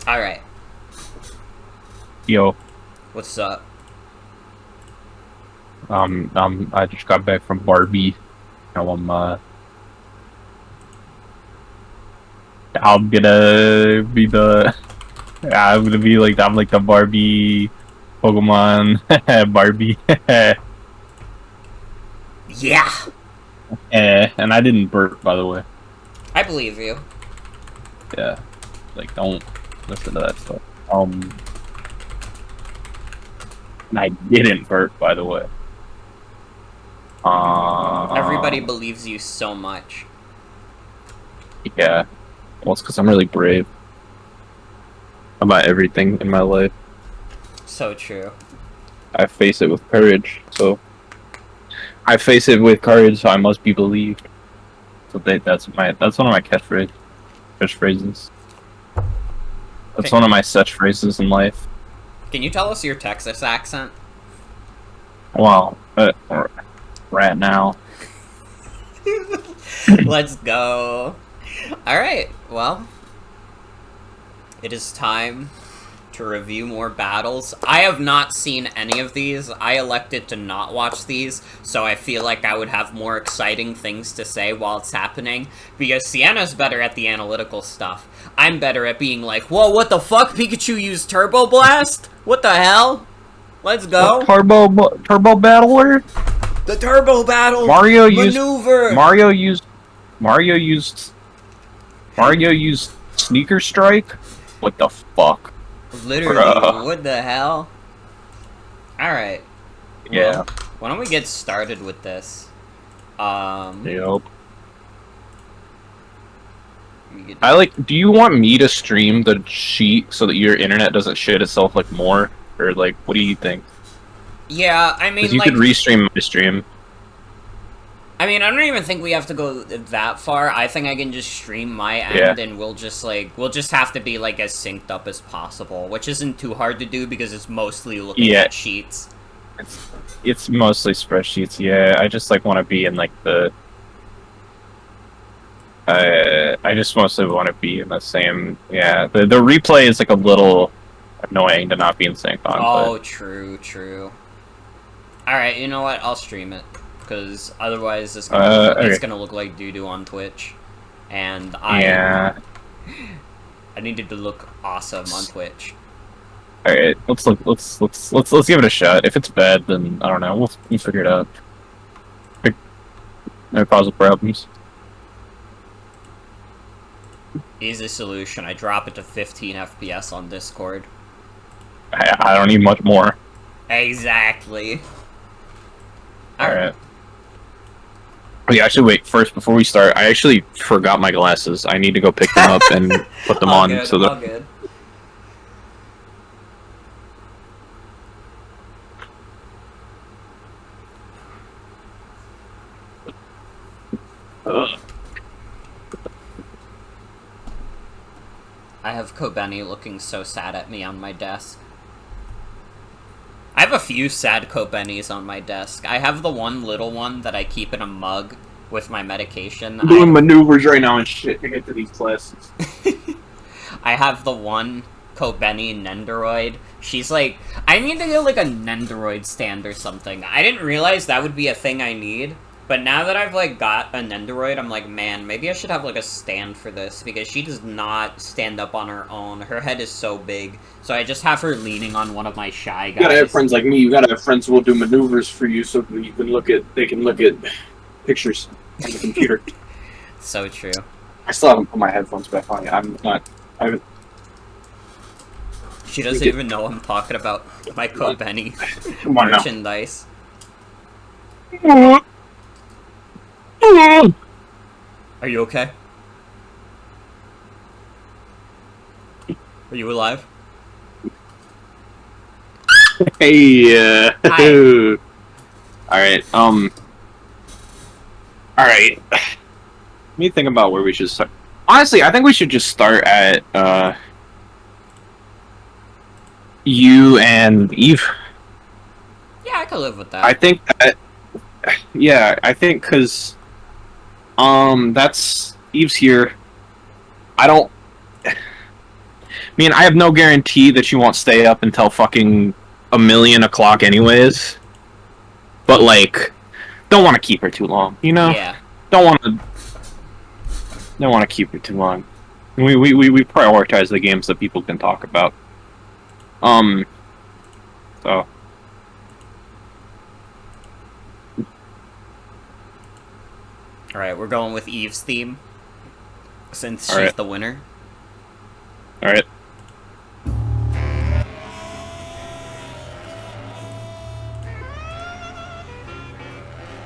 Alright, Yo, what's up? I just got back from Barbie. Now I'm gonna be the, I'm like the Barbie Pokemon Barbie. Yeah! And I didn't burp, by the way. I believe you. Yeah, like don't listen to that stuff. And I didn't burp, by the way. Everybody believes you so much. Yeah. Well, it's because I'm really brave about everything in my life. So true. I face it with courage, so I face it with courage, so I must be believed. So that's one of my catchphrases. That's one of my such phrases in life. Can you tell us your Texas accent? Well, right now. Let's go. Alright, well, it is time to review more battles. I have not seen any of these. I elected to not watch these, so I feel like I would have more exciting things to say while it's happening, because Sienna's better at the analytical stuff. I'm better at being like, whoa, what the fuck? Pikachu used Turbo Blast? What the hell? Let's go. Turbo battler? The Turbo Battle maneuver! Mario used Sneaker Strike? What the fuck? Literally, Bruh. what the hell? Alright. Yeah. Well, why don't we get started with this? Yep. Do you want me to stream the sheet so that your internet doesn't shit itself, like, more? Or, like, what do you think? Yeah, I mean, Because you like, could restream my stream. I mean, I don't even think we have to go that far. I think I can just stream my end, and we'll just have to be, like, as synced up as possible, which isn't too hard to do because it's mostly looking at sheets. It's mostly spreadsheets, yeah. I just, like, want to be in, like, the... I just mostly want to be in the same... Yeah, the replay is, like, a little annoying to not be in sync on. Oh, but... true. Alright, you know what? I'll stream it. Because otherwise it's gonna look like doo-doo on Twitch. And I needed to look awesome on Twitch. Alright, let's give it a shot. If it's bad, then I don't know. We'll figure it out. No causal problems. Easy solution. I drop it to 15 FPS on Discord. I don't need much more. Exactly. Alright. Yeah, actually, wait. First, before we start, I actually forgot my glasses. I need to go pick them up and put them on. Good, so all good. I have Kobeni looking so sad at me on my desk. I have a few sad Kobenis on my desk. I have the one little one that I keep in a mug with my medication. I'm doing maneuvers right now and shit to get to these classes. I have the one Kobeni Nendoroid. She's like, I need to get like a Nendoroid stand or something. I didn't realize that would be a thing I need. But now that I've, like, got a Nendoroid, I'm like, man, maybe I should have, like, a stand for this, because she does not stand up on her own. Her head is so big, so I just have her leaning on one of my shy guys. You gotta have friends like me. You gotta have friends who will do maneuvers for you, so that you can they can look at pictures on the computer. So true. I still haven't put my headphones back on yet. I haven't. She doesn't even know I'm talking about my Kobeni merchandise. Are you okay? Are you alive? Hey, Hi. Alright, Alright. Let me think about where we should start. Honestly, I think we should just start at, you and Eve. Yeah, I could live with that. I think that... Yeah, I think because... that's... Eve's here. I don't... mean, I have no guarantee that she won't stay up until fucking 1,000,000 o'clock anyways. But, like, don't want to keep her too long, you know? Yeah. Don't want to keep her too long. We prioritize the games that people can talk about. So. Alright, we're going with Eve's theme. Since she's Alright. the winner. Alright.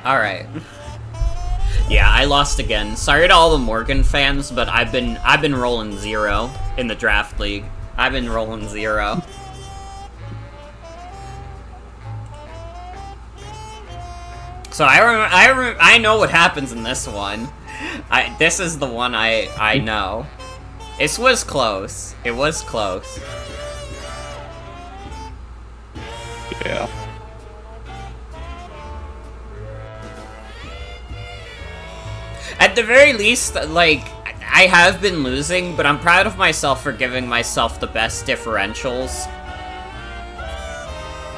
Alright. Yeah, I lost again. Sorry to all the Morgan fans, but I've been rolling 0 in the draft league. I've been rolling 0. So I know what happens in this one. This is the one I know. This was close. It was close. Yeah. At the very least, like, I have been losing, but I'm proud of myself for giving myself the best differentials.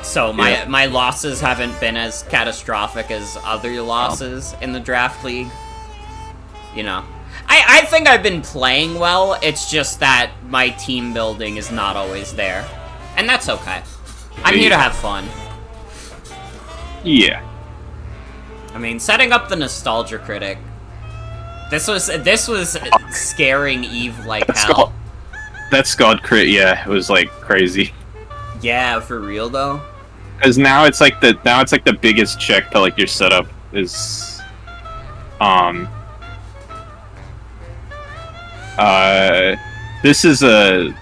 So my losses haven't been as catastrophic as other losses in the draft league. You know. I think I've been playing well, it's just that my team building is not always there. And that's okay. I'm here to have fun. Yeah. I mean, setting up the Nostalgia Critic. This was scaring Eve like hell. That Scald crit, yeah, it was like crazy. Yeah, for real though. Because now it's like the biggest check to like your setup is, this is a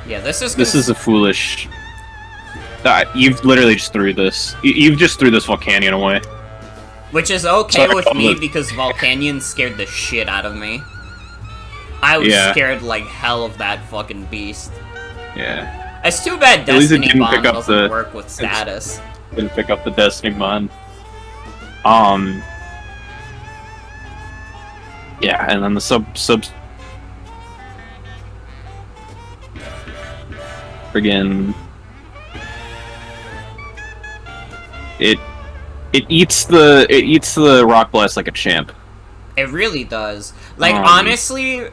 Yeah, this is a foolish. You've literally just threw this. You've just threw this Volcanion away. Which is okay Sorry, with me because Volcanion scared the shit out of me. I was scared like hell of that fucking beast. Yeah. It's too bad At least it Destiny didn't Bond pick up doesn't work with status. Didn't pick up the Destiny Bond. Yeah, and then the subs. Friggin'. It eats the Rock Blast like a champ. It really does. Like, honestly,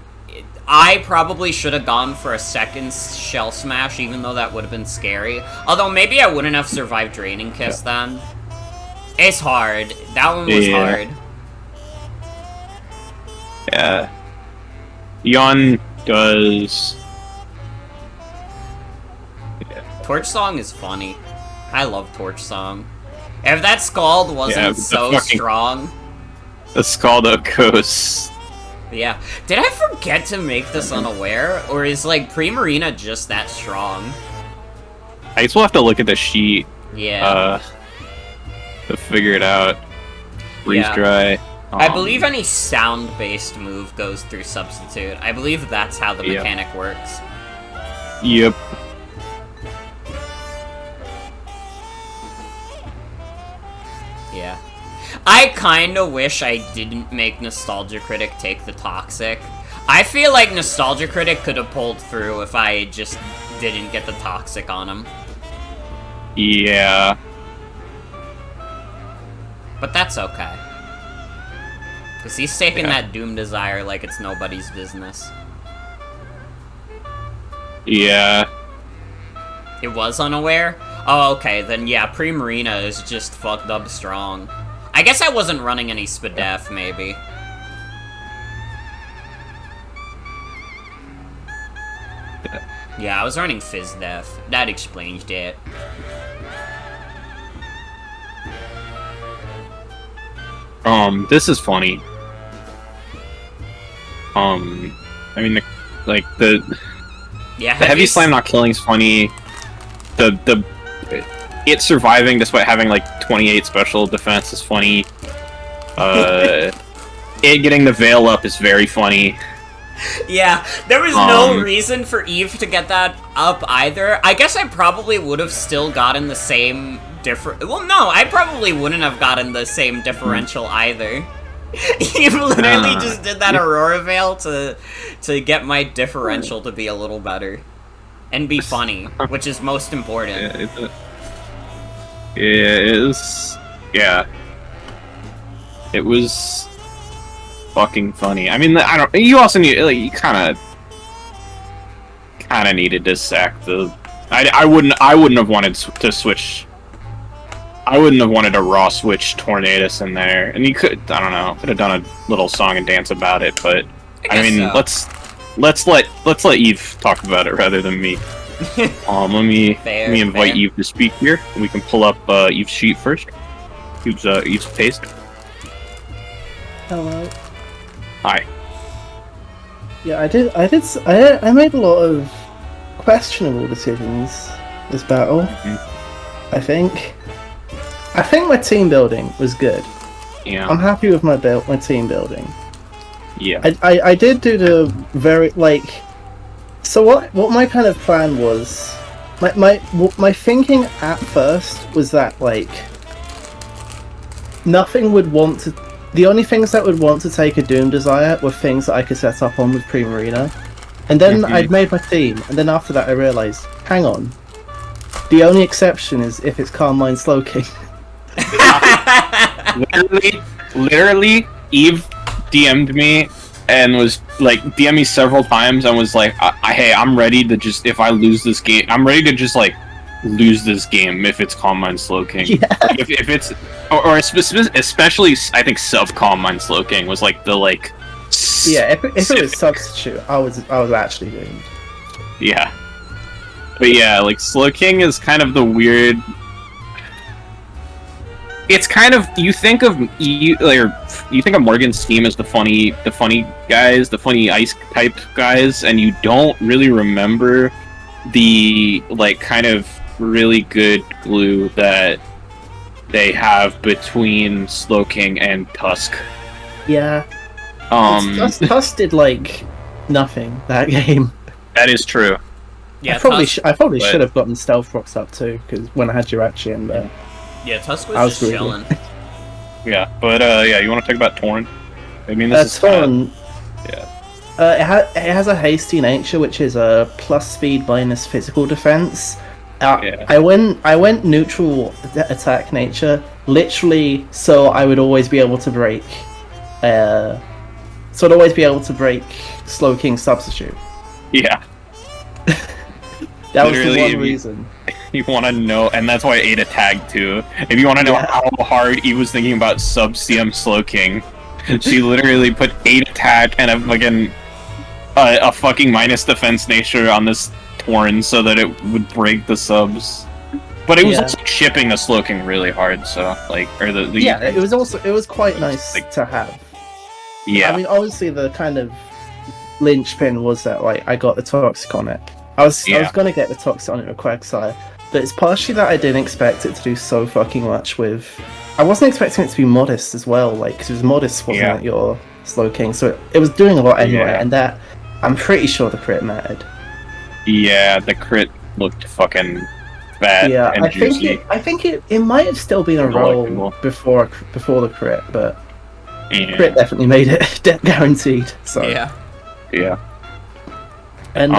I probably should have gone for a second Shell Smash, even though that would have been scary. Although, maybe I wouldn't have survived Draining Kiss then. It's hard. That one was hard. Yeah. Yon does... Torch Song is funny. I love Torch Song. If that Scald wasn't so strong... The Scald goes... Yeah. Did I forget to make this unaware? Or is, like, Primarina just that strong? I guess we'll have to look at the sheet. Yeah. To figure it out. Freeze dry. I believe any sound-based move goes through Substitute. I believe that's how the mechanic works. Yep. Yeah. I kinda wish I didn't make Nostalgia Critic take the Toxic. I feel like Nostalgia Critic could have pulled through if I just didn't get the Toxic on him. Yeah. But that's okay. Because he's taking that Doom Desire like it's nobody's business. Yeah. It was unaware? Oh, okay, then yeah, Primarina is just fucked up strong. I guess I wasn't running any Spadef, maybe. Yeah, I was running Fizdef. That explains it. This is funny. I mean, the heavy slam not killing's funny. It surviving despite having like 28 special defense is funny. It getting the veil up is very funny. Yeah, there was no reason for Eve to get that up either. I guess I probably would have still gotten the same well, no, I probably wouldn't have gotten the same differential either. You literally just did that Aurora Veil to get my differential to be a little better. And be funny, which is most important. Yeah. It was fucking funny. I mean, I don't. You also need, like, you kind of needed to sack the. I wouldn't have wanted to switch. I wouldn't have wanted to raw switch Tornadus in there, and you could. I don't know. Could have done a little song and dance about it, but I mean, so. let's let Eve talk about it rather than me. Let me invite Eve to speak here. We can pull up Eve's sheet first. Eve's paste. Hello. Hi. Yeah, I made a lot of questionable decisions this battle. Mm-hmm. I think my team building was good. Yeah. I'm happy with my team building. Yeah. I did do the very so what my kind of plan was, my thinking at first was that nothing would want to. The only things that would want to take a Doom Desire were things that I could set up on with Primarina. And then I'd made my team, and then after that I realised, hang on, the only exception is if it's Carmine Slowking. literally, Eve DM'd me and was like, DM me several times and was like, hey, I'm ready to just, if I lose this game, I'm ready to just like lose this game if it's Calm Mind Slowking. Yeah. Like, if it's, or especially, I think sub Calm Mind Slowking was like the like. Yeah, if it was substitute, I was actually doomed. Yeah. But yeah, like Slowking is kind of the weird. It's kind of, you think of Morgan's team as the funny guys, the funny ice type guys, and you don't really remember the like kind of really good glue that they have between Slowking and Tusk. Yeah. Tusk did like nothing that game. That is true. Yeah, I probably should have gotten Stealth Rocks up too, because when I had Jirachi in there. Yeah, Tusk was just chilling. Yeah, but yeah, you want to talk about Torn? I mean, this is Torn. Yeah. It has a hasty nature, which is a plus speed minus physical defense. Yeah. I went neutral attack nature, literally, so I would always be able to break. Slowking substitute. Yeah. That was the one reason. You want to know, and that's why Ada tagged too. If you want to know how hard he was thinking about sub CM Slowking, she literally put 8 attack and a fucking minus defense nature on this Torn so that it would break the subs. But it was also shipping a Slowking really hard, so like, or the it was quite nice to have. Yeah, I mean, obviously the kind of linchpin was that like I got the Toxic on it. I was gonna get the Toxic on it with Quagsire, but it's partially that I didn't expect it to do so fucking much with. I wasn't expecting it to be Modest as well, like because it was Modest wasn't your Slowking, so it was doing a lot anyway, and that I'm pretty sure the crit mattered. Yeah, the crit looked fucking bad. Yeah, and juicy. I think it might have still been a roll before the crit, but crit definitely made it guaranteed. So yeah. And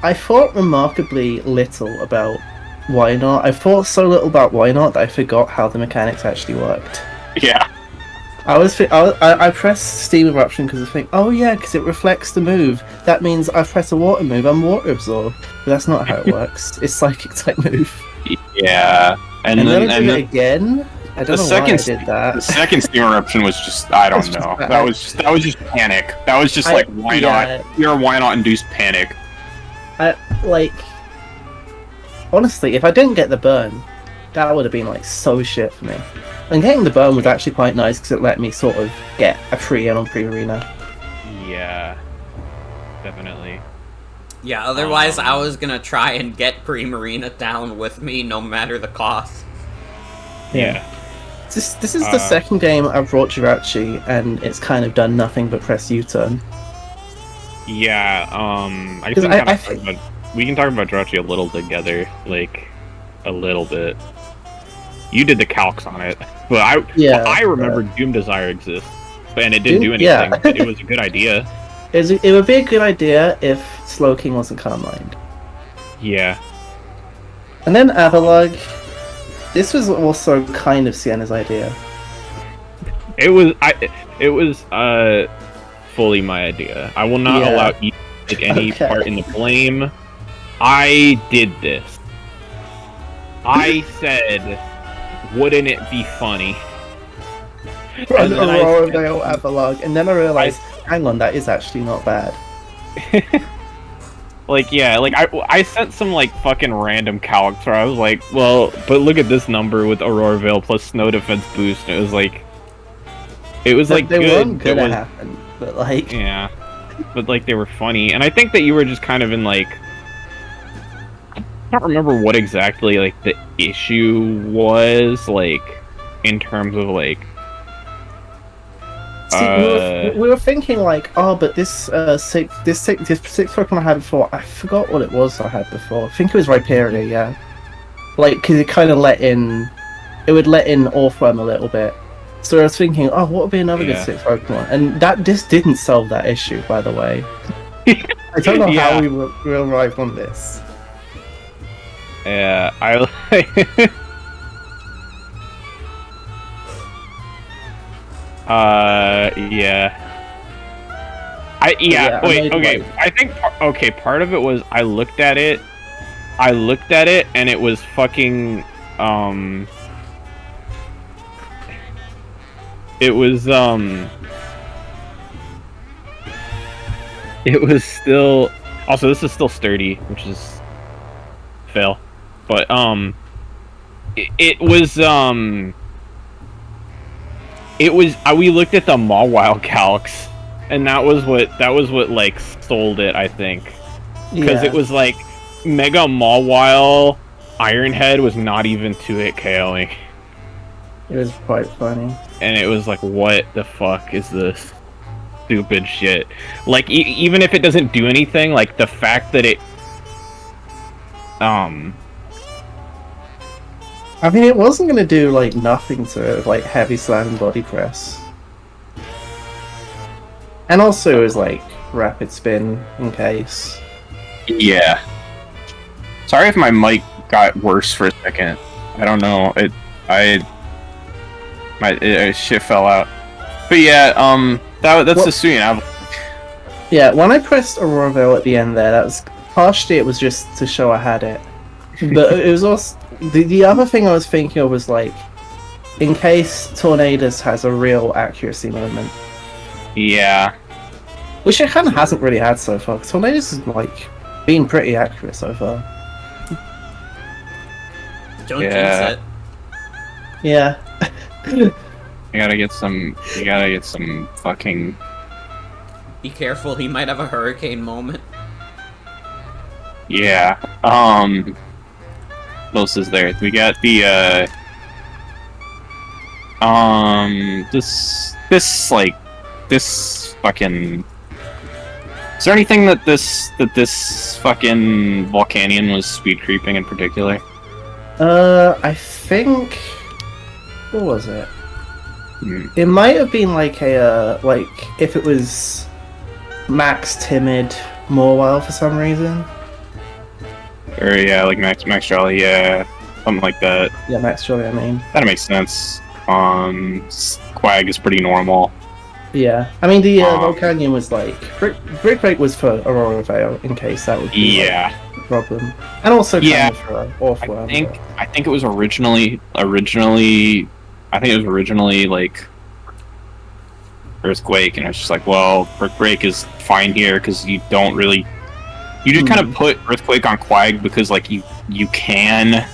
I thought remarkably little about Why Not. I thought so little about Why Not that I forgot how the mechanics actually worked. Yeah. I pressed Steam Eruption because I think, oh yeah, because it reflects the move. That means I press a water move, I'm water absorb. But that's not how it works. It's psychic type move. Yeah. And then I do it again. I don't know why I did that. The second Steam Eruption was just, I don't know. That was just panic. That was just why not? Pure why not induced panic. Honestly, if I didn't get the burn, that would have been like so shit for me. And getting the burn was actually quite nice because it let me sort of get a free in on Primarina. Yeah, definitely. Yeah, otherwise I was gonna try and get Primarina down with me no matter the cost. Yeah. This is the second game I've brought Jirachi, and it's kind of done nothing but press U-turn. Yeah, we can talk about Jirachi a little together, like, a little bit. You did the calcs on it, but I remember Doom Desire exists, and it didn't do anything. Yeah. But it was a good idea. It would be a good idea if Slowking wasn't Carmine. Yeah. And then Avalog. This was also kind of Sienna's idea. It was fully my idea. I will not allow you to take any part in the blame. I did this. I said, wouldn't it be funny? And Aurora Veil Avalog, and then I realized, hang on, that is actually not bad. Like, yeah, like, I sent some, like, fucking random calcs where I was like, well, but look at this number with Aurora Veil plus Snow Defense Boost, and it was like, they good. weren't gonna happen, but, like... Yeah. But, like, they were funny, and I think that you were just kind of in, like... I don't remember what exactly, like, the issue was, like, in terms of, like... See, we were thinking like, oh, but this six Pokemon I had before, I forgot what it was I had before. I think it was Rhyperior, yeah. Like, because it kind of it would let in Orthworm a little bit. So I was thinking, oh, what would be another good 6 Pokemon? And this didn't solve that issue, by the way. I don't know how we arrived on this. Yeah, I think part of it was I looked at it and it was fucking it was still also, this is still sturdy, which is fail, but we looked at the Mawile calcs, and that was what like sold it, I think, because it was like Mega Mawile Ironhead was not even 2-hit KOing. It was quite funny, and it was like, what the fuck is this stupid shit? Like, even if it doesn't do anything, like the fact that it I mean, it wasn't gonna do like nothing to it, like heavy slam and body press, and also it was like rapid spin in case. Yeah. Sorry if my mic got worse for a second. I don't know. My shit fell out. But yeah, that's the Suyin. Yeah, when I pressed Aurora Veil at the end there, that was partially it was just to show I had it, but it was also. The other thing I was thinking of was, like, in case Tornadus has a real accuracy moment. Yeah. Which it kind of hasn't really had so far, because Tornadus is, like, been pretty accurate so far. Don't jinx it. Yeah. You gotta get some fucking... Be careful, he might have a hurricane moment. Yeah. What else is there? We got the this fucking. Is there anything that this fucking Volcanion was speed creeping in particular? I think. What was it? It might have been like a if it was Max Timid Mawile for some reason. Or yeah, like Max Jolly, yeah, something like that. Yeah, Max Jolly, I mean. That makes sense. Quag is pretty normal. Yeah, I mean the Volcanion was like Brick Break was for Aurora Veil in case that would be a problem, and also kind of for Orthworm. I think it was originally like Earthquake, and it's just like, well, Brick Break is fine here because you don't really. You just kind of put Earthquake on Quag because, like, you can,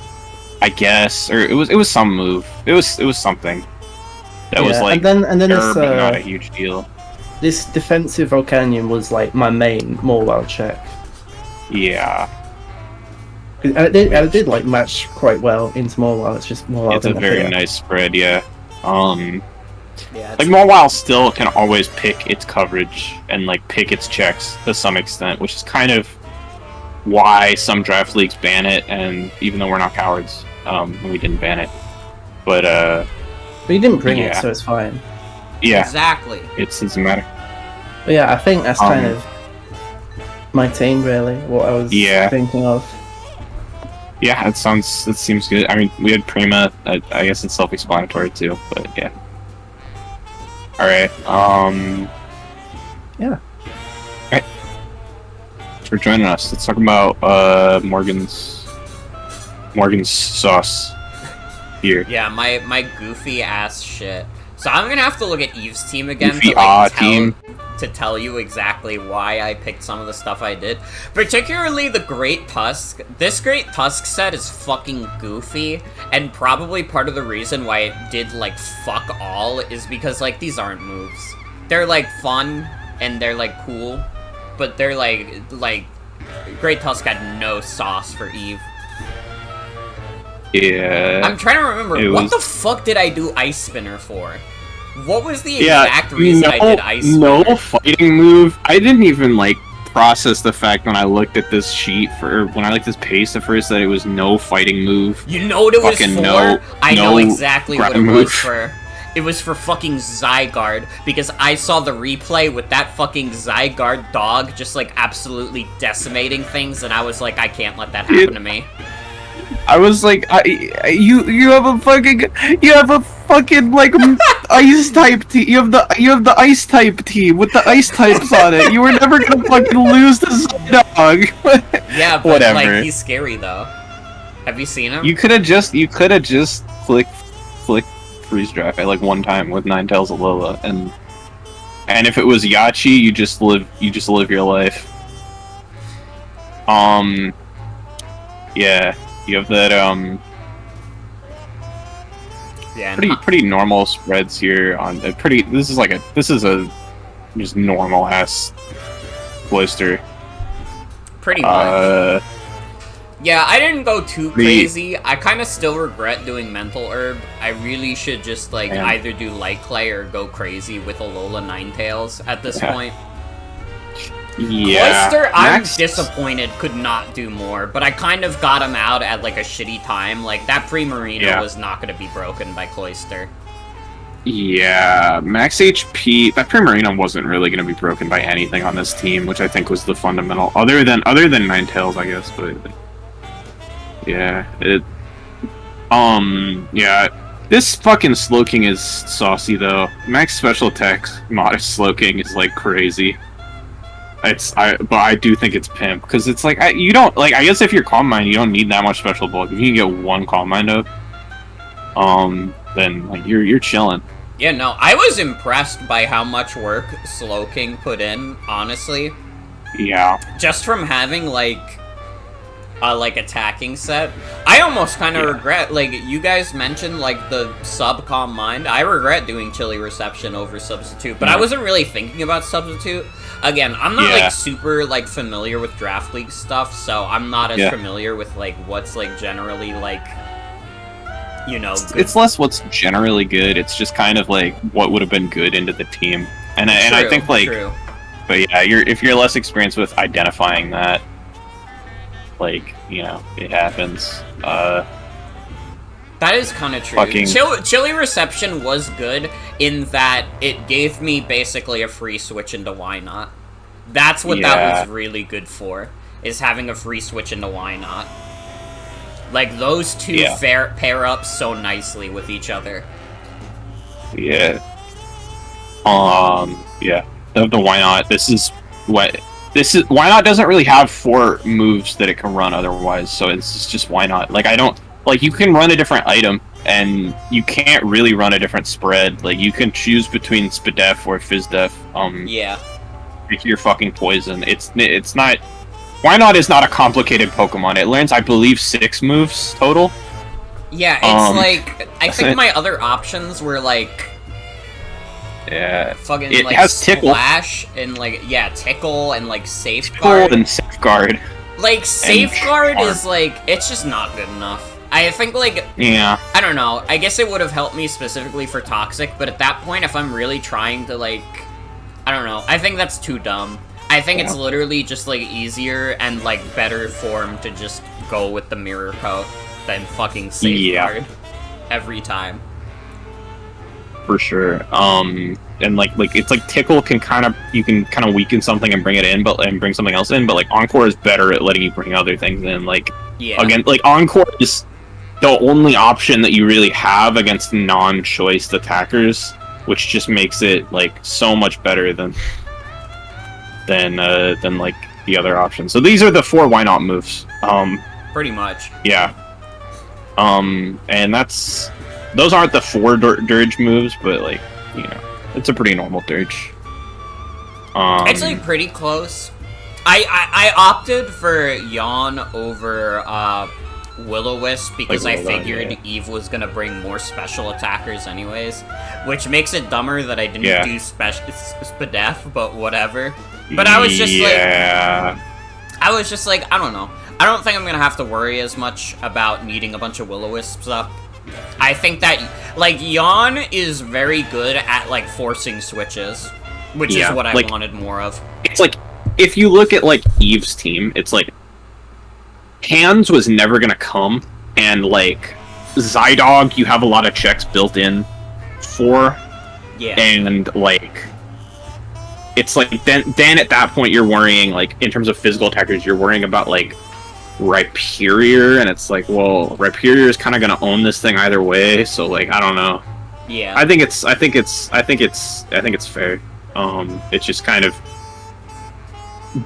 I guess, or it was some move. It was something that was like, and then this, not a huge deal. This defensive Volcanion was like my main Mawile check. Yeah. And it did like match quite well into Mawile. It's just Mawile. It's a very nice spread, yeah. Like Mawile still can always pick its coverage and like pick its checks to some extent, which is kind of why some draft leagues ban it. And even though we're not cowards, we didn't ban it. But you didn't bring it, Yeah. so it's fine. yeah, Exactly. it doesn't matter. But yeah, I think that's kind of my team, really. What I was thinking of. Yeah, that seems good. I mean, we had Prima. I guess it's self-explanatory too, but yeah. All right. Yeah. Alright. Thanks for joining us. Let's talk about Morgan's sauce here. Yeah, my goofy ass shit. So I'm gonna have to look at Eve's team again Goofy to tell you exactly why I picked some of the stuff I did. Particularly the Great Tusk. This Great Tusk set is fucking goofy, and probably part of the reason why it did, like, fuck all is because, like, these aren't moves. They're, like, fun, and they're, like, cool, but they're, like, Great Tusk had no sauce for Eve. Yeah. I'm trying to remember, what the fuck did I do Ice Spinner for? What was the exact reason I did Ice Spinner? No fighting move. I didn't even, like, process the fact when I looked at this sheet, when I looked at this pace at first, that it was no fighting move. You know what it was for? I know exactly what it was for. It was for fucking Zygarde, because I saw the replay with that fucking Zygarde dog just, like, absolutely decimating things, and I was like, I can't let that happen to me. I was like, you have a fucking like ice type team. You have the ice type team with the ice types on it. You were never gonna fucking lose to Zydog. Yeah, but whatever. Like, he's scary though. Have you seen him? You could have just flick freeze drive at like one time with Ninetales Alola, and if it was Yachi, you just live your life. Yeah. You have that, yeah, pretty normal spreads here on this is a just normal ass Cloyster. Pretty much. Yeah, I didn't go too crazy. I kind of still regret doing Mental Herb. I really should just, like, either do Light Clay or go crazy with Alola Ninetales at this point. Yeah. Cloyster, I'm disappointed could not do more, but I kind of got him out at, like, a shitty time. Like, that Primarina was not going to be broken by Cloyster. Yeah, max HP. That Primarina wasn't really going to be broken by anything on this team, which I think was the fundamental. Other than Ninetales, I guess. But yeah, yeah. This fucking Slowking is saucy though. Max special attack modest Slowking is like crazy. But I do think it's pimp because it's like you don't like. I guess if you're Calm Mind, you don't need that much special bulk. If you can get one Calm Mind up, then like you're chilling. Yeah, no, I was impressed by how much work Slowking put in. Honestly, yeah. Just from having like attacking set, I almost kind of regret. Like you guys mentioned, like the sub Calm Mind. I regret doing Chilly Reception over Substitute, but I wasn't really thinking about Substitute. Again, I'm not, like, super, like, familiar with Draft League stuff, so I'm not as familiar with, like, what's, like, generally, like, you know, good. It's less what's generally good, it's just kind of, like, what would have been good into the team. And I think, like, but yeah, if you're less experienced with identifying that, like, you know, it happens. That is kind of true. Chilly Reception was good in that it gave me basically a free switch into Why Not. That's what that was really good for, is having a free switch into Why Not. Like, those two pair up so nicely with each other. Yeah. Yeah. The Why Not, Why Not doesn't really have 4 moves that it can run otherwise, so it's just Why Not. Like, you can run a different item, and you can't really run a different spread. Like, you can choose between Spadef or Fizdef. If you're fucking poison. It's not... Why Not is not a complicated Pokemon. It learns, I believe, 6 moves total. Yeah, it's like... I think my other options were, like... Yeah. Fucking, it like, has Splash, and, like, Tickle, and, like, Safeguard. Tickle and Safeguard. Like, Safeguard is, like, it's just not good enough. I think, like, I don't know, I guess it would have helped me specifically for Toxic, but at that point, if I'm really trying to, like, I don't know, I think that's too dumb. I think it's literally just, like, easier and, like, better form to just go with the Mirror Coat than fucking Safeguard. every time. For sure. And like it's like Tickle can you can kind of weaken something and bring it in, and bring something else in. But like Encore is better at letting you bring other things in. Like again, like Encore is the only option that you really have against non-choice attackers, which just makes it like so much better than like the other options. So these are the 4 why not moves. Pretty much. Yeah. And those aren't the 4 dirge moves, but like, you know, it's a pretty normal dirge. It's like pretty close. I opted for Yawn over Will-O-Wisp because I figured Eve was gonna bring more special attackers anyways, which makes it dumber that I didn't do Spadef, but whatever. But I was just like, I don't know. I don't think I'm gonna have to worry as much about needing a bunch of Will-O-Wisps up. I think that, like, Yawn is very good at, like, forcing switches, which is what I wanted more of. It's like, if you look at, like, Eve's team, it's like, Hands was never gonna come, and, like, Zydog, you have a lot of checks built in for, and, like, it's like, then at that point you're worrying, like, in terms of physical attackers, you're worrying about, like, Rhyperior, and it's like, well, Rhyperior is kind of gonna own this thing either way, so like, I don't know. Yeah. I think it's fair. It just kind of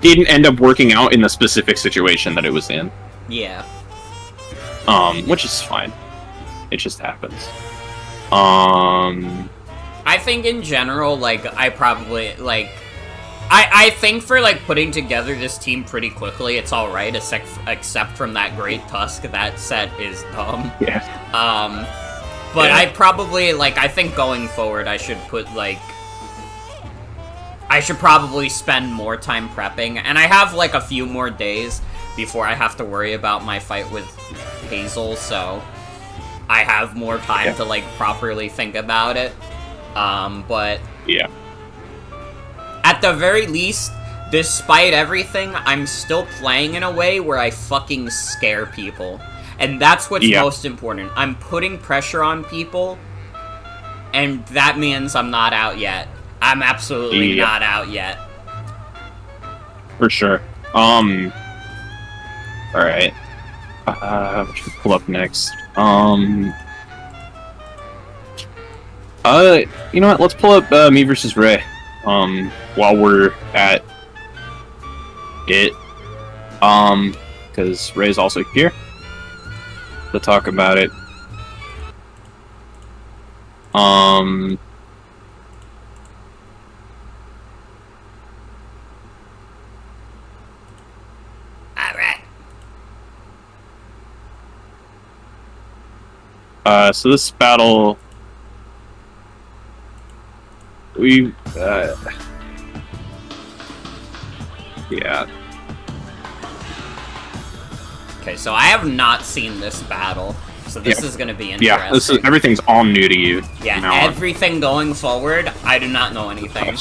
didn't end up working out in the specific situation that it was in. Yeah. Which is fine. It just happens. I think in general, like, I probably, like, I think for, like, putting together this team pretty quickly, it's alright, except from that Great Tusk. That set is dumb. Yeah. But I probably, like, I think going forward, I should put, like, I should probably spend more time prepping, and I have, like, a few more days before I have to worry about my fight with Hazel, so I have more time to, like, properly think about it. But... yeah. At the very least, despite everything, I'm still playing in a way where I fucking scare people. And that's what's most important. I'm putting pressure on people, and that means I'm not out yet. I'm absolutely not out yet. For sure. Alright. What should we pull up next? You know what? Let's pull up me versus Ray. While we're at it. Because Ray's also here to talk about it. Alright. So this battle... yeah. Okay, so I have not seen this battle, so this is gonna be interesting. Yeah, everything's all new to you. Yeah, everything going forward, I do not know anything.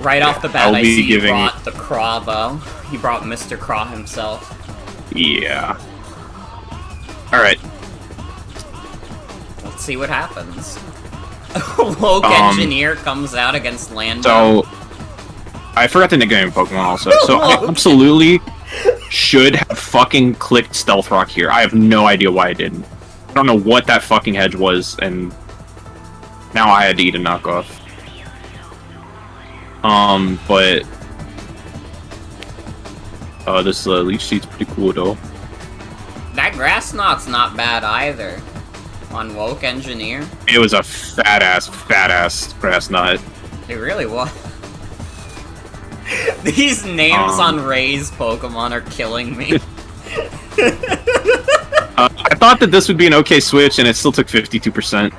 Right off the bat, I see he brought the Craw, though. He brought Mr. Craw himself. Yeah. Alright. Let's see what happens. Woke Engineer comes out against Lando. So, I forgot to nickname Pokemon also. So, I absolutely should have fucking clicked Stealth Rock here. I have no idea why I didn't. I don't know what that fucking hedge was, and now I had to eat a knockoff. But... this Leech Seed's pretty cool, though. That Grass Knot's not bad either. On Woke Engineer. It was a fat-ass Grass Knot. It really was. These names on Ray's Pokemon are killing me. I thought that this would be an okay switch, and it still took 52%.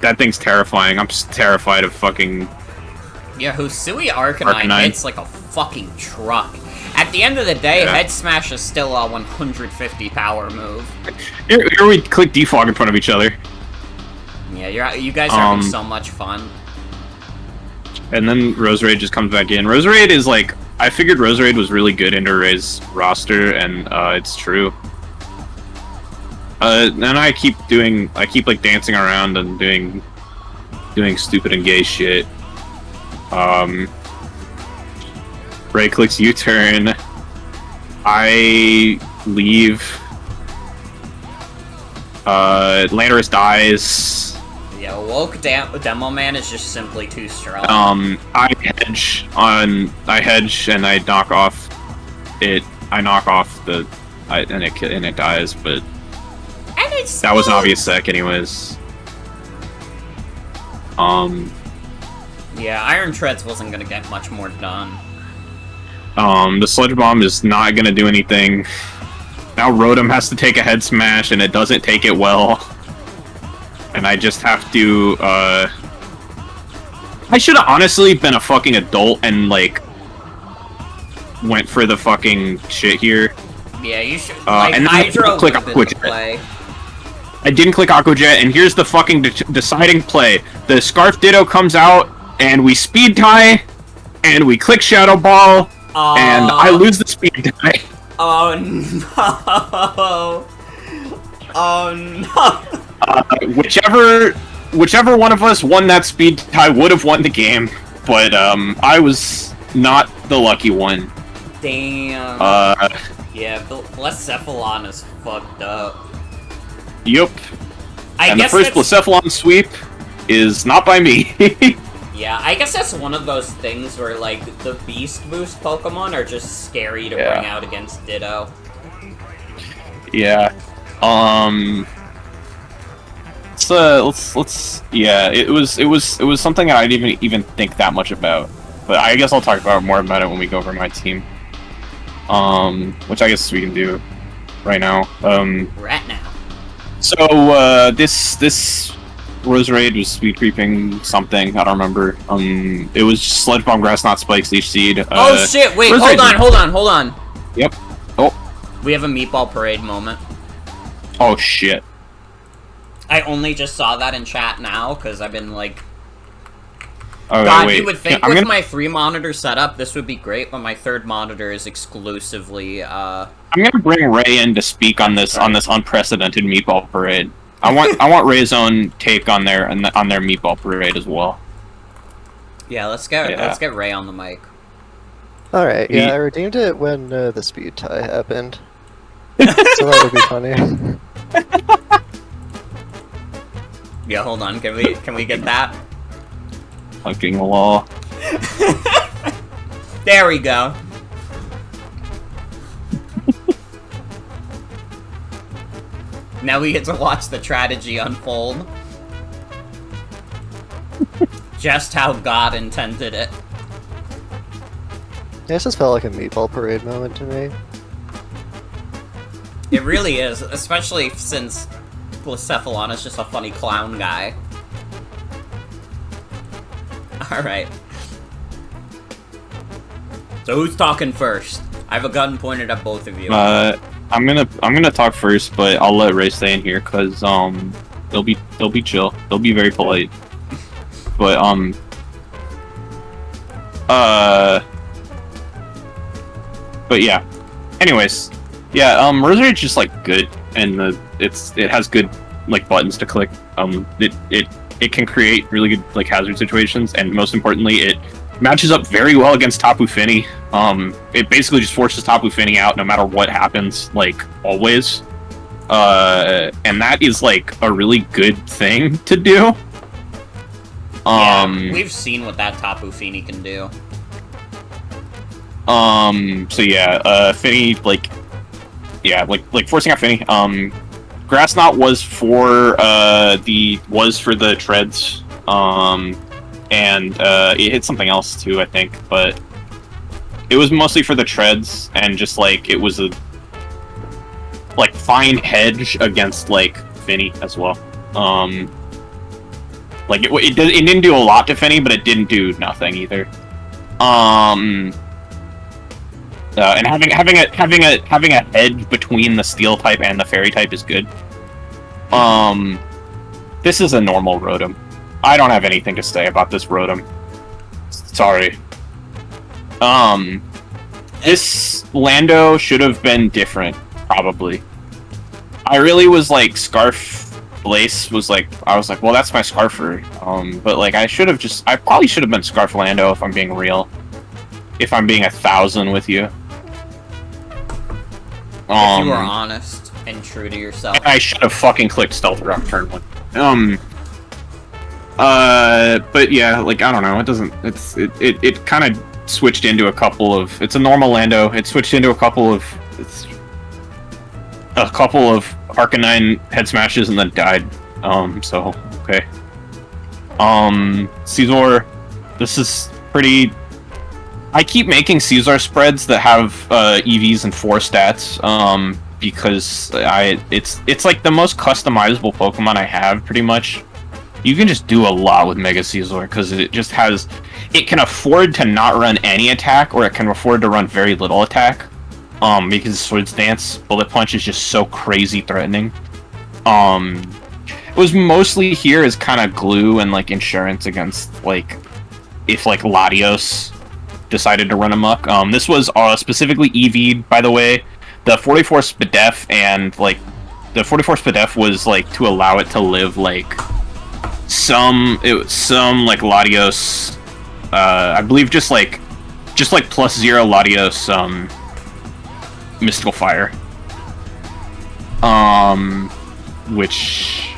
That thing's terrifying. I'm just terrified of fucking... Yeah, Husui Arcanine hits like a fucking truck. At the end of the day, Head Smash is still a 150 power move. Here we click defog in front of each other. Yeah, you guys are having so much fun. And then Roserade just comes back in. Roserade is like... I figured Roserade was really good into Ray's roster, and it's true. then I keep like dancing around and doing stupid and gay shit. Ray clicks U-turn. I leave. Landorus dies. Yeah, woke demo man is just simply too strong. I hedge and I knock off it. I knock off and it dies, but that was an obvious sec, anyways. Yeah, Iron Treads wasn't gonna get much more done. The Sludge Bomb is not gonna do anything. Now Rotom has to take a head smash, and it doesn't take it well. And I just have to, I should have honestly been a fucking adult and, like, went for the fucking shit here. Yeah, you should, like, and then Hydro click would've been the Aqua Jet. play. I didn't click Aqua Jet, and here's the fucking deciding play. The Scarf Ditto comes out, and we speed tie, and we click Shadow Ball, and I lose the speed tie. Oh no! Oh no! Whichever one of us won that speed tie would have won the game, but I was not the lucky one. Damn. Yeah, Blacephalon is fucked up. Yup. And the first Blacephalon sweep is not by me. Yeah, I guess that's one of those things where, like, the Beast Boost Pokemon are just scary to bring out against Ditto. Yeah. Yeah, it was something I didn't even think that much about. But I guess I'll talk more about it when we go over my team. Which I guess we can do right now. Right now. So, this Roserade was speed creeping something, I don't remember. It was Sludge Bomb, Grass Knot, Spikes, Leech Seed. Oh shit, wait, Roserade hold on. Yep. Oh. We have a Meatball Parade moment. Oh shit. I only just saw that in chat now, because I've been like... Okay, God, wait. you would think with my 3-monitor setup, this would be great, but my 3rd monitor is exclusively, I'm gonna bring Ray in to speak on this unprecedented Meatball Parade. I want Ray's own take on their Meatball Parade as well. Yeah, let's get Ray on the mic. Alright, yeah, I redeemed it when the speed tie happened. So that would be funny. Yeah, hold on, can we get that? Fucking law. There we go. Now we get to watch the tragedy unfold. Just how God intended it. Yeah, it just felt like a Meatball Parade moment to me. It really is, especially since Blacephalon is just a funny clown guy. Alright. So who's talking first? I have a gun pointed at both of you. I'm gonna talk first, but I'll let Ray stay in here because they'll be chill. They'll be very polite. But but yeah. Anyways, yeah. Roserade's just like good, and it has good like buttons to click. It can create really good like hazard situations, and most importantly, it matches up very well against Tapu Fini. It basically just forces Tapu Fini out no matter what happens, like, always. And that is, like, a really good thing to do. Yeah, we've seen what that Tapu Fini can do. So yeah, Fini, like, forcing out Fini. Grass Knot was for the treads. And it hit something else too, I think, but it was mostly for the treads, and just like it was a like fine hedge against like Fini as well. Like it didn't do a lot to Fini, but it didn't do nothing either. And having a hedge between the steel type and the fairy type is good. This is a normal Rotom. I don't have anything to say about this Rotom. Sorry. This Lando should have been different, probably. I really was like Scarf Blaze was like I was like, well, that's my Scarfer. But like I probably should have been Scarf Lando if I'm being real. If I'm being 1,000 with you. If you were honest and true to yourself. I should have fucking clicked Stealth Rock turn 1. But yeah, like I don't know. It doesn't. It kind of switched into a couple of. It's a normal Lando. It switched into a couple of Arcanine head smashes and then died. So okay. Caesar, this is pretty. I keep making Caesar spreads that have EVs and 4 stats. Because it's like the most customizable Pokemon I have, pretty much. You can just do a lot with Mega Caesar because it can afford to not run any attack, or it can afford to run very little attack. Because Swords Dance, Bullet Punch is just so crazy threatening. It was mostly here as kind of glue and like insurance against like if like Latios decided to run amok. This was specifically EV'd, by the way. The 44 Spadef and like the 44 Spadef was like to allow it to live like some like Latios, I believe just like +0 Latios Mystical Fire, which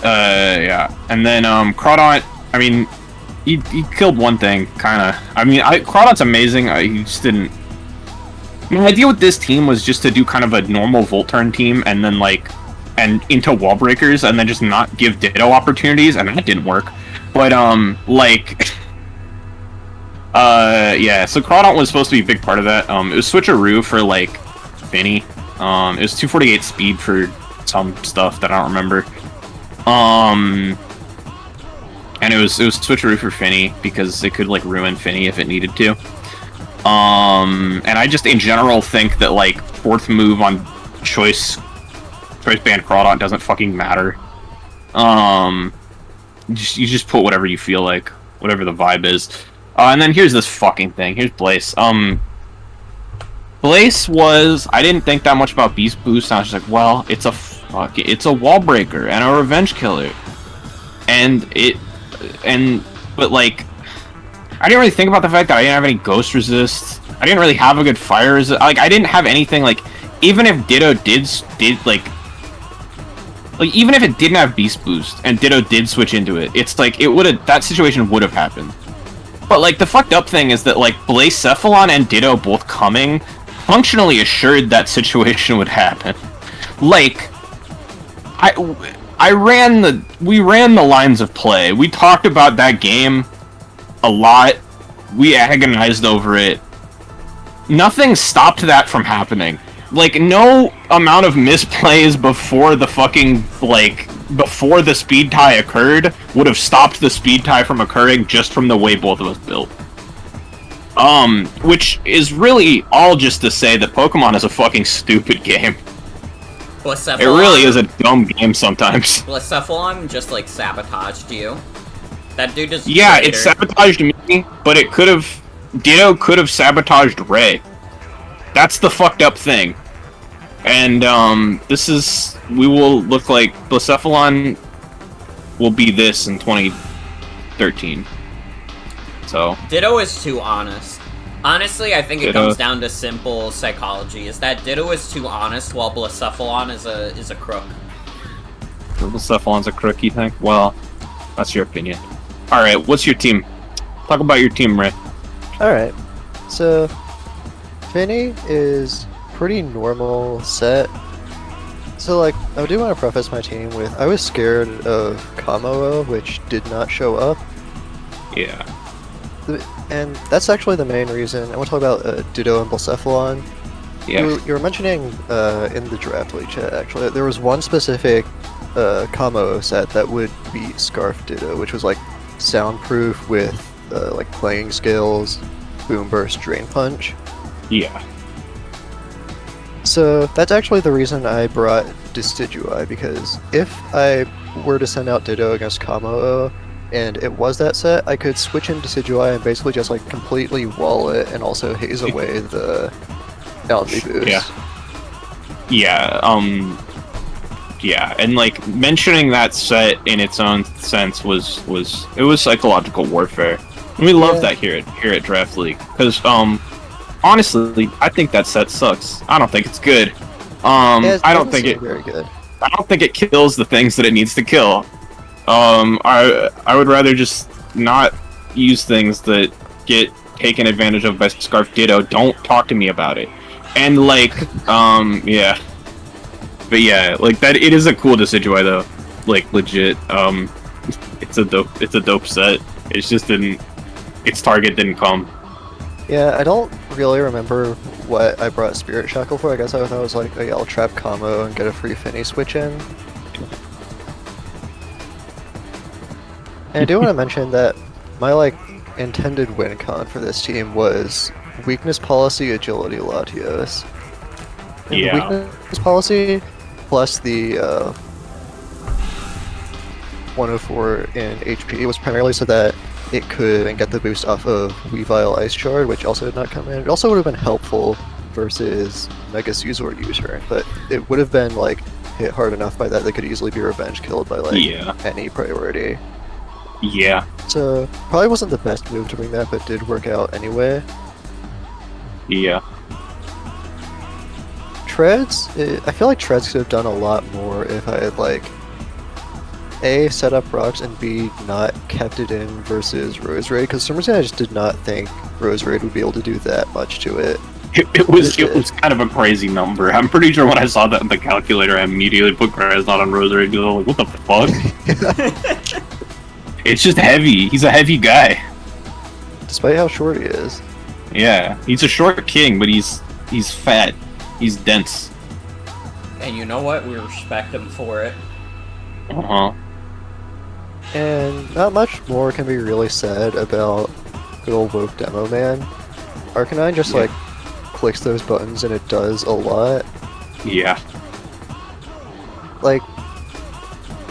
yeah, and then Crawdaunt. I mean, he killed one thing, kind of. I mean, Crawdaunt's amazing. He just didn't. My idea with this team was just to do kind of a normal Volt Turn team, and then and into wall breakers, and then just not give Ditto opportunities, and that didn't work. But yeah. So Crawdaunt was supposed to be a big part of that. It was switcheroo for like Finny. It was 248 speed for some stuff that I don't remember. And it was switcheroo for Finny because it could like ruin Finny if it needed to. And I just in general think that like 4th move on choice band Crawdaunt doesn't fucking matter. You just put whatever you feel like, whatever the vibe is. And then here's this fucking thing. Here's Blaze. Blaze was, I didn't think that much about Beast Boost. I was just like, well, it's a wall breaker and a revenge killer, but like. I didn't really think about the fact that I didn't have any Ghost Resist. I didn't really have a good Fire Resist. Like, I didn't have anything, like, even if Ditto did even if it didn't have Beast Boost, and Ditto did switch into it, it's like, that situation would have happened. But, like, the fucked up thing is that, like, Blacephalon and Ditto both coming functionally assured that situation would happen. Like, we ran the lines of play. We talked about that game a lot. We agonized over it. Nothing stopped that from happening. Like, no amount of misplays before the fucking, like, before the speed tie occurred would have stopped the speed tie from occurring just from the way both of us built. Which is really all just to say that Pokemon is a fucking stupid game. Blacephalon, it really is a dumb game sometimes. Blacephalon just, like, sabotaged you. That dude is. Yeah, it sabotaged me, but Ditto could have sabotaged Ray. That's the fucked up thing. And we will look like Blacephalon will be this in 2013. So Ditto is too honest. Honestly, I think it comes down to simple psychology. Is that Ditto is too honest, while Blacephalon is a crook. Blacephalon's a crook, you think? Well, that's your opinion. Alright, what's your team? Talk about your team, Ray. Alright, so Finny is pretty normal set. So, like, I do want to preface my team with, I was scared of Kamao, which did not show up. Yeah. And that's actually the main reason. I want to talk about Ditto and Blacephalon. Yeah. You were mentioning in the draft league chat, actually, there was one specific Kamao set that would beat Scarf Ditto, which was, like, soundproof with, like, playing skills, Boom Burst, Drain Punch. Yeah. So that's actually the reason I brought Decidueye, because if I were to send out Ditto against Kamao, and it was that set, I could switch in Decidueye and basically just like completely wall it and also haze away the algae boost. Yeah. yeah, yeah, and like mentioning that set in its own sense was psychological warfare. And we love that here at Draft League because honestly, I think that set sucks. I don't think it's good. I don't think it very good. I don't think it kills the things that it needs to kill. I would rather just not use things that get taken advantage of by Scarf Ditto. Don't talk to me about it. And like, yeah. But yeah, like that. It is a cool Decidueye though. Like legit. It's a dope set. It's just its target didn't come. Yeah, I don't really remember what I brought Spirit Shackle for. I guess I thought it was like, oh yeah, I'll trap combo and get a free Finny switch in. And I do want to mention that my like intended win con for this team was weakness policy, agility, Latios. And the weakness policy plus the 104 in HP was primarily so that it could get the boost off of Weavile Ice Shard, which also did not come in. It also would have been helpful versus Mega Caesar U-turn, but it would have been like hit hard enough by that they could easily be revenge killed by like any priority. Yeah. So probably wasn't the best move to bring that, but did work out anyway. Yeah. Treads, I feel like Treads could have done a lot more if I had like A, set up rocks, and B, not kept it in versus Rose Raid, because for some reason I just did not think Rose Raid would be able to do that much to it. It was kind of a crazy number. I'm pretty sure when I saw that in the calculator, I immediately put Graznot on Rose Raid because I was like, what the fuck? It's just heavy. He's a heavy guy. Despite how short he is. Yeah, he's a short king, but he's fat. He's dense. And you know what? We respect him for it. Uh-huh. And not much more can be really said about good old Woke Demo Man. Arcanine just like clicks those buttons and it does a lot. Yeah. Like,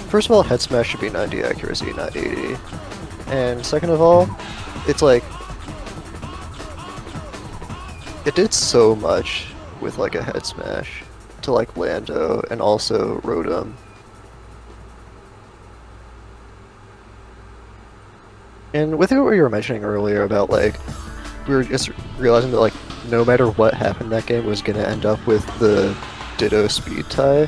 first of all, head smash should be 90 accuracy, not 80. And second of all, it's like it did so much with like a head smash to like Lando and also Rotom. And with what you were mentioning earlier about like, we were just realizing that like no matter what happened that game was gonna end up with the Ditto speed tie.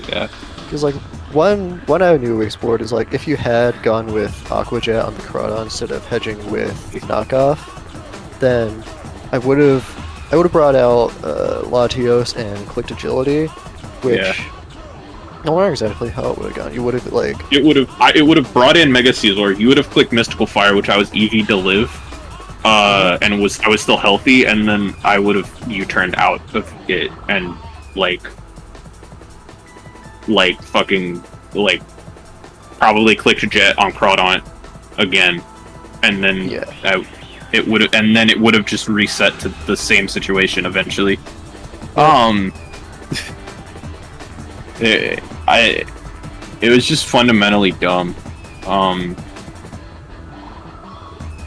Yeah. Because like one avenue we explored is like if you had gone with Aqua Jet on the Crawdon instead of hedging with Knockoff, then I would have brought out Latios and clicked Agility, which I wonder exactly how it would have gone. You would have like it would have brought in Mega Caesar. You would have clicked Mystical Fire, which I was EV to live, and I was still healthy, and then I would have U-turned out of it and like fucking like probably clicked Jet on Crawdon again, and then it would have just reset to the same situation eventually. It was just fundamentally dumb.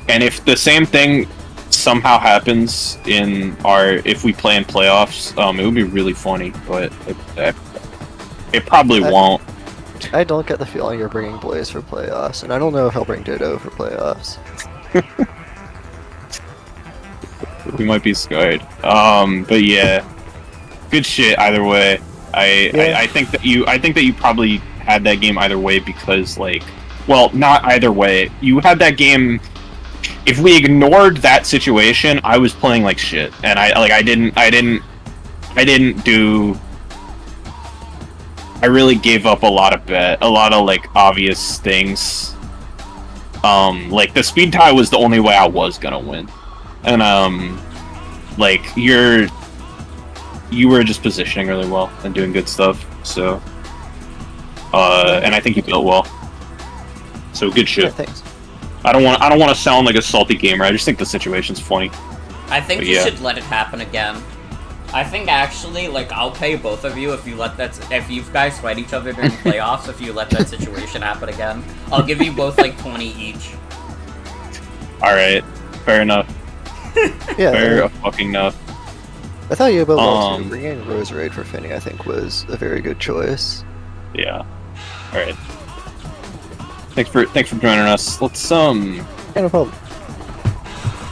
And if the same thing somehow happens if we play in playoffs, it would be really funny, but it probably won't. I don't get the feeling you're bringing Blaze for playoffs, and I don't know if he'll bring Ditto for playoffs. We might be scared. But yeah, good shit either way. I think that you probably had that game either way because like, well, not either way. You had that game. If we ignored that situation, I was playing like shit, and I really gave up a lot of like obvious things. Like the speed tie was the only way I was gonna win, and like you were just positioning really well and doing good stuff. So, and I think you built well. So good shit. Yeah, thanks. I don't want to sound like a salty gamer. I just think the situation's funny. I think you should let it happen again. I think actually, like, I'll pay both of you if you guys fight each other during playoffs. If you let that situation happen again, I'll give you both like 20 each. All right, fair enough. Yeah, fair fucking enough. I thought you about bringing Roserade for Finny. I think was a very good choice. Yeah. All right. Thanks for joining us. Let's Yeah, no problem.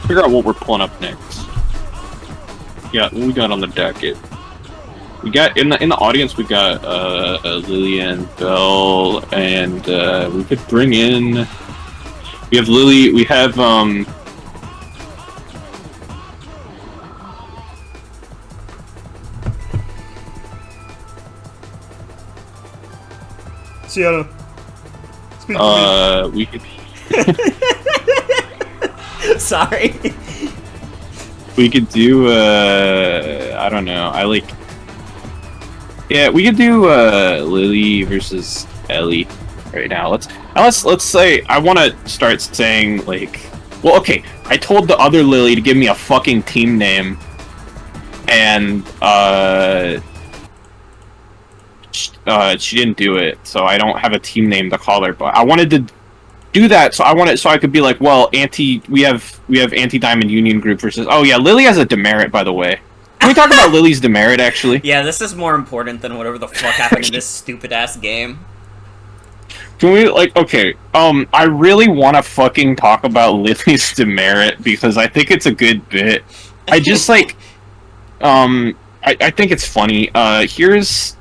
figure out what we're pulling up next. Yeah, what we got on the docket? We got in the audience. We got Lillie and Belle, and we could bring in. We have Lillie. We have Sienna. we could. Sorry. We could do, I don't know, yeah, we could do, Lillie versus Ellie right now. Let's say, I want to start saying, like, well, okay, I told the other Lillie to give me a fucking team name, and, she didn't do it, so I don't have a team name to call her, but I wanted to do that, so I could be like, well, we have Anti-Diamond Union Group versus, oh yeah, Lillie has a demerit, by the way. Can we talk about Lily's demerit, actually? Yeah, this is more important than whatever the fuck happened in this stupid-ass game. Can we, like, okay, I really want to fucking talk about Lily's demerit, because I think it's a good bit. I just, like, I think it's funny. Here's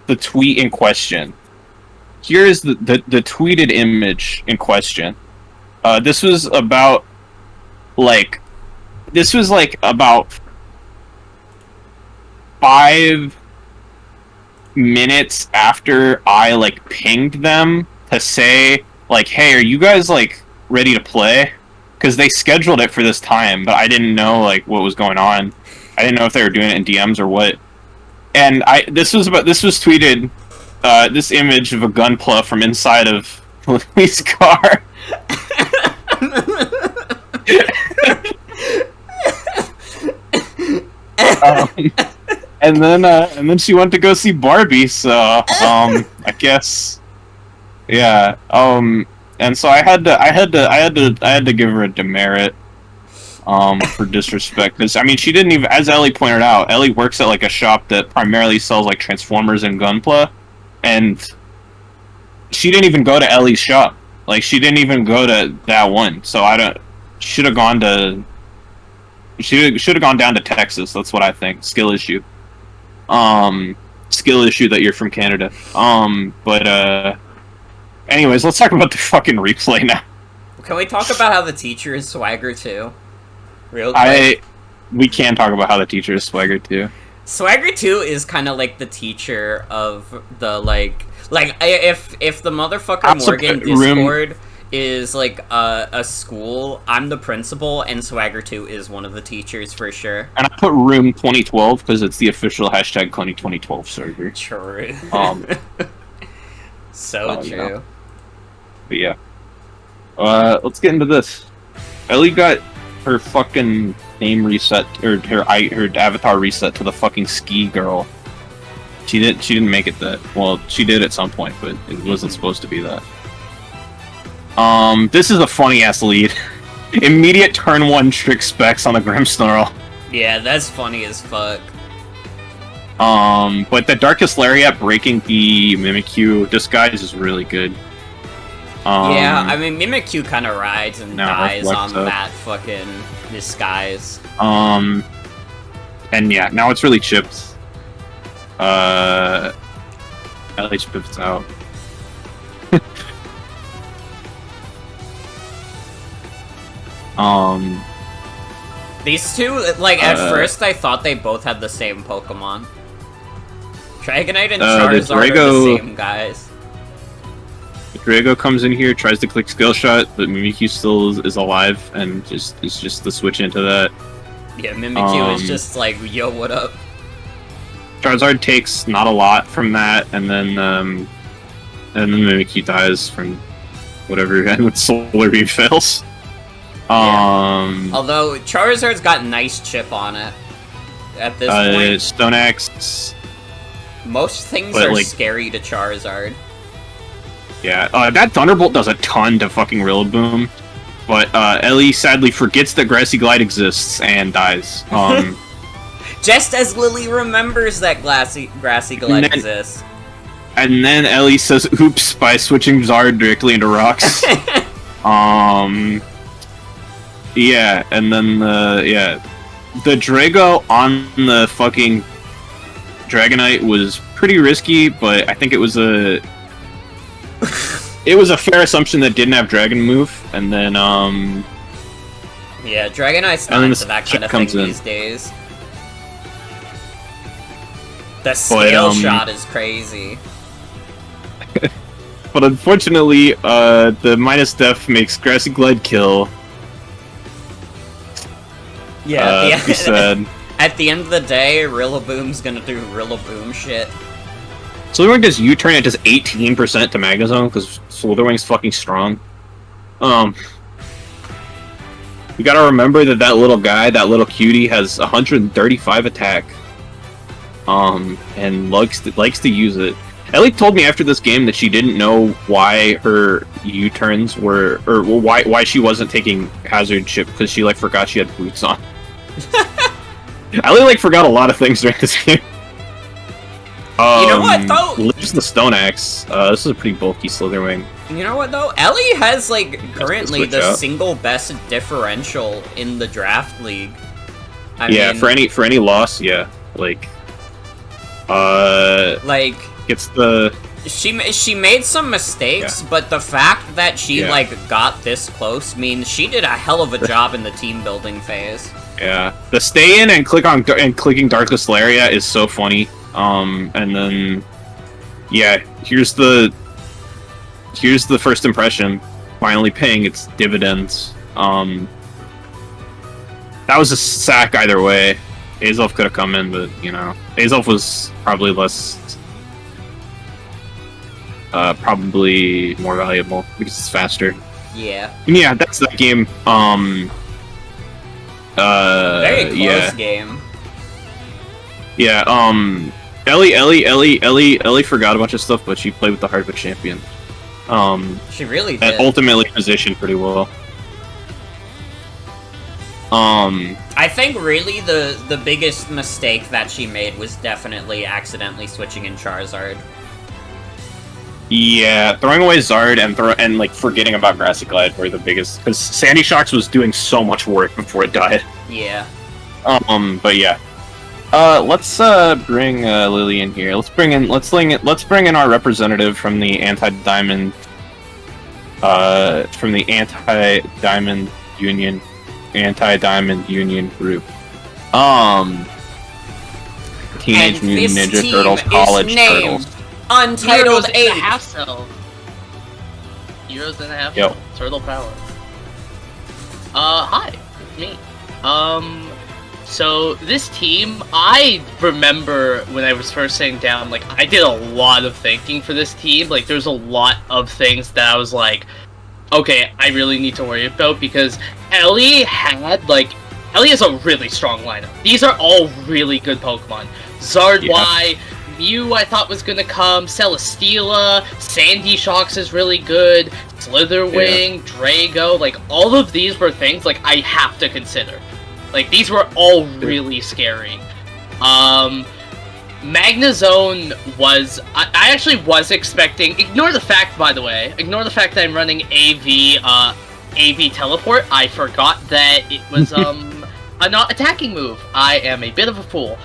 the tweet in question. Here's the tweeted image in question. This was about, like, about 5 minutes after I, like, pinged them to say, like, hey, are you guys, like, ready to play? Because they scheduled it for this time, but I didn't know, like, what was going on. I didn't know if they were doing it in DMs or what. And this was tweeted, this image of a gunpla from inside of Lily's car. And then she went to go see Barbie, so I guess, yeah. And so I had to give her a demerit for disrespect. 'Cause, I mean, she didn't even, as Ellie pointed out, Ellie works at, like, a shop that primarily sells, like, Transformers and Gunpla, and she didn't even go to Ellie's shop. Like, she didn't even go to that one. So should have gone down to Texas. That's what I think. Skill issue that you're from Canada. But anyways, let's talk about the fucking replay now. Can we talk about how the teacher is Swagger too? Real quick. We can talk about how the teacher is Swagger too. Swagger 2 is kind of like the teacher of the, like if the motherfucker Morgan Discord is like a school, I'm the principal, and Swagger 2 is one of the teachers for sure. And I put room 2012 because it's the official hashtag 2012 server. True. So true. Yeah. But yeah. Let's get into this. Ellie got her fucking name reset, or her avatar reset to the fucking ski girl. She didn't make it that. Well, she did at some point, but it wasn't supposed to be that. This is a funny ass lead. Immediate turn 1 trick specs on the Grimmsnarl. Yeah, that's funny as fuck. But the Darkest Lariat breaking the Mimikyu disguise is really good. Yeah, I mean, Mimikyu kind of rides and dies on up. that fucking disguise. And yeah, now it's really chipped. Ellie pivots out. These two, like, at first I thought they both had the same Pokemon. Dragonite and Charizard are the same guys. Drago comes in here, tries to click Skill Shot, but Mimikyu still is alive, and is just the switch into that. Yeah, Mimikyu is just like, yo, what up? Charizard takes not a lot from that, and then Mimikyu dies from whatever, and when Solar Beam fails. Yeah. Although Charizard's got nice chip on it at this point. Stone Axe. Most things are like, scary to Charizard. Yeah, that Thunderbolt does a ton to fucking Rillaboom, but Ellie sadly forgets that Grassy Glide exists and dies. Just as Lilly remembers that grassy glide exists. And then Ellie says oops by switching Zard directly into rocks. Yeah, and then the Drago on the fucking Dragonite was pretty risky, but I think it was a fair assumption that didn't have Dragon move, and then yeah, Dragonite's not into that kind of thing these days. The scale shot is crazy. But unfortunately, the minus def makes Grassy Glide kill. Yeah, said. At the end of the day, Rillaboom's gonna do Rillaboom shit. Slitherwing does U-turn, it does 18% to Magnezone, because Slitherwing's fucking strong. You gotta remember that little guy, that little cutie, has 135 attack. And likes to use it. Ellie told me after this game that she didn't know why her U-turns were, or why she wasn't taking Hazard Chip, because she forgot she had boots on. Ellie forgot a lot of things during this game. You know what though? Lives the Stone Axe. This is a pretty bulky Slitherwing. You know what though? Ellie has currently the single best differential in the draft league. I mean, for any loss, yeah, it's the. She made some mistakes, but the fact that she got this close means she did a hell of a job in the team building phase. Yeah, the stay in and clicking Darkless Lariat is so funny. And then here's the first impression finally paying its dividends. That was a sack either way. Azelf could have come in, but Azelf was probably probably more valuable because it's faster. Yeah. Yeah, that's that game. Very close game. Yeah, Ellie forgot a bunch of stuff, but she played with the heart of a champion. She really did. And ultimately positioned pretty well. I think really the biggest mistake that she made was definitely accidentally switching in Charizard. Yeah, throwing away Zard and forgetting about Grassy Glide were the biggest, because Sandy Shocks was doing so much work before it died. Yeah. But yeah. Let's bring Lillie in here. Let's bring in our representative from the anti-diamond Union group. Teenage Mutant Ninja Turtles College Turtles. Untitled 8. Half cell. Heroes in a half Yo. cell. Turtle power. Hi, it's me. So this team, I remember when I was first sitting down, I did a lot of thinking for this team. There's a lot of things that I was okay, I really need to worry about, because Ellie has a really strong lineup. These are all really good Pokemon. Zardwai, Mew I thought was gonna come, Celesteela, Sandy Shocks is really good, Slitherwing, Drago, all of these were things I have to consider. These were all really scary. Magnezone was... I actually was expecting... Ignore the fact, by the way. Ignore the fact that I'm running AV Teleport. I forgot that it was, a not attacking move. I am a bit of a fool.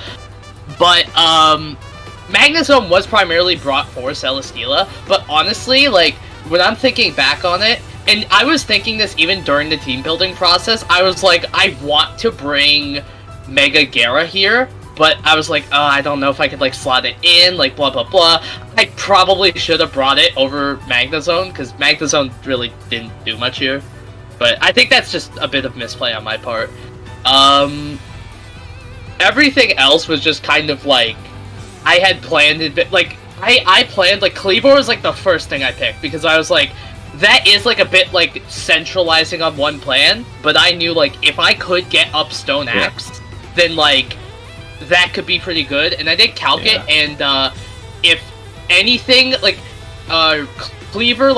But, Magnezone was primarily brought for Celesteela, but honestly, when I'm thinking back on it, and I was thinking this even during the team building process, I was I want to bring Mega Gara here, but I was I don't know if I could slot it in, blah blah blah. I probably should have brought it over Magnezone, because Magnezone really didn't do much here. But I think that's just a bit of misplay on my part. Everything else was just kind of I had planned it, I planned, Kleavor was the first thing I picked, because I was that is a bit centralizing on one plan, but I knew if I could get up Stone Axe, then that could be pretty good, and I did calc it, and if anything, Kleavor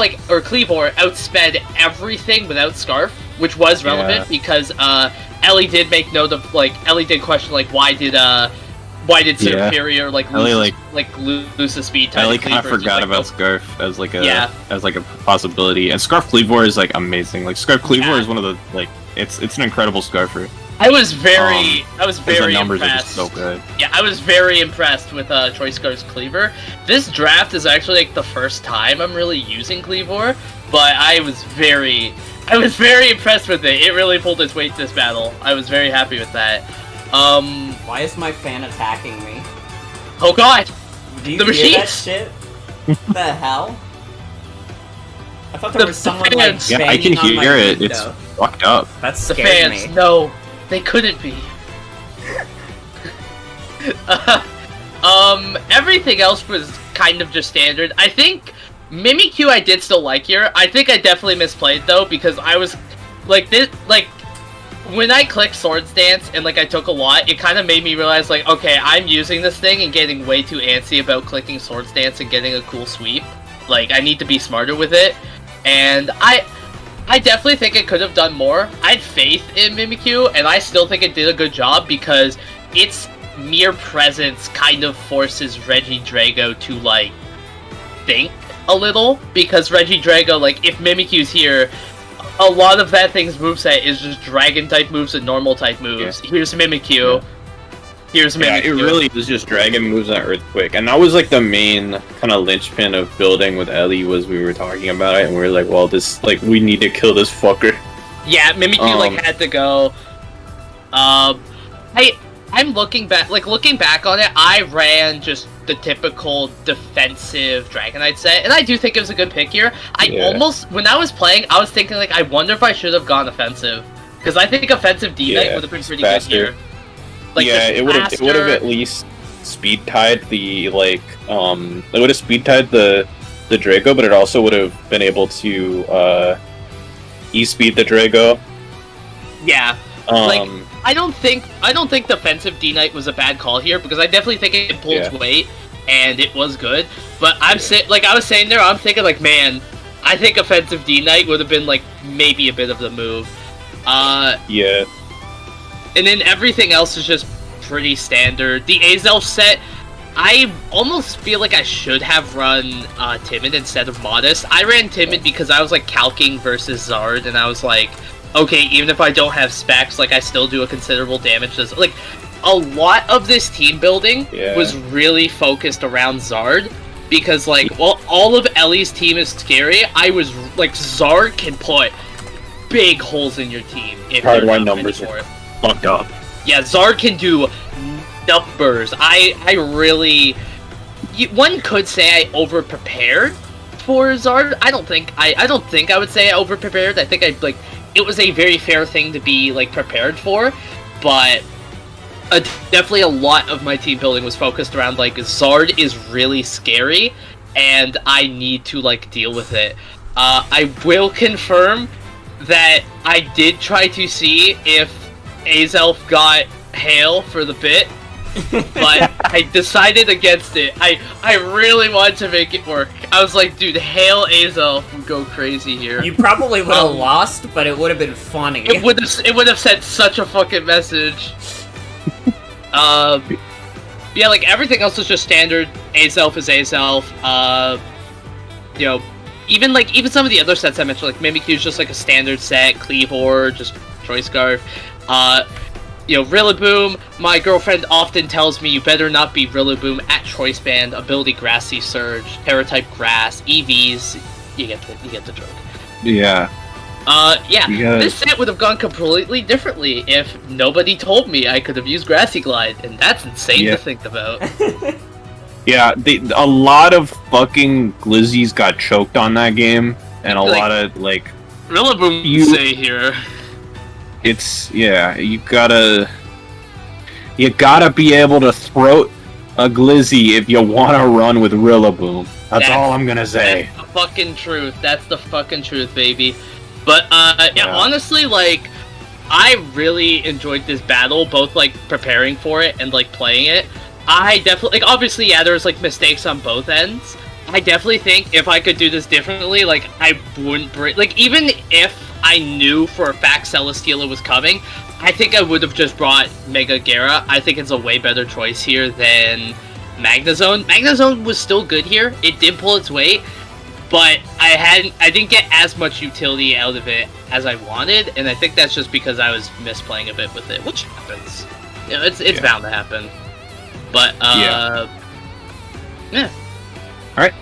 outsped everything without Scarf, which was relevant because Ellie did make note of Ellie did question why did Superior lose the speed type? Ellie kind of forgot about Scarf as a possibility, and Scarf Cleavor is amazing. Scarf Cleavor is one of the it's an incredible Scarfer. I was very the numbers impressed. Are just so good. Yeah, I was very impressed with Choice Scarf's Cleavor. This draft is actually the first time I'm really using Cleavor, but I was very impressed with it. It really pulled its weight this battle. I was very happy with that. Why is my fan attacking me? Oh god! Do you the hear that machines? shit? What the hell? I thought there was someone fans. Yeah, I can banging on my hear it. window. It's fucked up. That The scared fans, me. no, they couldn't be. Everything else was kind of just standard. I think Mimikyu I did still like here. I think I definitely misplayed though because I was when I clicked Swords Dance and I took a lot, it kind of made me realize okay, I'm using this thing and getting way too antsy about clicking Swords Dance and getting a cool sweep. I need to be smarter with it. And I definitely think it could have done more. I had faith in Mimikyu, and I still think it did a good job because its mere presence kind of forces Regidrago to think a little. Because Regidrago, if Mimikyu's here, a lot of that thing's moveset is just dragon type moves and normal type moves. Yeah. Here's Mimikyu. Yeah. Here's Mimikyu. Yeah, it really is just dragon moves on Earthquake, and that was the main kind of linchpin of building with Ellie. Was we were talking about it, and we were like, well, this we need to kill this fucker. Yeah, Mimikyu had to go. I'm looking back, looking back on it, I ran just the typical defensive Dragonite set, and I do think it was a good pick here. Almost, when I was playing, I was thinking I wonder if I should have gone offensive, because I think offensive D-Knight would have been pretty good here. It would have at least speed tied the it would have speed tied the Drago, but it also would have been able to e-speed the Drago. Yeah. I don't think defensive D-Knight was a bad call here because I definitely think it pulled weight and it was good. But I was saying there, I'm thinking man, I think offensive D-Knight would have been maybe a bit of the move. Yeah. And then everything else is just pretty standard. The Azelf set, I almost feel like I should have run Timid instead of Modest. I ran Timid because I was calking versus Zard, and I was okay, even if I don't have specs, I still do a considerable damage. A lot of this team building was really focused around Zard, because all of Ellie's team is scary. I was Zard can put big holes in your team if you're not numbers for it. Fucked up. Yeah, Zard can do numbers. I really... one could say I over-prepared for Zard. I don't think I would say I over-prepared. I think it was a very fair thing to be prepared for, but definitely a lot of my team building was focused around Zard is really scary, and I need to deal with it. I will confirm that I did try to see if Azelf got Hail for the bit, but I decided against it. I really wanted to make it work. I was dude, Hail Azelf would go crazy here. You probably would have lost, but it would have been funny. It would have sent such a fucking message. Yeah, everything else is just standard. Azelf is Azelf. Even some of the other sets I mentioned, Mimikyu's just a standard set. Cleavor, just Choice Scarf. Rillaboom, my girlfriend often tells me you better not be Rillaboom at Choice Band, Ability Grassy Surge, Terra-type Grass, EVs, you get the joke. Yeah. This set would have gone completely differently if nobody told me I could have used Grassy Glide, and that's insane to think about. Yeah, a lot of fucking Glizzies got choked on that game, and a lot of, Rillaboom say here. You gotta be able to throat a Glizzy if you want to run with Rillaboom. That's all I'm gonna say. That's the fucking truth. That's the fucking truth, baby. But, honestly, I really enjoyed this battle, both, preparing for it and, playing it. I definitely, obviously, there's, mistakes on both ends. I definitely think if I could do this differently, I wouldn't break, even if I knew for a fact Celesteela was coming, I think I would have just brought Mega Gara. I think it's a way better choice here than Magnezone. Magnezone was still good here. It did pull its weight, but I didn't get as much utility out of it as I wanted, and I think that's just because I was misplaying a bit with it, which happens. You know, it's bound to happen. But yeah. All right.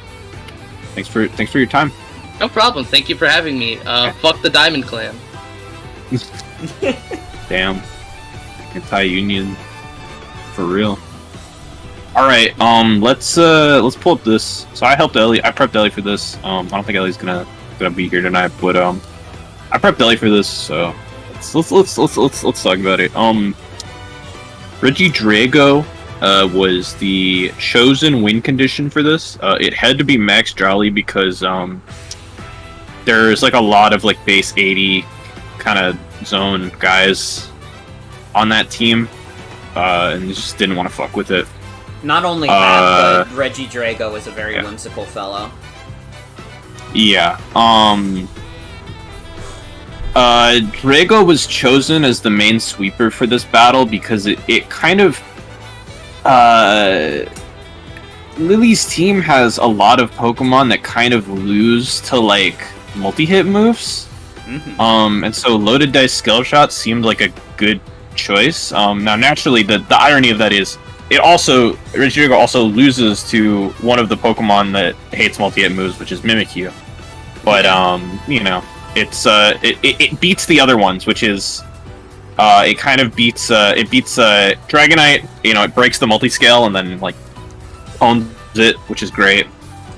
Thanks for your time. No problem. Thank you for having me. Fuck the Diamond Clan. Damn. Anti-union. For real. Alright, let's pull up this. So I helped Ellie. I prepped Ellie for this. I don't think Ellie's gonna be here tonight, but I prepped Ellie for this, so let's talk about it. Regidrago was the chosen win condition for this. It had to be Max Jolly because there's like a lot of like base 80 kind of zone guys on that team, and just didn't want to fuck with it. Not only that, but Regidrago is a very whimsical fellow. Yeah. Drago was chosen as the main sweeper for this battle because it kind of... Lillie's team has a lot of Pokemon that kind of lose to, like, multi-hit moves. Mm-hmm. And so Loaded Dice Skill Shot seemed like a good choice. Now, naturally, the irony of that is Regidrago also loses to one of the Pokemon that hates multi-hit moves, which is Mimikyu. But you know, it beats the other ones, which is it kind of beats Dragonite. You know, it breaks the multi-scale and then like owns it, which is great.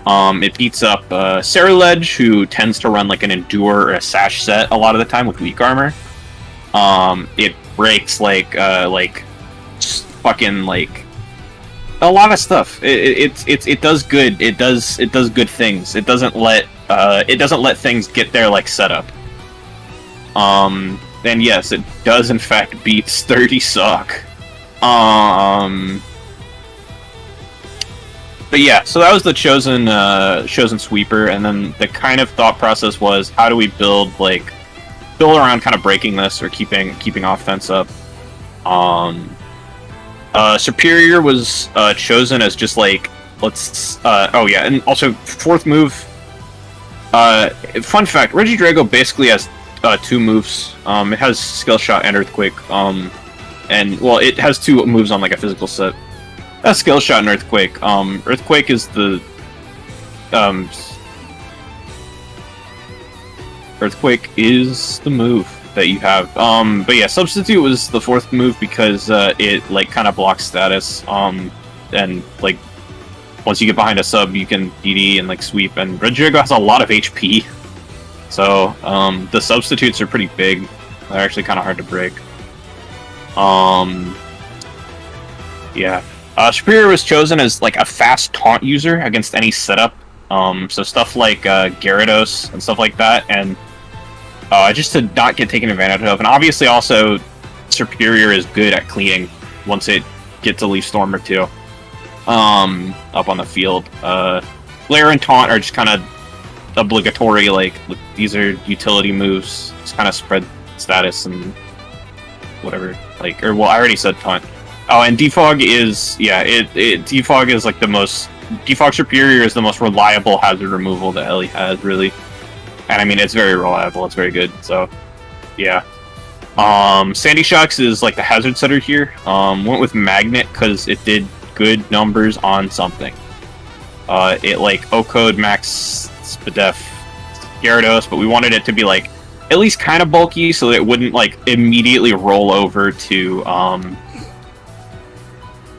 It beats up Ceruledge, who tends to run like an Endure or a Sash set a lot of the time with weak armor. It breaks like just fucking like a lot of stuff. It does good. It does good things. It doesn't let things get there like setup. And yes, it does in fact beat Sturdy Sock. But yeah, so that was the chosen sweeper, and then the kind of thought process was, how do we build around kind of breaking this or keeping offense up. Superior was chosen as just like, and also fourth move. Fun fact: Regidrago basically has 2 moves. It has Skill Shot and Earthquake. And well, it has 2 moves on like a physical set. That's Skill Shot and Earthquake. Earthquake is the Earthquake is the move that you have. But yeah, Substitute was the 4th move because it like kind of blocks status. And like once you get behind a sub, you can DD and like sweep. And Regidrago has a lot of HP, so the substitutes are pretty big. They're actually kind of hard to break. Yeah. Superior was chosen as like a fast taunt user against any setup. So stuff like Gyarados and stuff like that, and just to not get taken advantage of. And obviously also Superior is good at cleaning once it gets a Leaf Storm or 2 up on the field. Glare and Taunt are just kind of obligatory, like these are utility moves, just kind of spread status and whatever. Like, or well, I already said Taunt. Oh, and Defog is, Defog is like the most... Defog Superior is the most reliable hazard removal that Ellie has, really. And I mean, it's very reliable, it's very good, so... Yeah. Sandy Shocks is like the hazard setter here. Went with Magnet because it did good numbers on something. It like O-code max Spadef Gyarados, but we wanted it to be like at least kind of bulky so that it wouldn't like immediately roll over to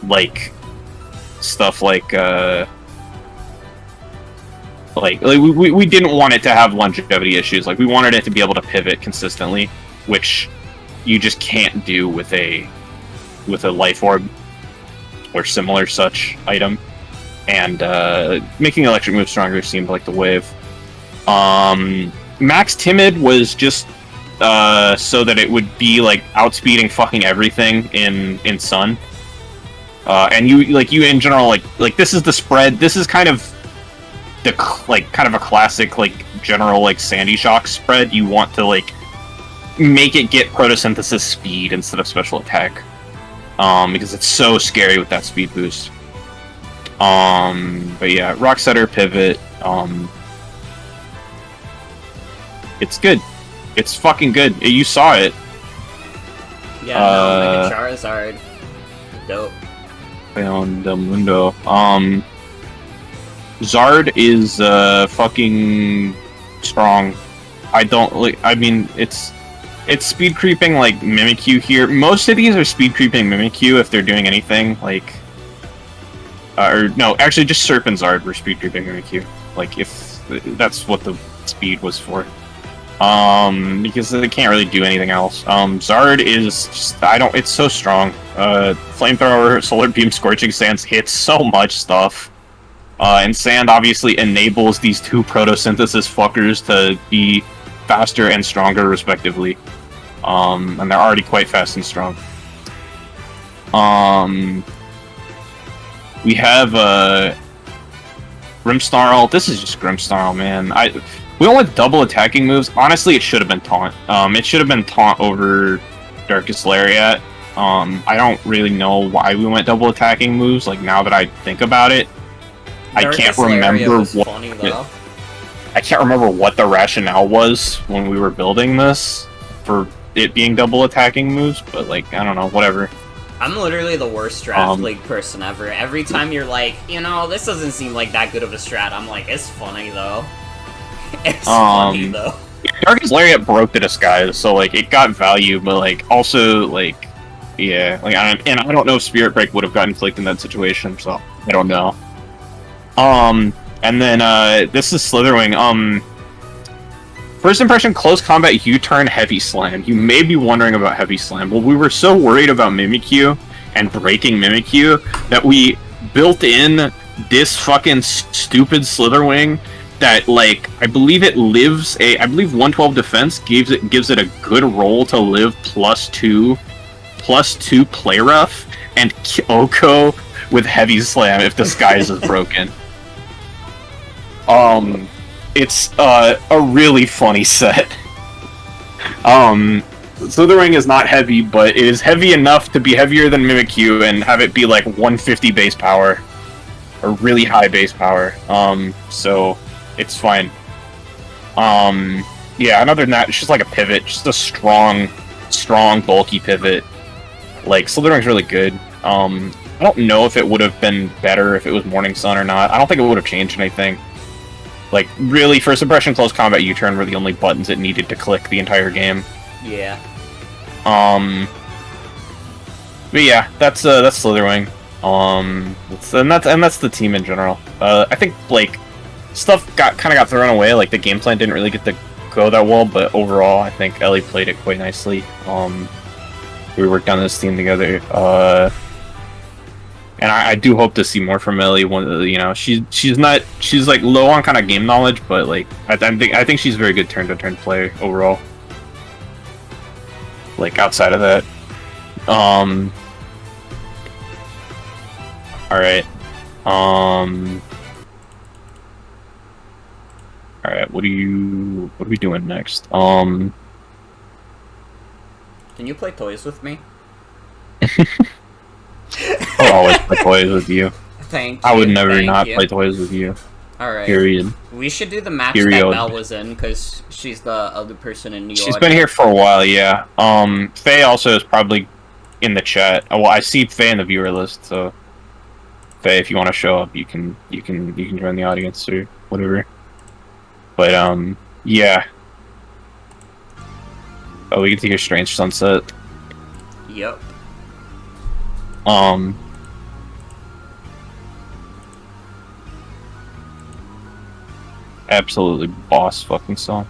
like stuff like we didn't want it to have longevity issues. Like we wanted it to be able to pivot consistently, which you just can't do with a Life Orb or similar such item. And making electric move stronger seemed like the wave. Max Timid was just so that it would be like outspeeding fucking everything in Sun. And you in general like this is the spread. This is kind of a classic like general like Sandy Shock spread, you want to like make it get photosynthesis speed instead of special attack, because it's so scary with that speed boost. But yeah, Rock Setter pivot. It's good. It's fucking good. You saw it. Yeah, no, Mega Charizard. Dope. Found the Mundo. Zard is fucking strong. I mean, it's speed creeping like Mimikyu here. Most of these are speed creeping Mimikyu if they're doing anything like. Or no, actually, just Serp and Zard were speed creeping Mimikyu. Like if that's what the speed was for. Because they can't really do anything else. Zard is just, it's so strong. Flamethrower, Solar Beam, Scorching Sands hits so much stuff. And Sand obviously enables these two photosynthesis fuckers to be faster and stronger respectively. And they're already quite fast and strong. We have, Grimmsnarl. This is just Grimmsnarl, man. We went with double attacking moves. Honestly, it should have been Taunt. It should have been Taunt over Darkest Lariat. I don't really know why we went double attacking moves, like, now that I think about it. I can't remember what... I can't remember what the rationale was when we were building this for it being double attacking moves, but, like, I don't know, whatever. I'm literally the worst draft league person ever. Every time you're like, this doesn't seem like that good of a strat, I'm like, it's funny, though. It's funny, though. Darkest Lariat broke the disguise, so, like, it got value, but, like, also, like, yeah. Like, I don't know if Spirit Break would have gotten clicked in that situation, so I don't know. And then, this is Slitherwing. First impression, close combat U-turn, Heavy Slam. You may be wondering about Heavy Slam. Well, we were so worried about Mimikyu and breaking Mimikyu that we built in this fucking stupid Slitherwing that, like, I believe 112 defense gives it a good roll to live +2 play rough, and Kyoko with Heavy Slam if Disguise is broken. It's a really funny set. Slitherwing is not heavy, but it is heavy enough to be heavier than Mimikyu and have it be like 150 base power. Or really high base power. So it's fine. Yeah, and other than that, it's just like a pivot. Just a strong, bulky pivot. Like, Slitherwing's really good. I don't know if it would have been better if it was Morning Sun or not. I don't think it would have changed anything. Like, really, first impression, close combat, U-turn were the only buttons it needed to click the entire game. Yeah. But yeah, that's Slitherwing. And that's the team in general. I think, like, stuff kind of got thrown away. Like, the game plan didn't really get to go that well, but overall, I think Ellie played it quite nicely. We worked on this team together. And I do hope to see more from Ellie. She's like low on kind of game knowledge, but like I think she's a very good turn-to-turn player overall. Like outside of that, all right, what are we doing next? Can you play toys with me? I'll always play toys with you. Thank you. I would never not play toys with you. Alright. Period. We should do the match that Belle was in, because she's the other person in New York. She's been here for a while, yeah. Faye also is probably in the chat. Oh, well, I see Faye in the viewer list, so Faye, if you want to show up, you can join the audience or whatever. But yeah. Oh, we can take a Strange Sunset. Yep. Absolutely boss fucking song.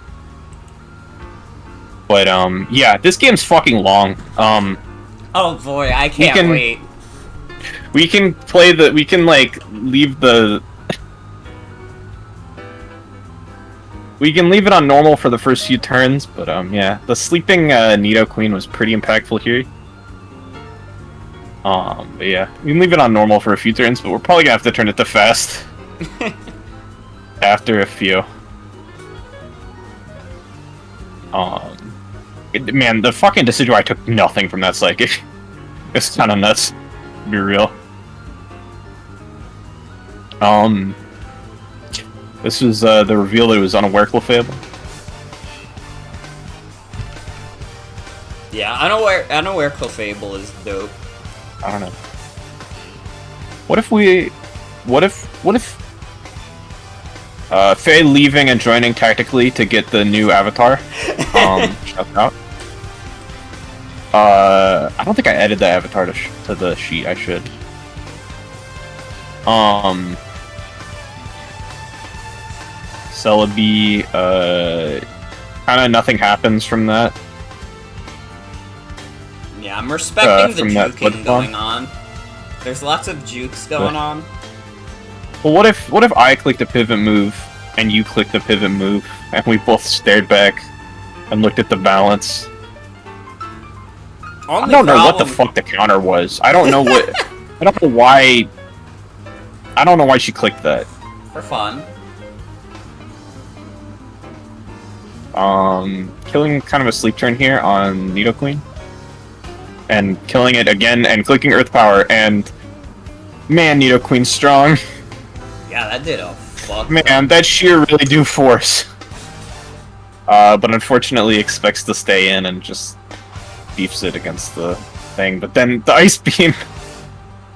But yeah, this game's fucking long. Oh boy, I can't wait. We can like leave the we can leave it on normal for the first few turns, but yeah, the sleeping Nido Queen was pretty impactful here. But yeah, we can leave it on normal for a few turns, but we're probably gonna have to turn it to fast after a few. Man, the fucking decision I took nothing from that psychic. It's kind of nuts, to be real. This was the reveal that it was unaware Clefable. Yeah, unaware Clefable is dope. I don't know. What if Faye leaving and joining tactically to get the new avatar? Shout out. I don't think I added the avatar to the sheet. I should. Celebi, kind of nothing happens from that. Yeah, I'm respecting the from that juking going on. There's lots of jukes going on. Well, what if I clicked a pivot move and you clicked the pivot move and we both stared back and looked at the balance? I don't know what the fuck the counter was. I don't know what. I don't know why. I don't know why she clicked that. For fun. Killing kind of a sleep turn here on Nidoqueen. And killing it again and clicking Earth Power and... Man, Nidoqueen's strong. Yeah, that did a fuck. Man, that sheer really do force. But unfortunately expects to stay in and just beefs it against the thing. But then the Ice Beam...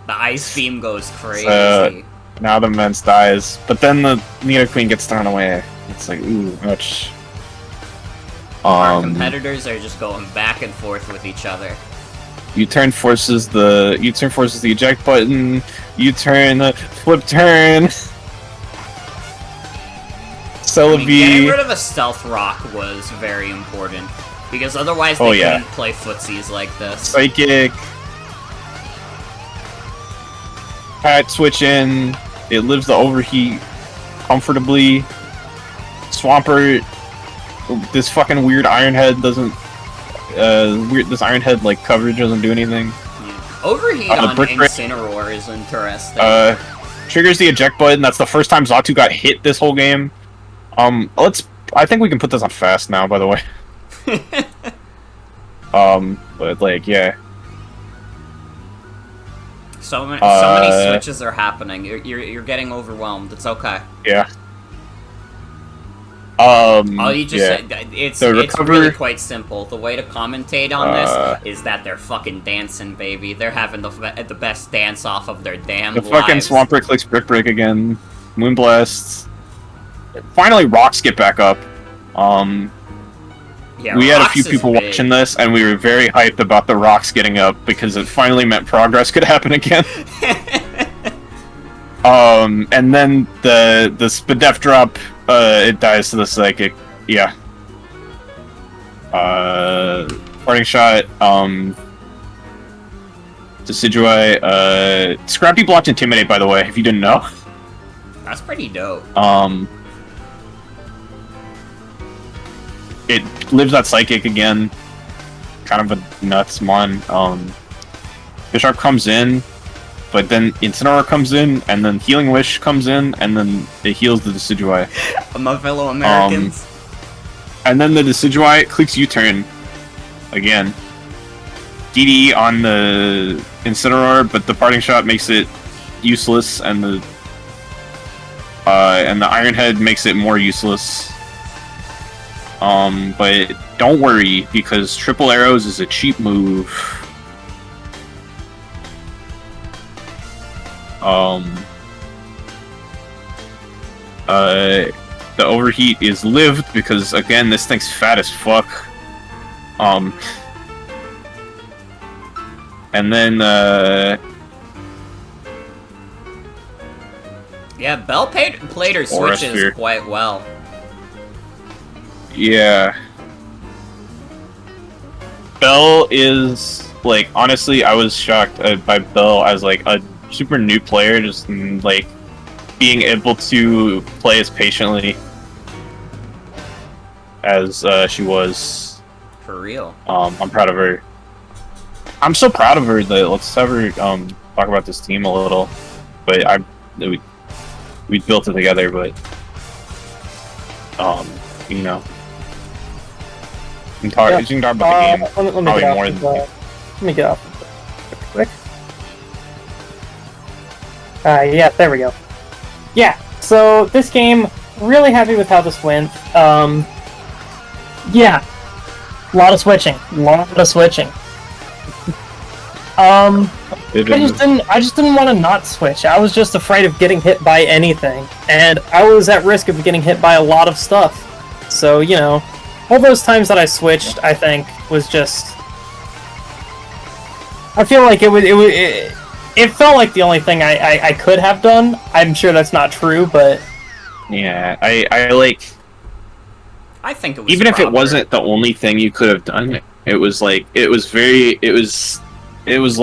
The Ice Beam goes crazy. Now the Mence dies. But then the Nidoqueen gets thrown away. It's like, ooh, much. Our competitors are just going back and forth with each other. U-turn forces the eject button. U-turn the flip turn. Celebi. Getting rid of a stealth rock was very important because otherwise they couldn't play footsies like this. Psychic. Pat switch in. It lives the overheat comfortably. Swampert. This fucking weird Iron Head doesn't. This Iron Head like coverage doesn't do anything. Yeah. Overheat on Incineroar is interesting. Triggers the eject button. That's the first time Xatu got hit this whole game. I think we can put this on fast now. By the way. But like, yeah. So many switches are happening. You're getting overwhelmed. It's okay. Yeah. All you just said, it's really quite simple. The way to commentate on this is that they're fucking dancing, baby. They're having the best dance off of their damn lives. The fucking Swampert clicks Brick Break again. Moonblast. Finally, rocks get back up. Yeah, we had a few people watching this, and we were very hyped about the rocks getting up because it finally meant progress could happen again. And then the Spadef drop, it dies to the Psychic. Yeah. Parting Shot, Decidueye, Scrappy blocked Intimidate, by the way, if you didn't know. That's pretty dope. It lives that Psychic again. Kind of a nuts mon. Bisharp comes in, but then Incineroar comes in, and then Healing Wish comes in, and then it heals the Decidueye. My fellow Americans. And then the Decidueye clicks U-turn again. DD on the Incineroar, but the Parting Shot makes it useless, and the Iron Head makes it more useless. But don't worry, because Triple Arrows is a cheap move. The overheat is lived because, again, this thing's fat as fuck. And then, yeah, Bell played her switches quite well. Yeah. Bell is, like, honestly, I was shocked by Bell as, like, a super new player, just, like, being able to play as patiently as she was. For real. I'm proud of her. I'm so proud of her that let's have her talk about this team a little. But we built it together, but you know. You can talk about the game. Let me Probably get more off. than Let me get off quick. Yeah, there we go. Yeah, so this game, really happy with how this went. Yeah, a lot of switching. I just didn't want to not switch. I was just afraid of getting hit by anything, and I was at risk of getting hit by a lot of stuff. So, you know, all those times that I switched, I think, was just... I feel like it felt like the only thing I could have done. I'm sure that's not true, but... Yeah, I think it was even proper. if it wasn't the only thing you could have done, it was low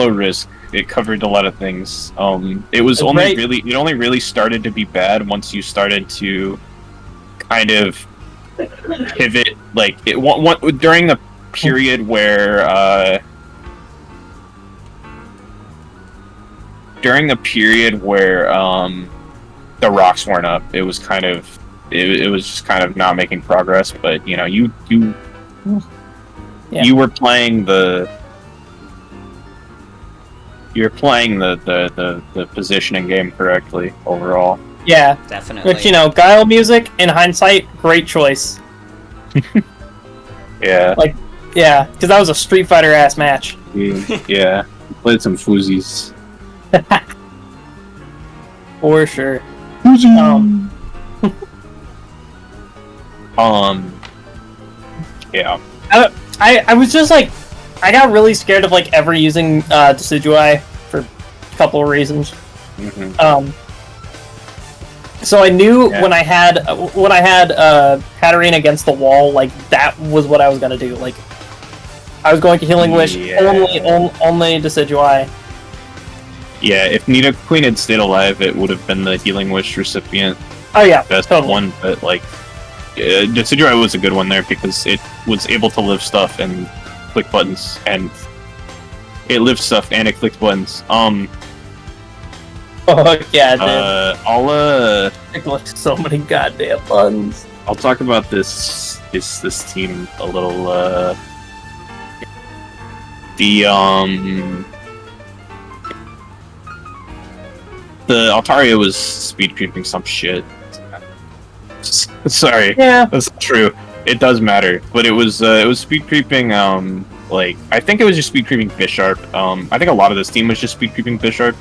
risk. It covered a lot of things. It only really started to be bad once you started to kind of pivot, like during the period where the rocks weren't up. It was kind of it was just kind of not making progress. But you know, you were playing the positioning game correctly overall. Yeah, Definitely. Which, you know, Guile music, in hindsight, great choice. Yeah. Yeah, because that was a Street Fighter ass match. Yeah. Played some foozies. For sure. Yeah. I was just like, I got really scared of like ever using Decidueye for a couple of reasons. Mm-hmm. So I knew when I had Katarina against the wall, like that was what I was gonna do. Like I was going to Healing Wish only Decidueye. Yeah, if Nidoqueen had stayed alive, it would have been the Healing Wish recipient. Oh yeah, best totally. one, but like Decidueye was a good one there because it was able to live stuff and click buttons, and it lived stuff and it clicked buttons. Oh yeah, dude. I'll clicked so many goddamn buttons. I'll talk about this team a little. The Altaria was speed creeping some shit. Sorry, Yeah. that's true. It does matter, but it was speed creeping. Like I think it was just speed creeping Bisharp. I think a lot of this team was just speed creeping Bisharp.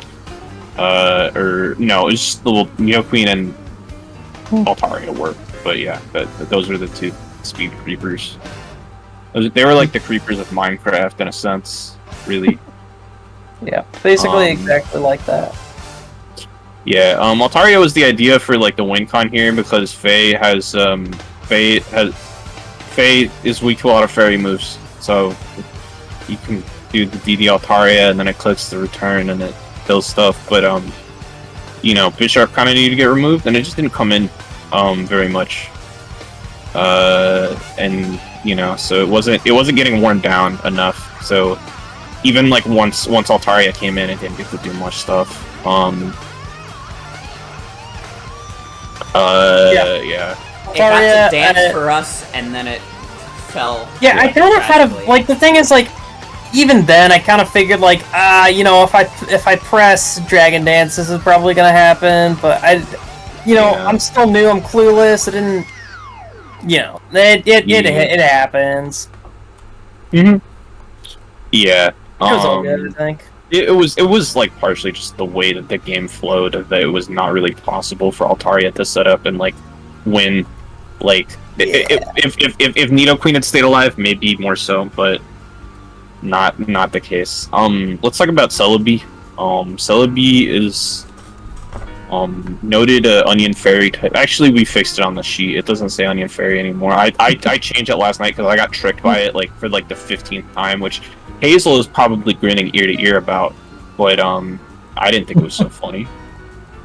Or no, it was just the little Nidoqueen and Altaria worked. But yeah, those were the two speed creepers. They were like the creepers of Minecraft in a sense, really. Yeah, basically exactly like that. Yeah, Altaria was the idea for like the win con here because Faye is weak to a lot of fairy moves, so you can do the DD Altaria and then it clicks the return and it kills stuff. But you know, Bisharp kind of needed to get removed and it just didn't come in very much. And you know, so it wasn't getting worn down enough. So even like once Altaria came in, it didn't get to do much stuff. Yeah. It got to dance for us, and then it fell. Yeah, I kind of had a like. The thing is, like, even then, I kind of figured, like, you know, if I press Dragon Dance, this is probably gonna happen. But I'm still new. I'm clueless. I didn't, you know, it happens. Mhm. Yeah. It was all good, I think. It was like partially just the way that the game flowed, that it was not really possible for Altaria to set up and like win. Like if Nidoqueen had stayed alive, maybe more so, but not the case. Let's talk about Celebi. Celebi is noted Onion Fairy type. Actually, we fixed it on the sheet. It doesn't say Onion Fairy anymore. I changed it last night because I got tricked by it like for like the 15th time, which Hazel is probably grinning ear to ear about, but I didn't think it was so funny.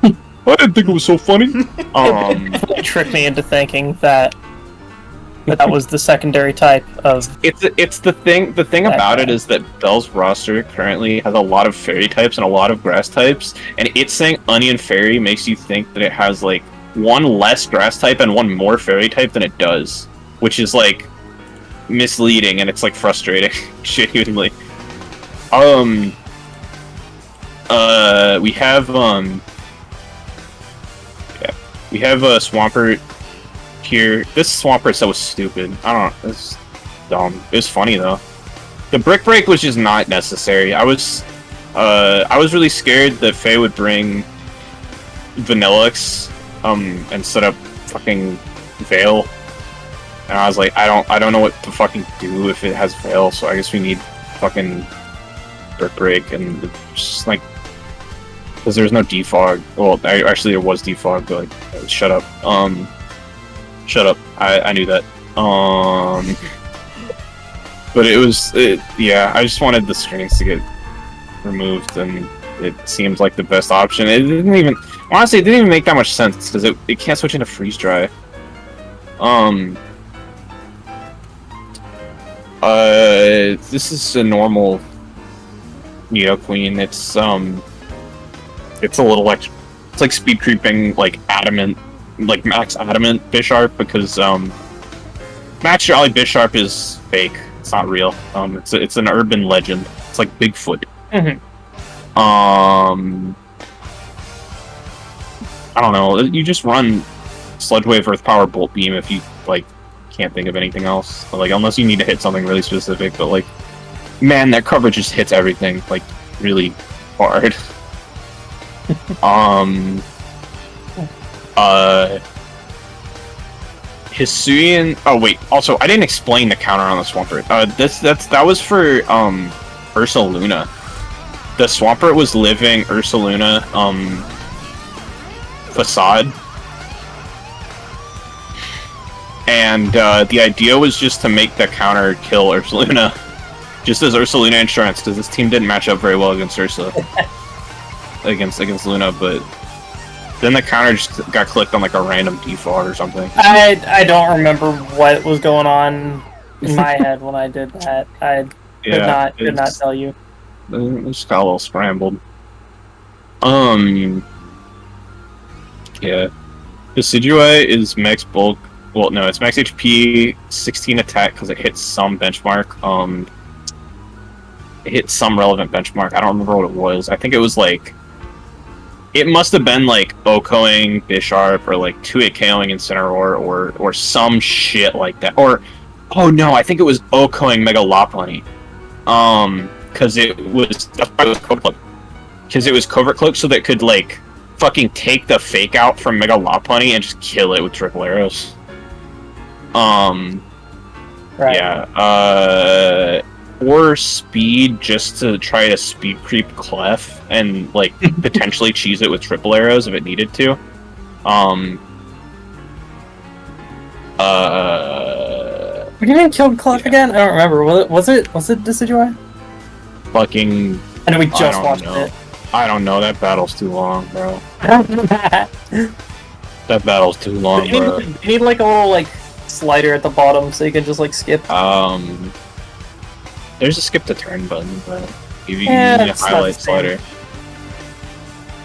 I didn't think it was so funny. It tricked me into thinking that was the secondary type of. It's the thing. The thing about it is that Bell's roster currently has a lot of fairy types and a lot of grass types, and it's saying Onion Fairy makes you think that it has like one less grass type and one more fairy type than it does, which is like misleading, and it's like frustrating, genuinely. We have we have a Swampert here. This Swampert set was stupid. I don't know. It's dumb. It was funny though. The Brick Break was just not necessary. I was really scared that Faye would bring Vanillix and set up fucking Veil. And I was like, I don't know what to fucking do if it has Veil, so I guess we need fucking Brick Break, and it's just like, because there's no defog. Well, actually there was defog, but like, shut up. Shut up. I knew that. But yeah, I just wanted the strings to get removed, and it seems like the best option. It didn't even, honestly, it didn't even make that much sense, because it can't switch into Freeze Dry. This is a normal Nidoqueen. It's a little like, it's like speed creeping like Adamant, like Max Adamant Bisharp, because Max Jolly Bisharp is fake. It's not real. It's an urban legend. It's like Bigfoot. Mm-hmm. I don't know. You just run Sludge Wave, Earth Power, Bolt Beam if you like can't think of anything else. But, like, unless you need to hit something really specific. But like, man, that coverage just hits everything like really hard. Hisuian. Oh wait. Also, I didn't explain the counter on the Swampert. That was for Ursaluna. The Swampert was living Ursaluna Facade, and the idea was just to make the counter kill Ursaluna, just as Ursaluna Insurance, because this team didn't match up very well against Ursa, against Luna, but then the counter just got clicked on like a random defog or something. I don't remember what was going on in my head when I did that. I could not tell you. It just got a little scrambled. Yeah. Decidueye is max bulk. Well, no, it's max HP, 16 attack because it hits some benchmark. It hit some relevant benchmark. I don't remember what it was. I think it was like, it must have been like Okoing Bisharp, or like 2-hit KOing Incineroar, or some shit like that. Or, oh no, I think it was Okoing Mega Lopunny. Because it was, that's why it was Covert Cloak. Because it was Covert Cloak, so that it could like fucking take the fake out from Mega Lopunny and just kill it with triple arrows. Right. Yeah. Or speed, just to try to speed creep Clef and like potentially cheese it with triple arrows if it needed to. We didn't kill Clef again? I don't remember. Was it Decidueye? Fucking. I know we just watched it. I don't know. That battle's too long, bro. That battle's too long, bro. You need like a little like slider at the bottom so you can just like skip. There's a skip to turn button, but you need a highlight slider.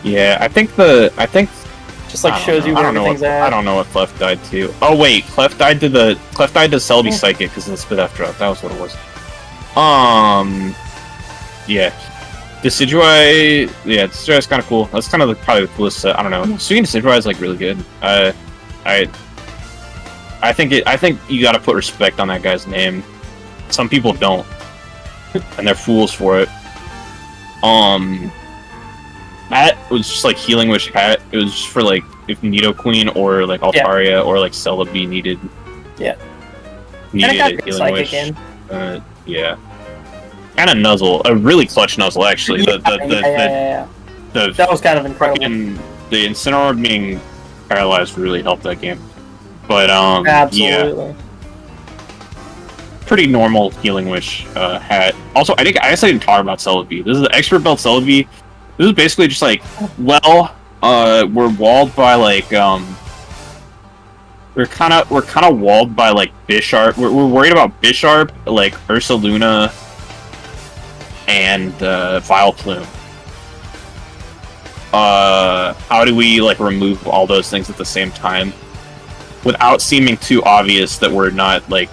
Yeah, I think just like shows you where everything's at. I don't know what Clef died to. Oh wait, Clef died to Celebi Psychic because of the spit F drop. That was what it was. Yeah. Decidueye, yeah, Decidueye's kind of cool. That's kind of probably the coolest set. I don't know. Swinging Decidueye is like really good. I think you gotta put respect on that guy's name. Some people don't, and they're fools for it. Hat was just like Healing Wish Hat. It was just for like if Nidoqueen or like Altaria or like Celebi needed a Healing Wish. Yeah. And a Nuzzle, a really clutch Nuzzle actually. That was kind of incredible. The Incineroar being paralyzed really helped that game. But absolutely. Yeah. Pretty normal Healing Wish hat. Also, I guess I didn't talk about Celebi. This is the Expert Belt Celebi. This is basically just like, well, we're walled by like we're kind of walled by like Bisharp. We're worried about Bisharp, like Ursaluna, and Vileplume. How do we like remove all those things at the same time without seeming too obvious that we're not like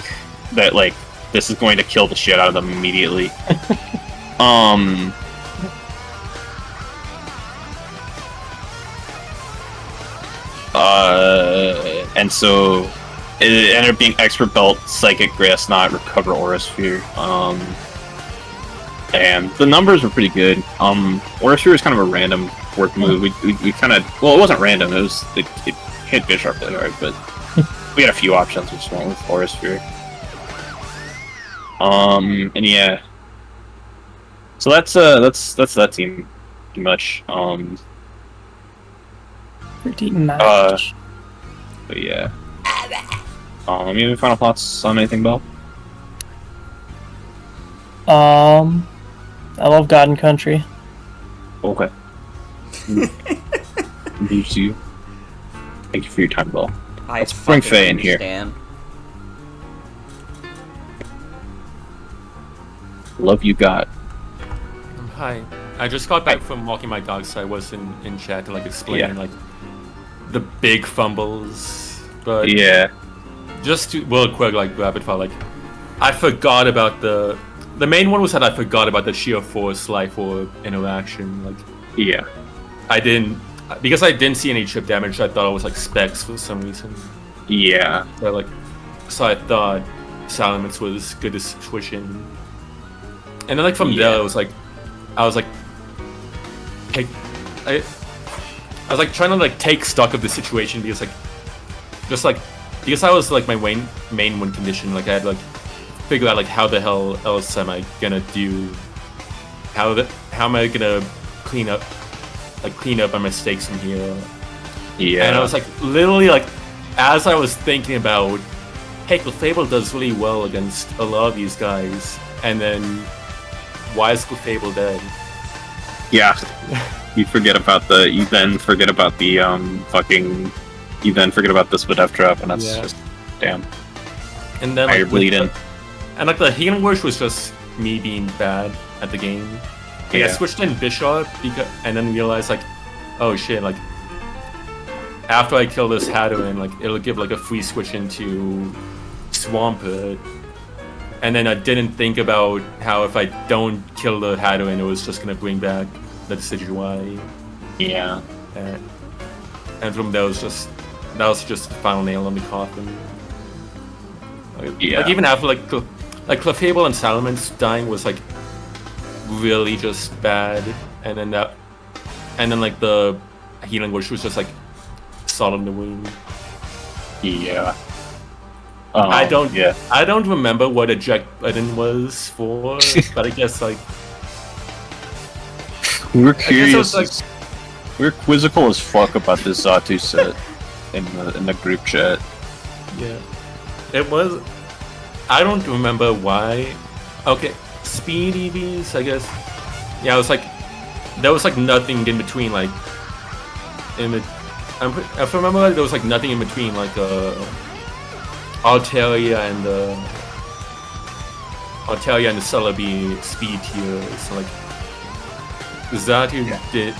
that? Like this is going to kill the shit out of them immediately. And so it ended up being Expert Belt, Psychic, Grass Knot, Recover Aura Sphere. And the numbers were pretty good. Aura Sphere was kind of a random work move. We kind of, well, it wasn't random. It hit Bisharp really hard, but we had a few options. We just went with Aura Sphere. And yeah. So that's that team, pretty much. Pretty much. But yeah. Any final thoughts on anything, Bell? I love God and Country. Okay. You too. Thank you for your time, Bell. Let's bring Faye in here. Love you got. Hi. I just got back from walking my dog, so I was in chat and like explaining like the big fumbles. But yeah. Just to real quick, like rapid fire, like I forgot about the main one was that I forgot about the sheer force life orb interaction. Like yeah. Because I didn't see any chip damage, I thought it was like specs for some reason. Yeah. So I thought Salamence was good to switch in. And then like from there it was like I was like trying to like take stock of the situation because because I was like my main win condition, like I had like figure out like how the hell else am I gonna do, how am I gonna clean up my mistakes from here. Yeah. And I was like literally like as I was thinking about, hey, Clefable does really well against a lot of these guys, and then why is Clefable dead? Yeah. You then forget about the Spadef drop, and that's just damn. And then you're bleeding. And like the healing word was just me being bad at the game. Like, I switched in Bishop and then realized like, oh shit, like after I kill this Hatterene, like it'll give like a free switch into Swampert. And then I didn't think about how if I don't kill the Hatterene, it was just gonna bring back the Decidueye. Yeah. And from there that was just the final nail on the coffin. Like even after like Clefable and Salamence dying was like really just bad, and then like the healing word was just like salt on the wound. Yeah. I don't remember what eject button was for, but I guess like we were curious. We were quizzical as fuck about this Xatu set in the group chat. Yeah, it was. I don't remember why. Okay, speed EVs, I guess. Yeah, it was like there was like nothing in between. Like if I remember, like, there was like nothing in between, like Altaria and the Celebi speed tiers. So like Xatu did.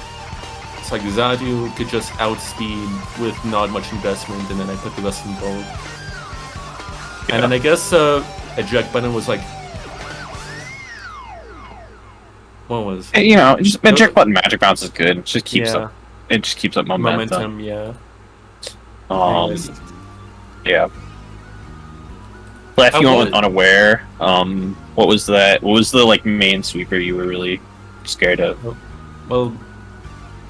It's like Xatu could just outspeed with not much investment, and then I put the rest in gold. Yeah. And then I guess eject button was like, what was? You know, just eject button magic bounce is good. It just keeps up. It just keeps up momentum. Yeah. Yeah. But if you went unaware, what was that? What was the like main sweeper you were really scared of? Well,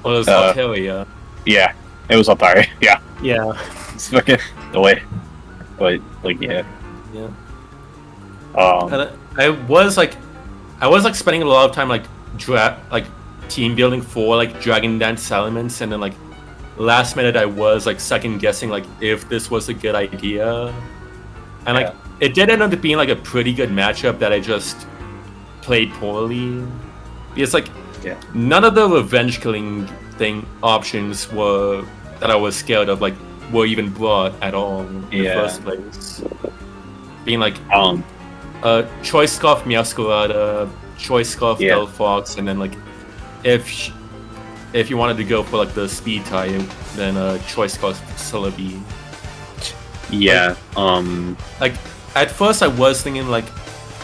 it was Altaria. Yeah, it was Altaria. Yeah. Yeah. It's fucking the way. But like yeah. Yeah. And I was spending a lot of time like team building for like Dragon Dance Salamence, and then like last minute I was like second guessing like if this was a good idea, and like it did end up being like a pretty good matchup that I just played poorly, because like none of the revenge killing options were that I was scared of like were even brought at all in the first place. Being like Choice Scarf Meowscarada, Choice Scarf Delphox, and then like if you wanted to go for like the speed type, then Choice Scarf Celebi. Yeah. Like at first I was thinking like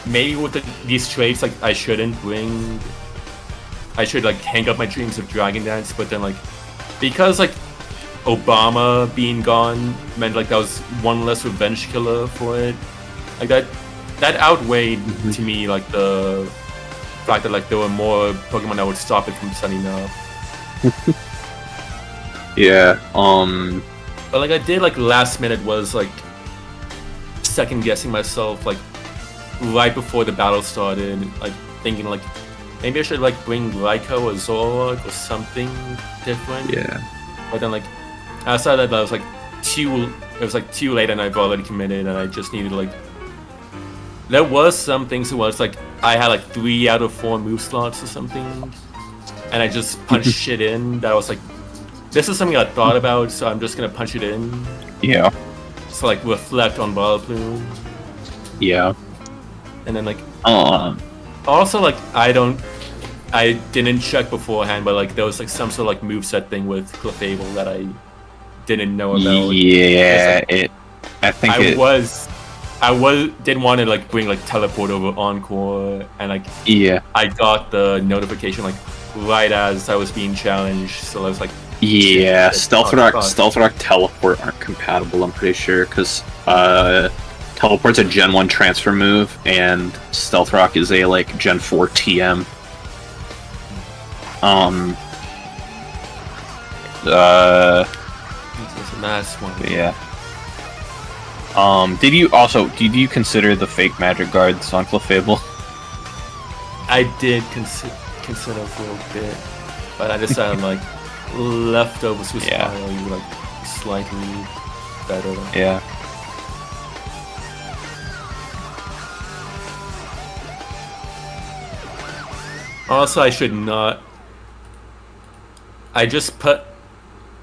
maybe with these traits, like I should like hang up my dreams of Dragon Dance, but then like because like Obama being gone meant like that was one less revenge killer for it. Like that outweighed to me like the fact that like there were more Pokemon that would stop it from setting up. Yeah. But like I did like last minute was like second guessing myself like right before the battle started, like thinking like maybe I should like bring Raikou or Zoroark or something different. Yeah. But then like outside that, I was like too late and I've already committed and I just needed like. There was some things where it's like I had like 3 out of 4 move slots or something, and I just punched shit in. That I was like, this is something I thought about, so I'm just gonna punch it in. Yeah. So like reflect on Ball Plume. Yeah. And then like also like I didn't check beforehand, but like there was like some sort of like moveset thing with Clefable that I didn't know about. Yeah, like, I did want to like bring like teleport over Encore, and like I got the notification like right as I was being challenged, so I was like Stealth Rock, Teleport aren't compatible, I'm pretty sure, because Teleport's a Gen 1 transfer move, and Stealth Rock is a like Gen 4 TM. This is a nice one. Yeah. Did you consider the fake magic guards on Clefable? I did consider for a bit, but I decided like leftovers with Smile, you were like slightly better. Yeah. Also, I should not. I just put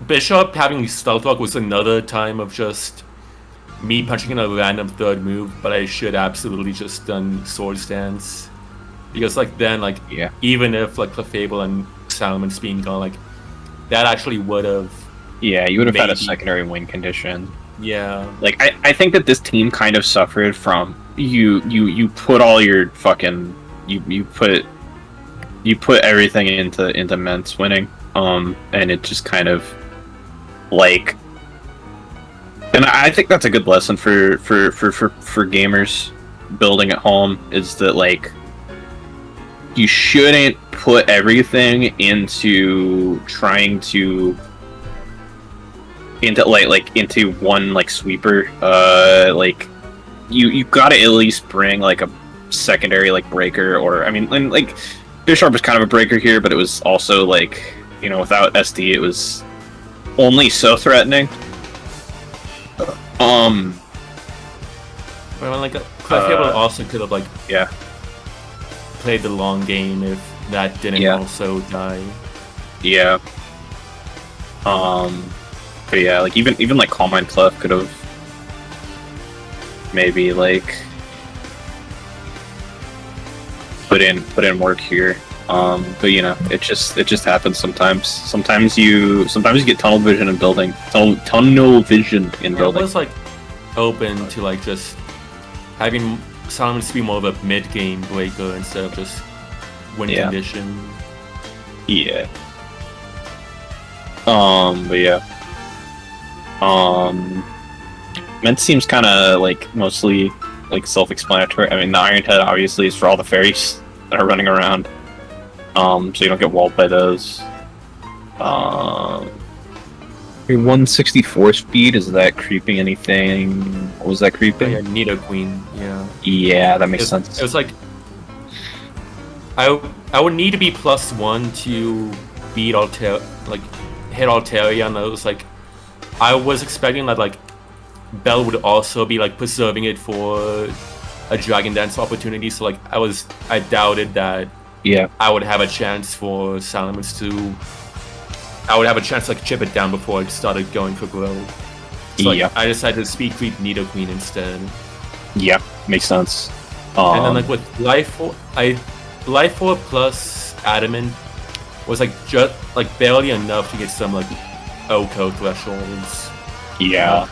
Bishop having Stealth Rock was another time of just me punching in a random third move, but I should absolutely just done Swords Dance, because like then like even if like Clefable and Salamence being gone, like that actually would have you would have had a secondary win condition. Yeah, like I think that this team kind of suffered from you put all your fucking you put everything into Mence winning, and it just kind of like. And I think that's a good lesson for gamers building at home, is that like you shouldn't put everything into trying to into one like sweeper. Like you gotta at least bring like a secondary like breaker, or I mean like Bisharp was kind of a breaker here, but it was also like, you know, without SD it was only so threatening. But like Clefable also could have like played the long game if that didn't also die. Yeah. But yeah, like even like Calm Mind Clef could have maybe like put in work here. But you know, it just happens sometimes. Sometimes you get tunnel vision in building. Tunnel vision in building. I was like open to like just having Salamence be more of a mid game breaker instead of just win condition. Yeah. But yeah. Mence seems kind of like mostly like self-explanatory. I mean, the Iron Head obviously is for all the fairies that are running around. So you don't get walled by those. 164 speed, is that creeping anything? What was that creeping? Yeah, Nidoqueen, yeah. Yeah, that makes sense. It was like I would need to be +1 to beat hit Altaria, and I was like I was expecting that like Bell would also be like preserving it for a Dragon Dance opportunity, so like I doubted that I would have a chance for Salamence to like chip it down before it started going for growth. So like, I decided to speed creep Nidoqueen instead. Yeah, makes sense. And then like with Life 4 plus Adamant was like just like barely enough to get some like OHKO thresholds. Yeah.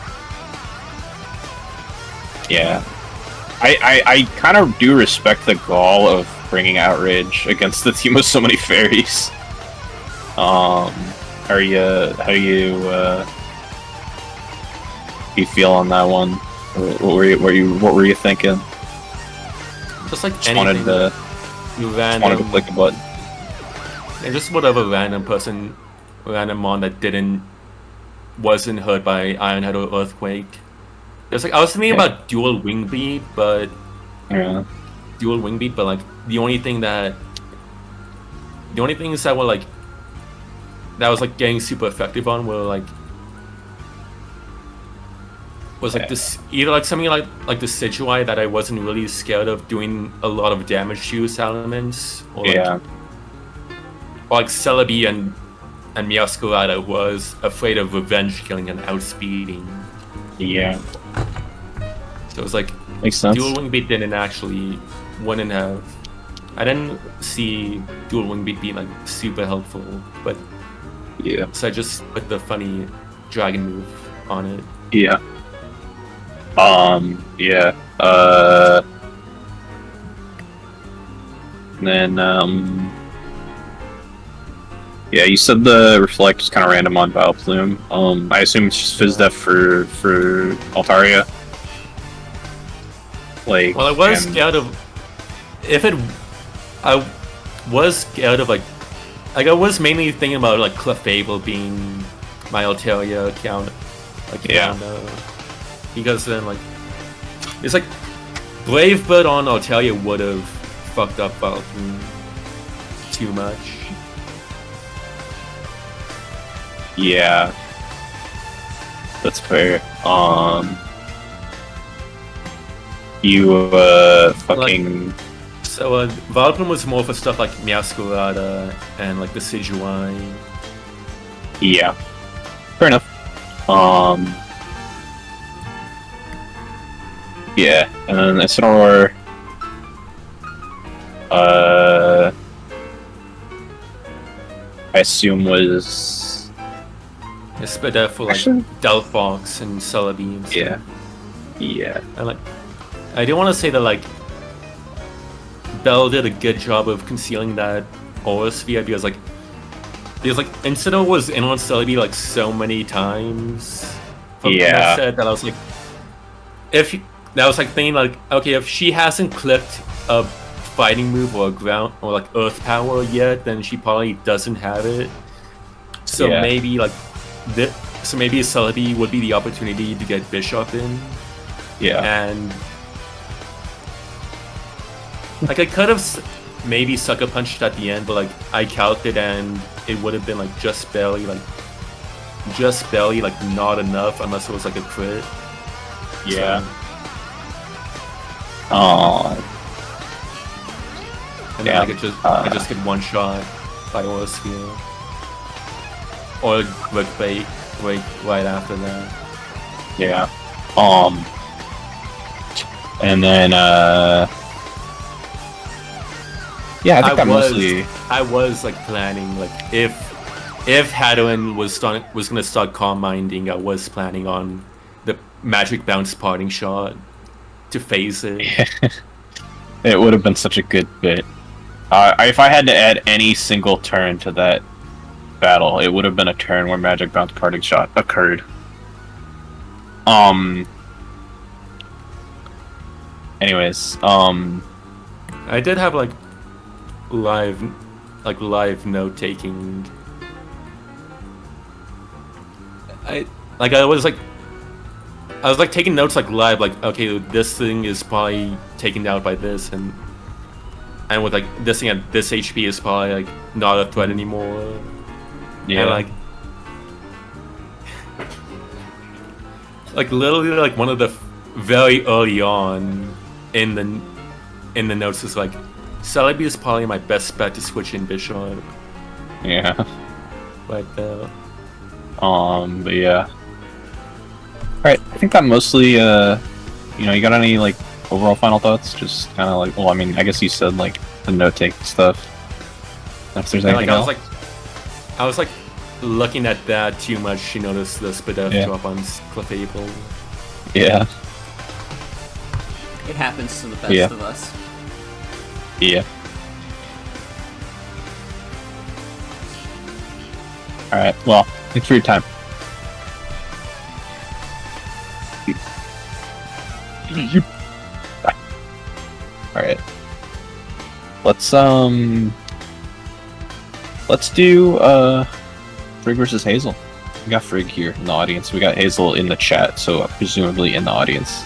I kind of do respect the gall of bringing outrage against the team with so many fairies. How do you feel on that one? What were you thinking? Just like Just anything. wanted to click a button. Yeah, just whatever random mon that wasn't hurt by Iron Head or Earthquake. There's like I was thinking about dual wing beat, but like the only things that were like that was like getting super effective on were like this either like something like the Situai that I wasn't really scared of doing a lot of damage to elements, or like Celebi and Miascolata was afraid of revenge killing and outspeeding. Yeah. So it was like makes sense. Dual Wing Beat wouldn't have. I didn't see Dual Wing Beat being like super helpful, but yeah. So I just put the funny dragon move on it. Yeah. Yeah. And then yeah, you said the reflect is kind of random on Vileplume. I assume it's just Phys Def for Altaria. Like, well, I was scared of I was scared of like I was mainly thinking about like Clefable being my Altaria account, like because then like it's like Brave Bird on Altaria would have fucked up Vileplume too much. Yeah, that's fair. You fucking. Like, so Vileplume was more for stuff like Miascolata and like the Sijuai. Yeah, fair enough. Yeah, and then Incineroar. I assume was. It's split out for like Delphox and Celebi and stuff. Yeah. Yeah. And like, I do want to say that like Bell did a good job of concealing that aura sphere because Incineroar was in on Celebi like so many times. From that said, that I was like, thinking like, okay, if she hasn't clicked a fighting move or a ground or like earth power yet, then she probably doesn't have it. So maybe like maybe Celebi would be the opportunity to get Bishop in. Yeah. And like I could have maybe sucker punched at the end, but like I calced it and it would have been like just barely like not enough unless it was like a crit. Yeah. So, and then I just get one shot by Aura Sphere. Or Quick Bait right after that. Yeah. And then yeah, I think I was like planning like if Hadouin was gonna start calm minding, I was planning on the magic bounce parting shot to phase it. It would have been such a good bit. If I had to add any single turn to that battle, it would have been a turn where magic bounce parting shot occurred. Anyways, I did have like live note taking. I was taking notes like live, like okay, this thing is probably taken out by this, and with like this thing at this HP is probably like not a threat anymore. Yeah. And like literally like one of the very early on in the notes is like Celebi is probably my best bet to switch in Bishop. Yeah. Right there. But yeah. Alright, I think that mostly you got any like overall final thoughts? Just kinda like I guess you said like the note taking stuff. If there's anything else. I was like looking at that too much to notice the Spadef drop on Clefable. Yeah. It happens to the best of us. Yeah. Alright, well, thanks for your time. Alright. Let's do, Frig versus Hazel. We got Frig here in the audience. We got Hazel in the chat, so presumably in the audience.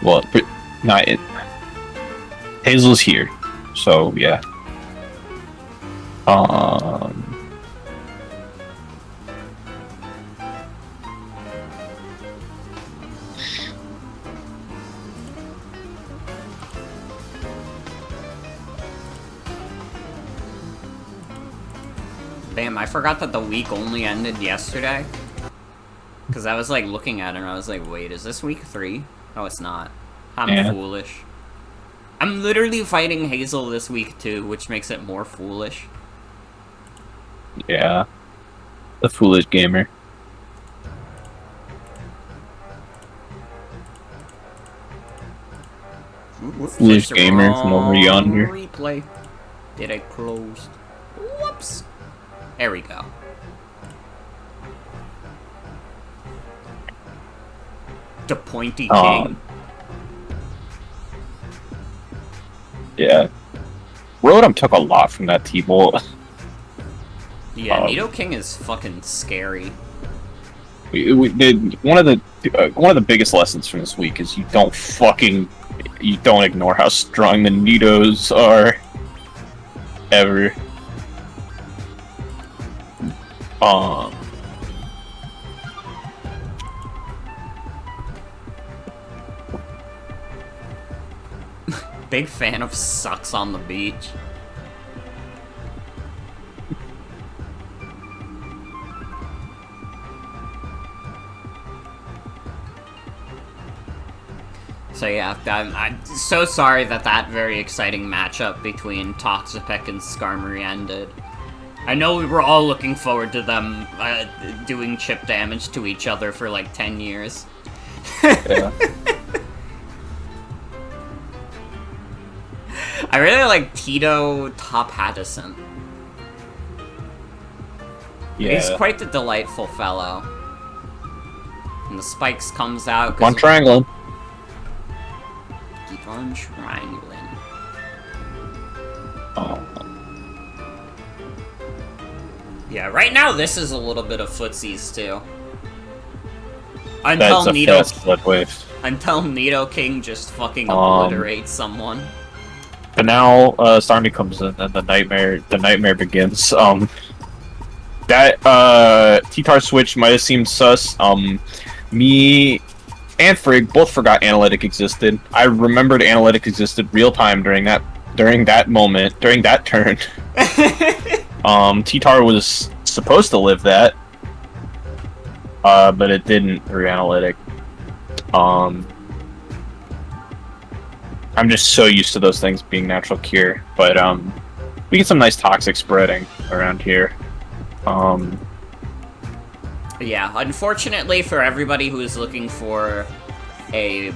Well, not in... Hazel's here, so yeah. Damn, I forgot that the week only ended yesterday. Because I was like looking at it and I was like, wait, is this week 3? No, it's not. I'm foolish. I'm literally fighting Hazel this week too, which makes it more foolish. Yeah. The foolish gamer. Foolish gamer from over yonder. Replay. Did I close? Whoops. There we go. The pointy king. Yeah. Rotom took a lot from that T-Bolt. Yeah, Nidoking is fucking scary. We did one of the biggest lessons from this week is you don't ignore how strong the Nidos are. Ever. Big fan of sucks on the beach. So yeah, I'm so sorry that very exciting matchup between Toxapeck and Skarmory ended. I know we were all looking forward to them doing chip damage to each other for like 10 years. Yeah. I really like Tito Top Haddison. Yeah. He's quite the delightful fellow. And the spikes comes out. One triangle. Keep on triangling. Oh. Yeah, right now this is a little bit of footsies too. Until Nidoking just fucking obliterates someone. But now Starmie comes in and the nightmare begins. That T-Tar switch might have seemed sus. Me and Frig both forgot Analytic existed. I remembered Analytic existed real time during that turn. T-Tar was supposed to live that, but it didn't through Analytic. I'm just so used to those things being natural cure, but we get some nice toxic spreading around here. Yeah, unfortunately for everybody who is looking for a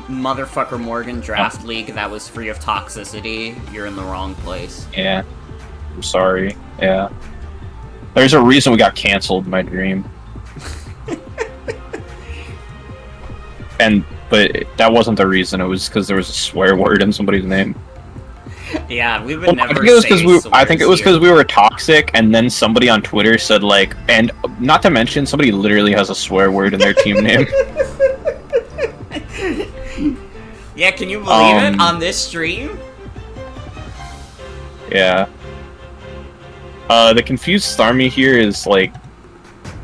motherfucker Morgan draft league that was free of toxicity, you're in the wrong place. Yeah, I'm sorry. Yeah, there's a reason we got canceled in my dream. But that wasn't the reason. It was because there was a swear word in somebody's name. Yeah, we would never. I think it was because we were toxic, and then somebody on Twitter said like, and not to mention, somebody literally has a swear word in their team name. Yeah, can you believe it on this stream? Yeah. The confused Starmie here is like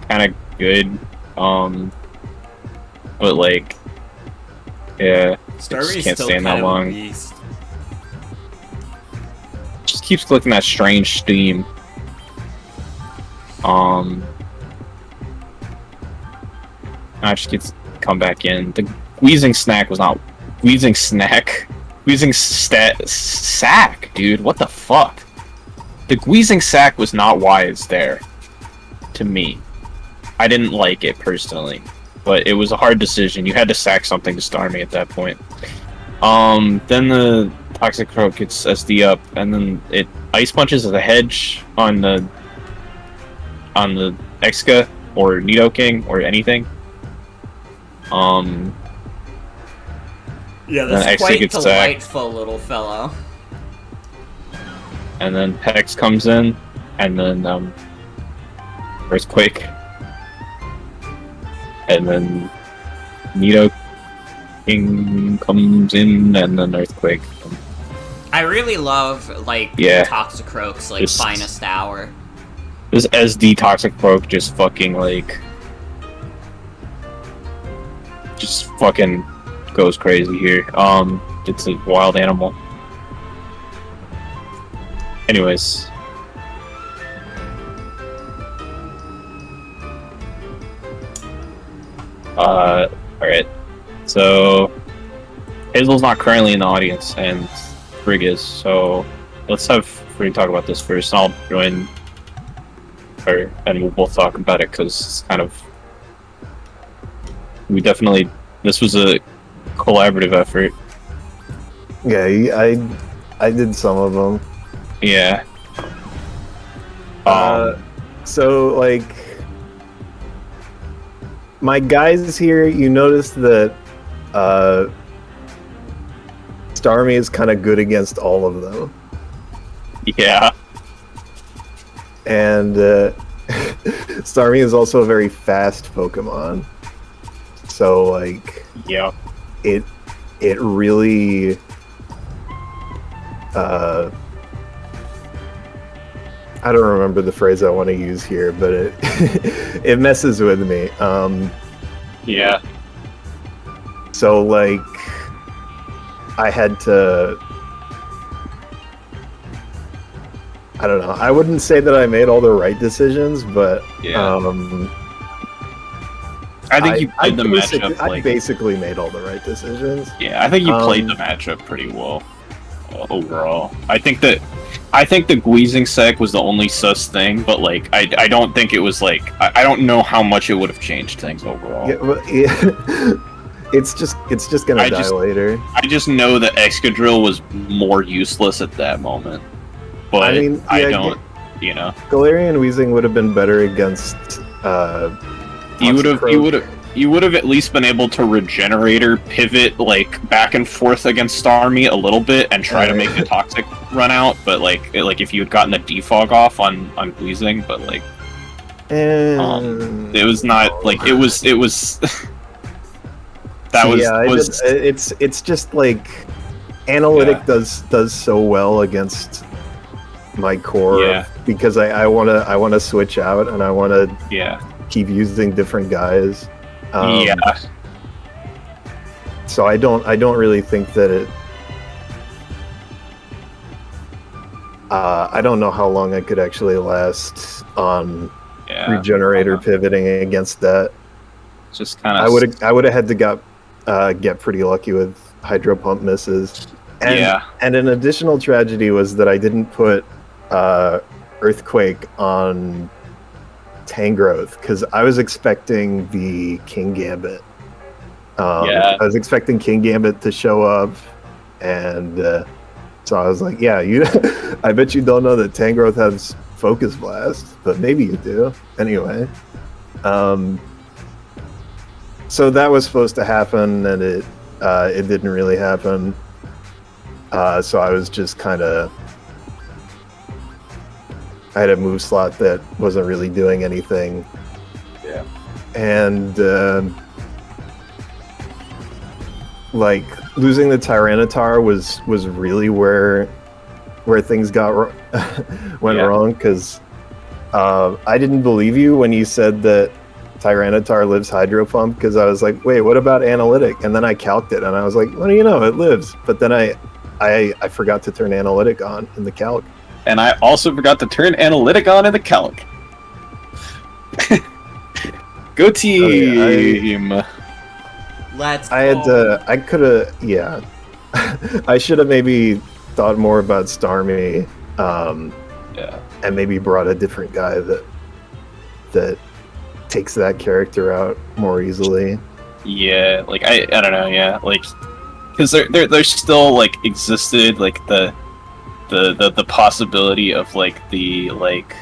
kind of good, but like. Yeah, Starmie's can't still stand kind that of a long. beast. Just keeps clicking that strange steam. I just gets come back in. The wheezing snack was not wheezing snack. Wheezing sack, dude. What the fuck? The wheezing sack was not wise there. To me, I didn't like it personally. but it was a hard decision. You had to sack something to Starmie at that point. Then the Toxic Croak gets SD up, and then it Ice Punches the hedge on the Exca or Nidoking or anything. Yeah, Then that's Exca quite gets delightful little fellow. And then Pex comes in, and then Earthquake, and then Nidoking comes in, and then Earthquake. I really love, like, Yeah. Toxicroak's, like, Just- finest hour. This SD Toxic Croak just fucking, like... just fucking goes crazy here. It's a wild animal. Anyways. Alright. So... Hazel's not currently in the audience, and Frig is, so... Let's have Frig talk about this first, and I'll join her, and we'll both talk about it, because it's kind of... We definitely... This was a collaborative effort. Yeah, I did some of them. Yeah. So, like... My guys here, you notice that Starmie is kind of good against all of them. Yeah. And Starmie is also a very fast Pokemon. So, like... Yeah. It really... I don't remember the phrase I want to use here, but it it messes with me. Yeah. So, like, I had to... I don't know. I wouldn't say that I made all the right decisions, but Yeah. I think you played the matchup, I like... basically made all the right decisions. Yeah, I think you played the matchup pretty well, overall. I think the Guizing Sec was the only sus thing, but, like, I don't think it was, like... I don't know how much it would have changed things overall. Yeah, well, yeah. It's just gonna die later. I just know that Excadrill was more useless at that moment. But I mean, yeah, don't, you know. Galarian Weezing would have been better against You would have at least been able to Regenerator pivot, like, back and forth against Starmie a little bit and try to make the Toxic run out, but like if you had gotten the defog off on Weezing, but like it was not like it was that was, yeah, was it's just like Analytic does so well against my core because I wanna switch out and I wanna keep using different guys. So I don't really think that it. I don't know how long I could actually last on Regenerator pivoting against that. Just kind of. I would have had to get pretty lucky with Hydro Pump misses. And, and an additional tragedy was that I didn't put Earthquake on Tangrowth because I was expecting the King Gambit. I was expecting King Gambit to show up, and so I was like, "Yeah, you." I bet you don't know that Tangrowth has Focus Blast, but maybe you do. Anyway, so that was supposed to happen, and it didn't really happen. So I was just kind of. I had a move slot that wasn't really doing anything. Yeah. And like losing the Tyranitar was really where things got went wrong because I didn't believe you when you said that Tyranitar lives Hydro Pump because I was like, wait, what about Analytic? And then I calced it and I was like, what do you know? It lives. But then I forgot to turn Analytic on in the calc. And I also forgot to turn Analytic on in the calc. Go team! Let's I could have, yeah. I should have maybe thought more about Starmie, and maybe brought a different guy that takes that character out more easily. Yeah, like I don't know, yeah, like because there still like existed like the possibility of like the like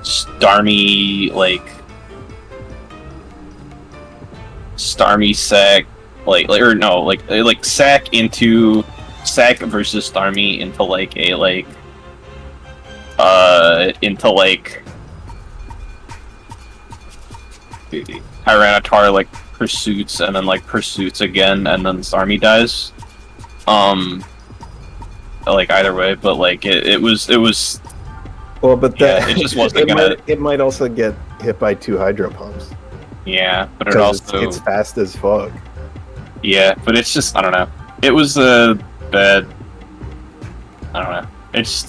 Starmie sack like or no like sack versus Starmie into like a like into like Tyranitar like pursuits and then like pursuits again and then Starmie dies. Like either way, but like it was well, but that it just wasn't it might also get hit by 2 Hydro Pumps. Yeah, but it also it's fast as fuck. Yeah, but it's just I don't know. It was a bad. I don't know. It just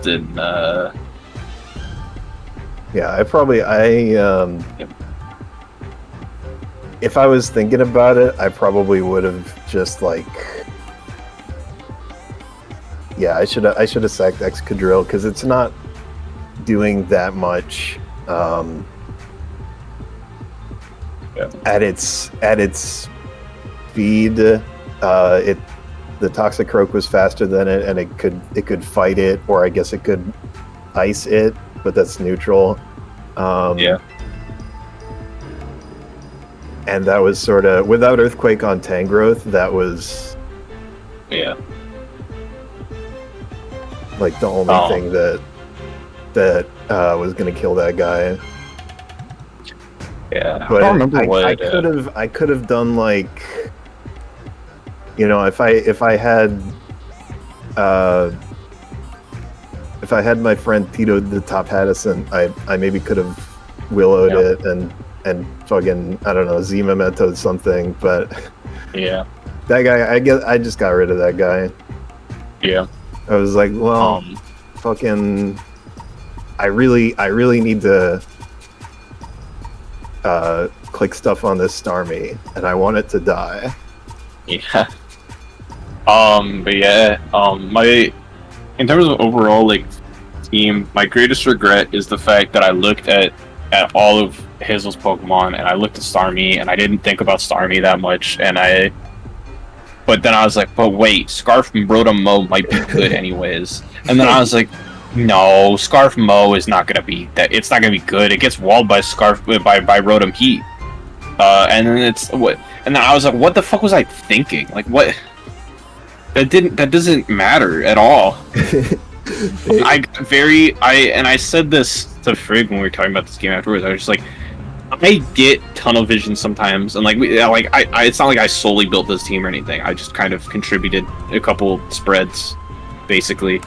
didn't. Yeah, if I was thinking about it, I probably would have just like, yeah, I should have sacked Excadrill because it's not doing that much at its speed. The Toxicroak was faster than it, and it could fight it, or I guess it could ice it, but that's neutral. Yeah. And that was sort of without Earthquake on Tangrowth. That was like the only thing that was gonna kill that guy. Yeah, but I don't remember I could have done like, you know, if I had my friend Tito the Top Haddison, I maybe could have willowed it and fucking, I don't know, Z-Memento something, but yeah, that guy, I just got rid of that guy. Yeah, I was like, well, fucking, I really need to click stuff on this Starmie, and I want it to die. Yeah. But yeah, in terms of overall like team, my greatest regret is the fact that I looked at all of Hazel's Pokemon and I looked at Starmie and I didn't think about Starmie that much, but then I was like, but wait, Scarf Rotom Mow might be good anyways. And then I was like, no, Scarf Mow is not gonna be that. It's not gonna be good. It gets walled by Rotom Heat. And then and then I was like, what the fuck was I thinking? Like what? That doesn't matter at all. I said this to Frig when we were talking about this game afterwards. I was just like, I get tunnel vision sometimes, and like it's not like I solely built this team or anything. I just kind of contributed a couple spreads, basically.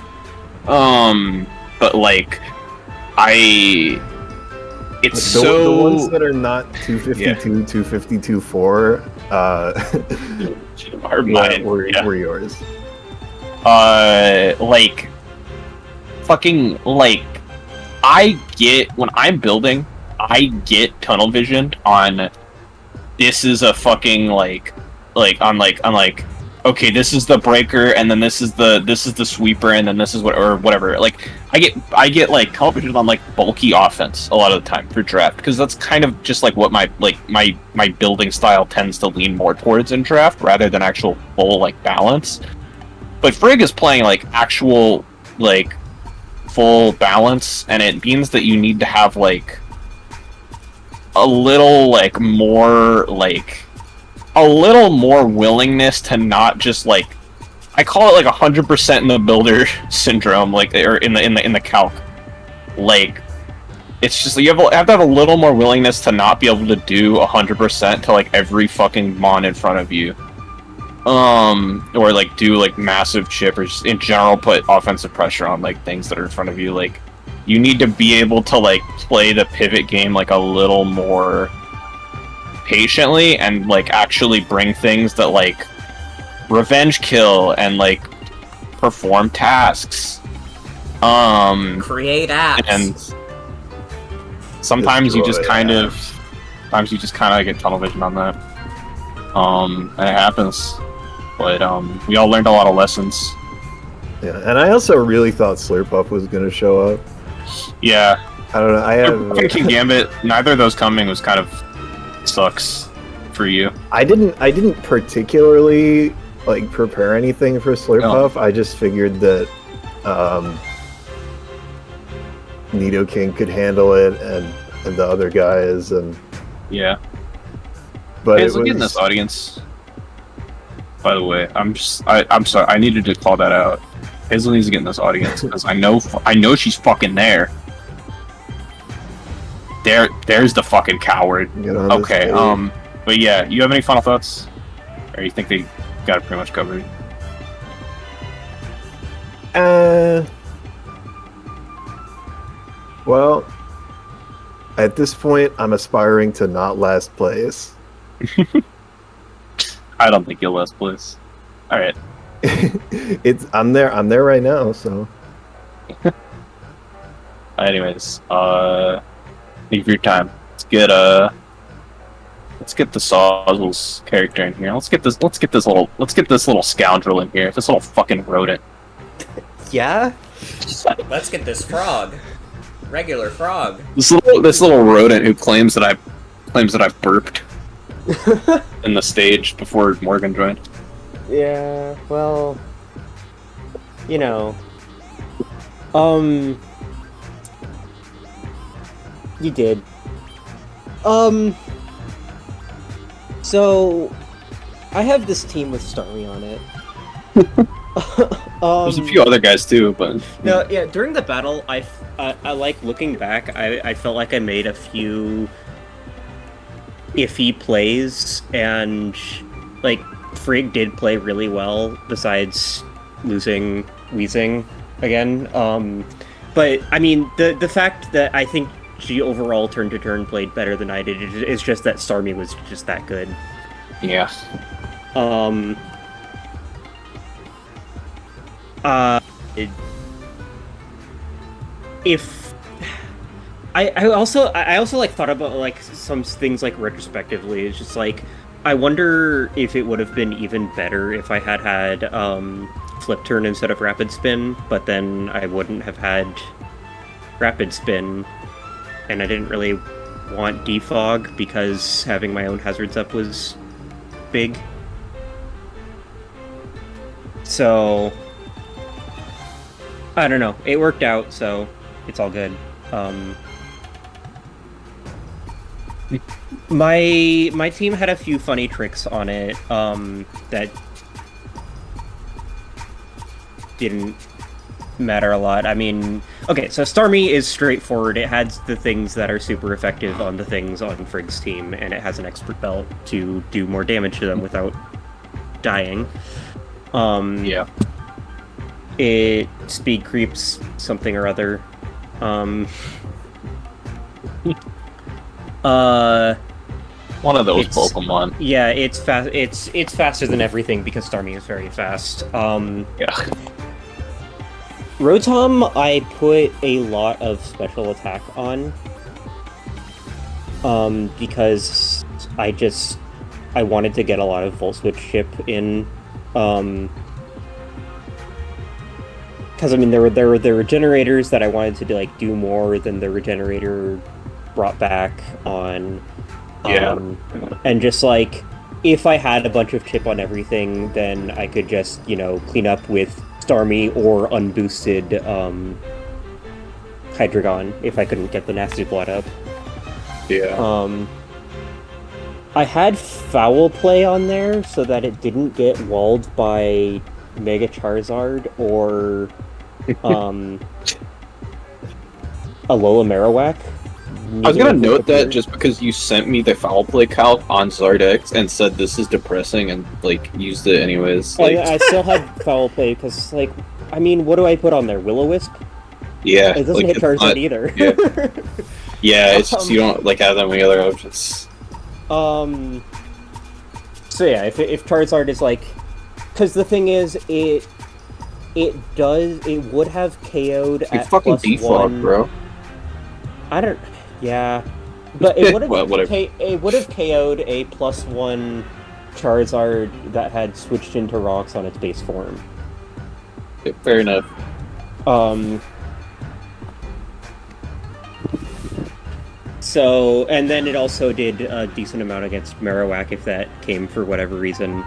But like, it's the ones that are not 252, 252, 4 are mine. Were yours. Like, fucking, like, I get, when I'm building, I get tunnel vision on, this is a fucking, like, okay, this is the breaker, and then this is the sweeper, and then this is whatever. Like, I get like tunnel vision on like bulky offense a lot of the time for draft, because that's kind of just like what my building style tends to lean more towards in draft, rather than actual full like balance. But Frig is playing like actual like full balance, and it means that you need to have like a little more willingness to not just like, I call it like 100% in the builder syndrome, like, or in the calc. Like, it's just you have to have a little more willingness to not be able to do 100% to like every fucking mon in front of you, or like do like massive chip, or just in general put offensive pressure on like things that are in front of you. Like, you need to be able to like play the pivot game like a little more patiently, and like actually bring things that like revenge kill and like perform tasks, create apps, and sometimes you just kind of get tunnel vision on that, and it happens. But we all learned a lot of lessons. Yeah, and I also really thought Slurpuff was going to show up. Yeah. I don't know. I have King Gambit. Neither of those coming was kind of sucks for you. I didn't particularly like prepare anything for Slurpuff. I just figured that Nidoking could handle it, and the other guys, and yeah. But hey, it was... in this audience. By the way, I'm sorry. I needed to call that out. Hazel needs to get in this audience because I know she's fucking there. There's the fucking coward. Okay, but yeah, you have any final thoughts? Or you think they got it pretty much covered? Well, at this point, I'm aspiring to not last place. I don't think you'll last place. All right. I'm there right now. So. Anyways, thank you for your time. Let's get the Sauzels character in here. Let's get this little scoundrel in here. This little fucking rodent. Yeah. Let's get this frog. Regular frog. This little rodent who claims that I burped in the stage before Morgan joined. Yeah, well, you know, you did. So I have this team with Starry on it. There's a few other guys too, but no, yeah. During the battle, I like looking back. I felt like I made a few iffy plays, and like Frig did play really well. Besides losing Weezing again, but I mean the fact that I think she overall turn to turn played better than I did is just that Starmie was just that good. Yeah. If I also like thought about like some things like retrospectively. It's just like I wonder if it would have been even better if I had flip turn instead of rapid spin, but then I wouldn't have had rapid spin, and I didn't really want defog because having my own hazards up was big. So I don't know. It worked out, so it's all good. My team had a few funny tricks on it that didn't matter a lot. I mean, okay, so Starmie is straightforward. It has the things that are super effective on the things on Frig's team, and it has an expert belt to do more damage to them without dying. Yeah. It speed creeps something or other. One of those Pokemon. Yeah, it's fast. It's faster than everything because Starmie is very fast. Yeah. Rotom, I put a lot of special attack on. Because I wanted to get a lot of Volt Switch chip in. Because I mean, there were generators that I wanted to do more than the regenerator brought back on. And just like, if I had a bunch of chip on everything, then I could just, clean up with Starmie or unboosted Hydreigon if I couldn't get the Nasty Blood up. Yeah. I had Foul Play on there so that it didn't get walled by Mega Charizard or Alola Marowak. I was gonna note that just because you sent me the Foul Play calc on Zardex and said this is depressing and used it anyways. I still had Foul Play because I mean, what do I put on there? Will-O-Wisp? Yeah. It doesn't hit Charizard either. Yeah. Yeah, it's just you don't have that many other options. So yeah, if Charizard is because the thing is, it would have KO'd at fucking +1. defog, bro. I don't. Yeah, but it would have whatever. it would have KO'd a +1 Charizard that had switched into rocks on its base form. Fair enough. So, and then it also did a decent amount against Marowak if that came for whatever reason.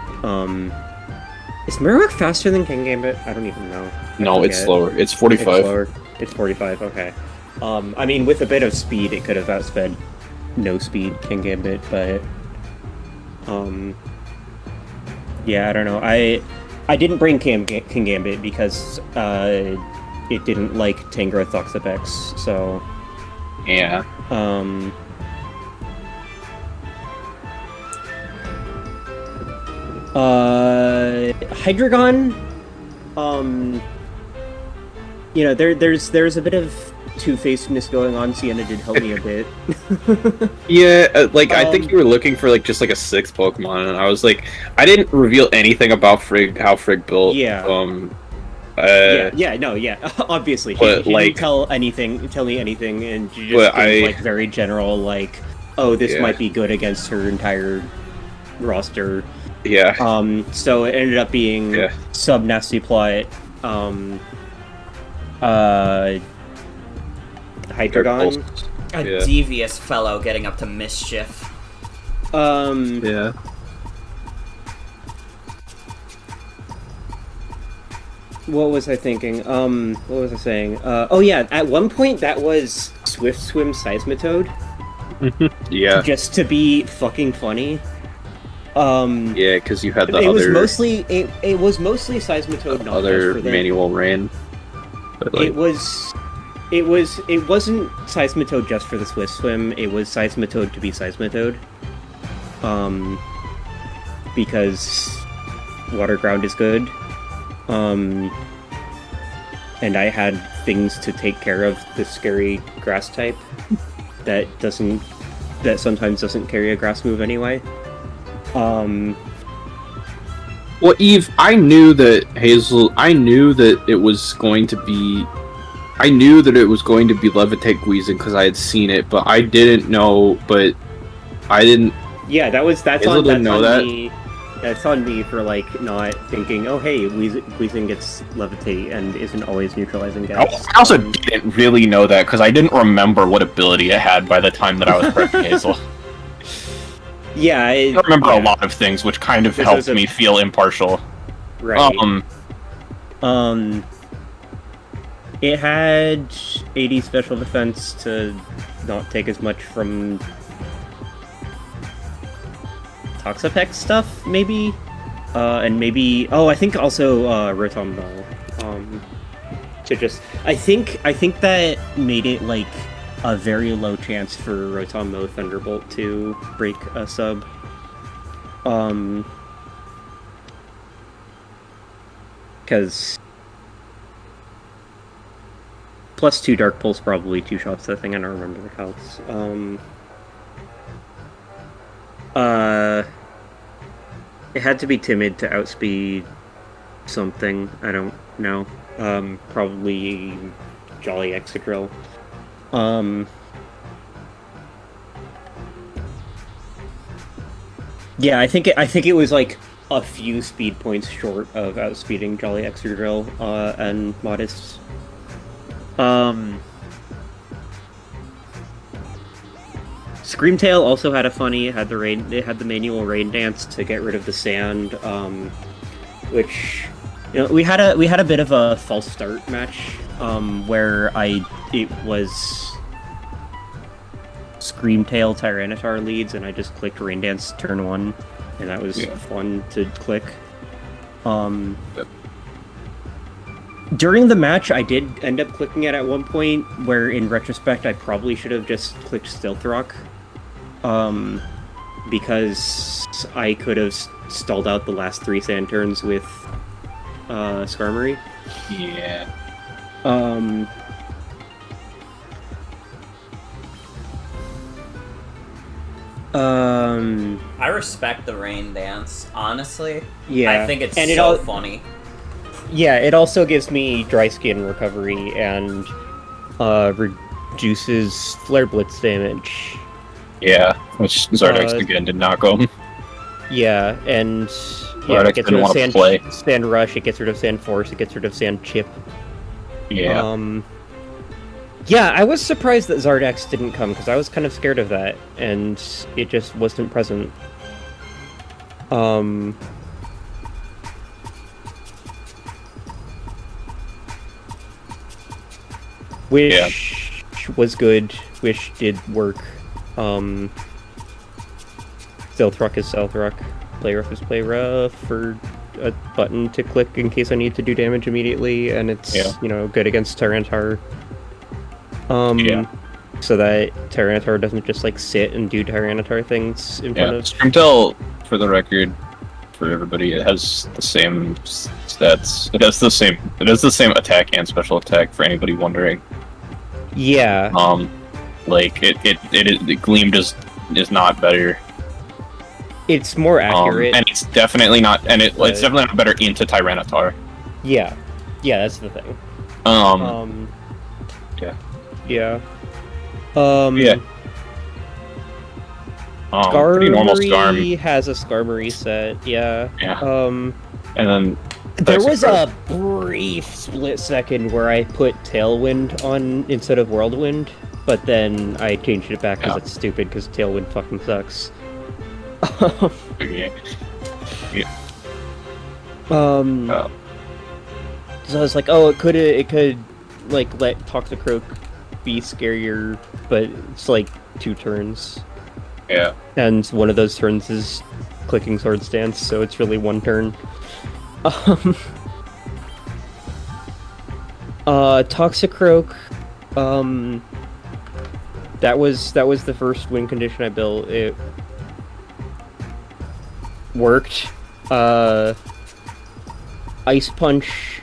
Is Marowak faster than King Gambit? I don't even know. No, it's slower. It's 45. It's slower. It's 45, okay. I mean, with a bit of speed, it could have outsped no speed King Gambit, but... yeah, I don't know. I didn't bring King Gambit because it didn't like Tangrowth Toxapex, so... Yeah. Hydreigon, you know, there's a bit of two-facedness going on. Sienna did help me a bit. Yeah, like, I think you were looking for, like, just, like, a 6th Pokemon, and I was like, I didn't reveal anything about Frig, how Frig built. Yeah. Obviously. But, she like, didn't tell me anything, and she just gave, like, very general, like, oh, this might be good against her entire roster. Yeah. So it ended up being sub-nasty plot, Hydreigon. A devious fellow getting up to mischief. Yeah. What was I thinking? What was I saying? Oh yeah, at one point that was Swift Swim Seismitoad. Yeah. Just to be fucking funny. Yeah, because you had the it other... was mostly Seismitoad, not other manual rain. But, like... It wasn't Seismitoad just for the Swift Swim, it was Seismitoad to be Seismitoad. Because Water Ground is good. And I had things to take care of the scary grass type that sometimes doesn't carry a grass move anyway. Well, Eve, I knew that it was going to be Levitate Guizin because I had seen it, but I didn't know, Yeah, that's on me. That's on me for, like, not thinking, oh hey, Guizin gets Levitate and isn't always neutralizing gas. I also didn't really know that because I didn't remember what ability it had by the time that I was prepping Hazel. Yeah, I remember a lot of things, which kind of helped me feel impartial. Right. It had 80 special defense to not take as much from Toxapex stuff, maybe? And maybe... Oh, I think also Rotom Null. To just... I think that made it, like, a very low chance for Rotom Mo Thunderbolt to break a sub. Because... Plus 2 Dark Pulse probably 2-shots that thing, I don't remember the calcs. It had to be timid to outspeed something, I don't know. Probably Jolly Excadrill. Yeah, I think it was like a few speed points short of outspeeding Jolly Excadrill and Modest. Screamtail also had a funny. It had the manual rain dance to get rid of the sand, which, you know, we had a bit of a false start match where it was Screamtail Tyranitar leads, and I just clicked rain dance turn 1, and that was fun to click. During the match, I did end up clicking it at one point, where in retrospect I probably should have just clicked Stealth Rock. Because I could have stalled out the last 3 sand turns with Skarmory. Yeah. I respect the rain dance, honestly. Yeah. I think it's so funny. Yeah, it also gives me dry skin recovery and reduces Flare Blitz damage. Yeah, which Zardex again did not go. Yeah, and Zardix it gets didn't rid of want to play. Sand Rush, it gets rid of Sand Force, it gets rid of Sand Chip. Yeah. Yeah, I was surprised that Zardax didn't come, because I was kind of scared of that, and it just wasn't present. Wish was good. Wish did work. Stealth Rock is Stealth Rock. Play Rough is Play Rough for a button to click in case I need to do damage immediately, and it's, you know, good against Tyranitar. So that Tyranitar doesn't just, like, sit and do Tyranitar things in front of... Scrimtail, for the record, for everybody, it has the same stats. It has the same attack and special attack, for anybody wondering. Yeah. Like, it Gleamed is not better. It's more accurate. And it's definitely not, it's definitely not better into Tyranitar. Yeah. Yeah, that's the thing. Yeah. Pretty normal Skarm. Has a Skarmory set, yeah. And then... There was a brief split second where I put Tailwind on instead of Whirlwind, but then I changed it back because it's stupid, because Tailwind fucking sucks. So I was like, oh, it could like let Toxicroak be scarier, but it's like 2 turns. Yeah. And one of those turns is clicking Swords Dance, so it's really 1 turn. Toxicroak, that was the first win condition I built. It worked. Ice Punch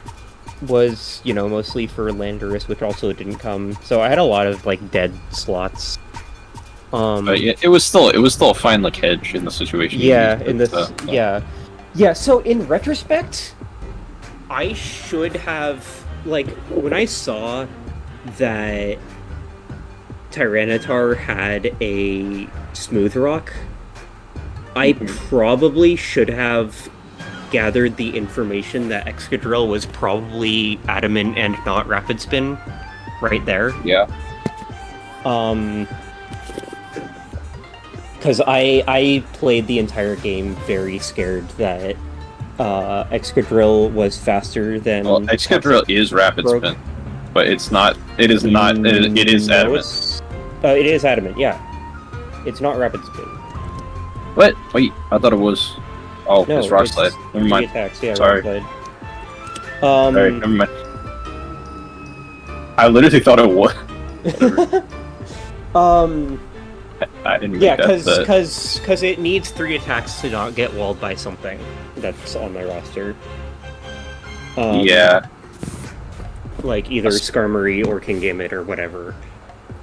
was, you know, mostly for Landorus, which also didn't come. So I had a lot of like dead slots. But yeah, it was still a fine like hedge in the situation. Yeah, in this, yeah. So in retrospect, I should have, like, when I saw that Tyranitar had a Smooth Rock, I probably should have gathered the information that Excadrill was probably Adamant and not Rapid Spin right there. Yeah. Because I played the entire game very scared that Excadrill was faster than... Well, Excadrill is Rapid Spin, but it's not... It is not... It is Adamant. It is Adamant, yeah. It's not Rapid Spin. What? Wait, I thought it was... Oh, No, it's Rock it's Slide. Never mind. Attacks, yeah, Sorry. Rock Slide. Sorry, never mind. I literally thought it was. I didn't read that, because it needs 3 attacks to not get walled by something that's on my roster. Yeah. Like either Skarmory or Kingambit or whatever.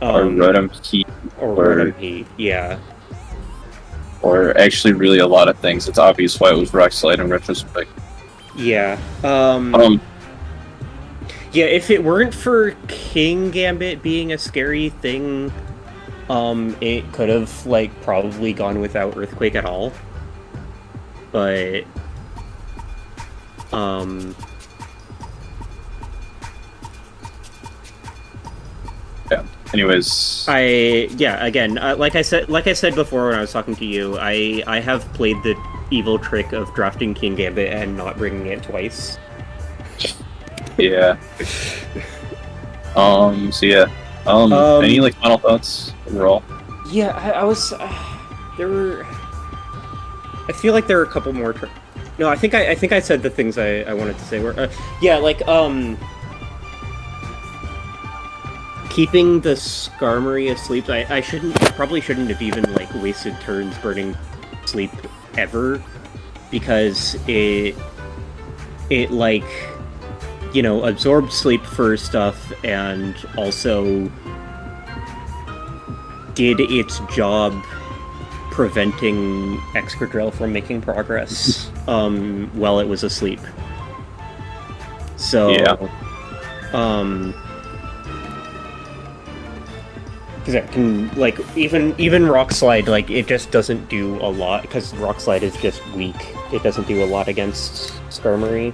Or Rotom Heat. Or Rotom Heat, yeah. Or actually really a lot of things. It's obvious why it was Rock Slide in retrospect. Yeah. Yeah, if it weren't for Kingambit being a scary thing, it could have, like, probably gone without Earthquake at all. But, yeah. Anyways, again, like I said before when I was talking to you, I have played the evil trick of drafting Kingambit and not bringing it twice. Yeah. So yeah. Any like final thoughts overall? Yeah, I was. There were. I feel like there were a couple more. No, I think I said the things I wanted to say. Were like keeping the Skarmory asleep. I probably shouldn't have even like wasted turns burning sleep ever, because it like, you know, absorbed sleep for stuff and also did its job preventing Excadrill from making progress while it was asleep. So, yeah. because it can like even Rock Slide, like it just doesn't do a lot because Rock Slide is just weak. It doesn't do a lot against Skarmory.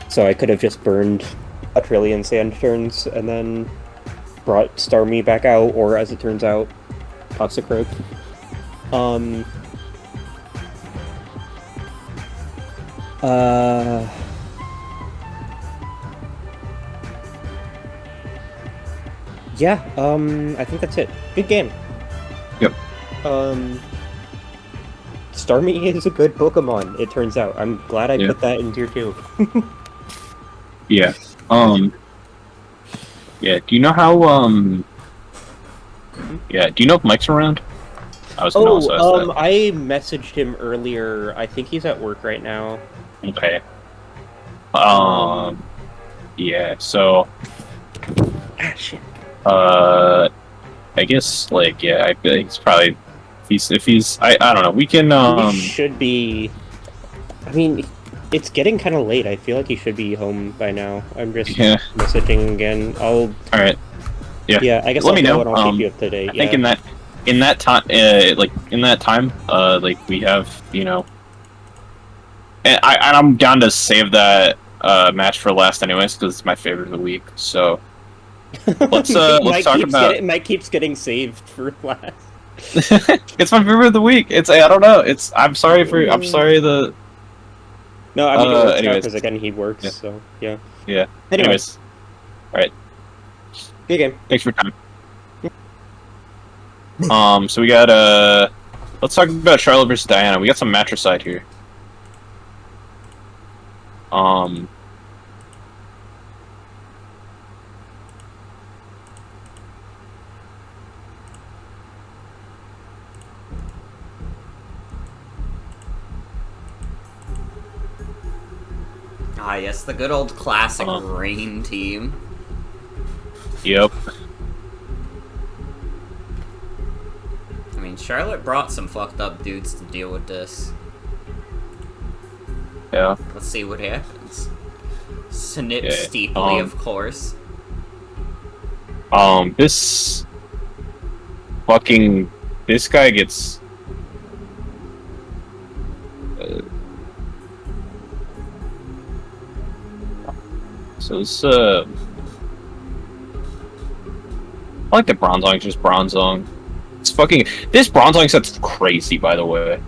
So I could have just burned a trillion sand turns and then brought Starmie back out, or as it turns out, Toxicroak. Yeah, I think that's it. Good game. Yep. Starmie is a good Pokemon, it turns out. I'm glad I put that in tier 2. Yeah. Yeah, do you know how, yeah, do you know if Mike's around? I was gonna also ask that. I messaged him earlier. I think he's at work right now. Okay. Yeah, so... Ah, shit. I guess, like, yeah, I feel like it's probably... If he's... I don't know, we can, He should be... I mean, it's getting kind of late. I feel like he should be home by now. I'm just messaging again. Alright. Yeah. Yeah, I guess Let me know. And I'll keep you up to date. I think in that time, like, we have, you know... And I'm down to save that match for last anyways, because it's my favorite of the week, so... Let's talk about... Mike keeps getting saved for last. It's my favorite of the week. I don't know. I'm sorry the... No, I mean, anyways. because again, he works, so, yeah. Yeah. Anyways. Alright. Good game. Thanks for your time. So we got, let's talk about Charlotte versus Diana. We got some matricide here. Ah, yes, the good old classic Rain team. Yep. I mean, Charlotte brought some fucked up dudes to deal with this. Yeah. Let's see what happens. Snip steeply, of course. This guy gets... So this, I like the Bronzong, just Bronzong. It's this Bronzong set's crazy, by the way.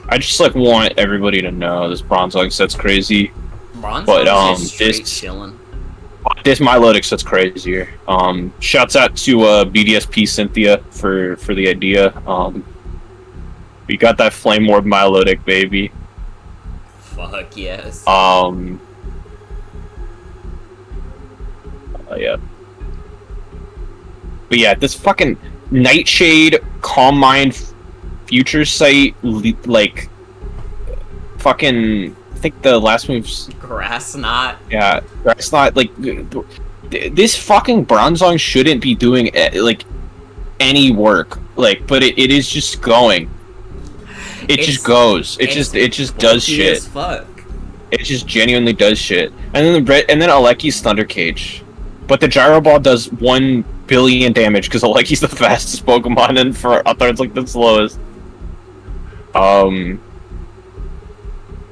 I just, like, want everybody to know this Bronzong set's crazy. Bronzong is straight chillin'. This Milotic set's crazier. Shouts out to, BDSP Cynthia for the idea. We got that Flame Orb Milotic, baby. Fuck yes. Yeah. But yeah, this fucking Nightshade, Calm Mind, Future Sight, like, fucking, I think the last move's... Grass Knot. Yeah, Grass Knot, like, this fucking Bronzong shouldn't be doing, like, any work, like, but it is just going. It just goes. It just does shit. As fuck. It just genuinely does shit. And then Aleki's Thunder Cage. But the Gyro Ball does 1 billion damage because Aleki's the fastest Pokemon and for Uthard's like the slowest. And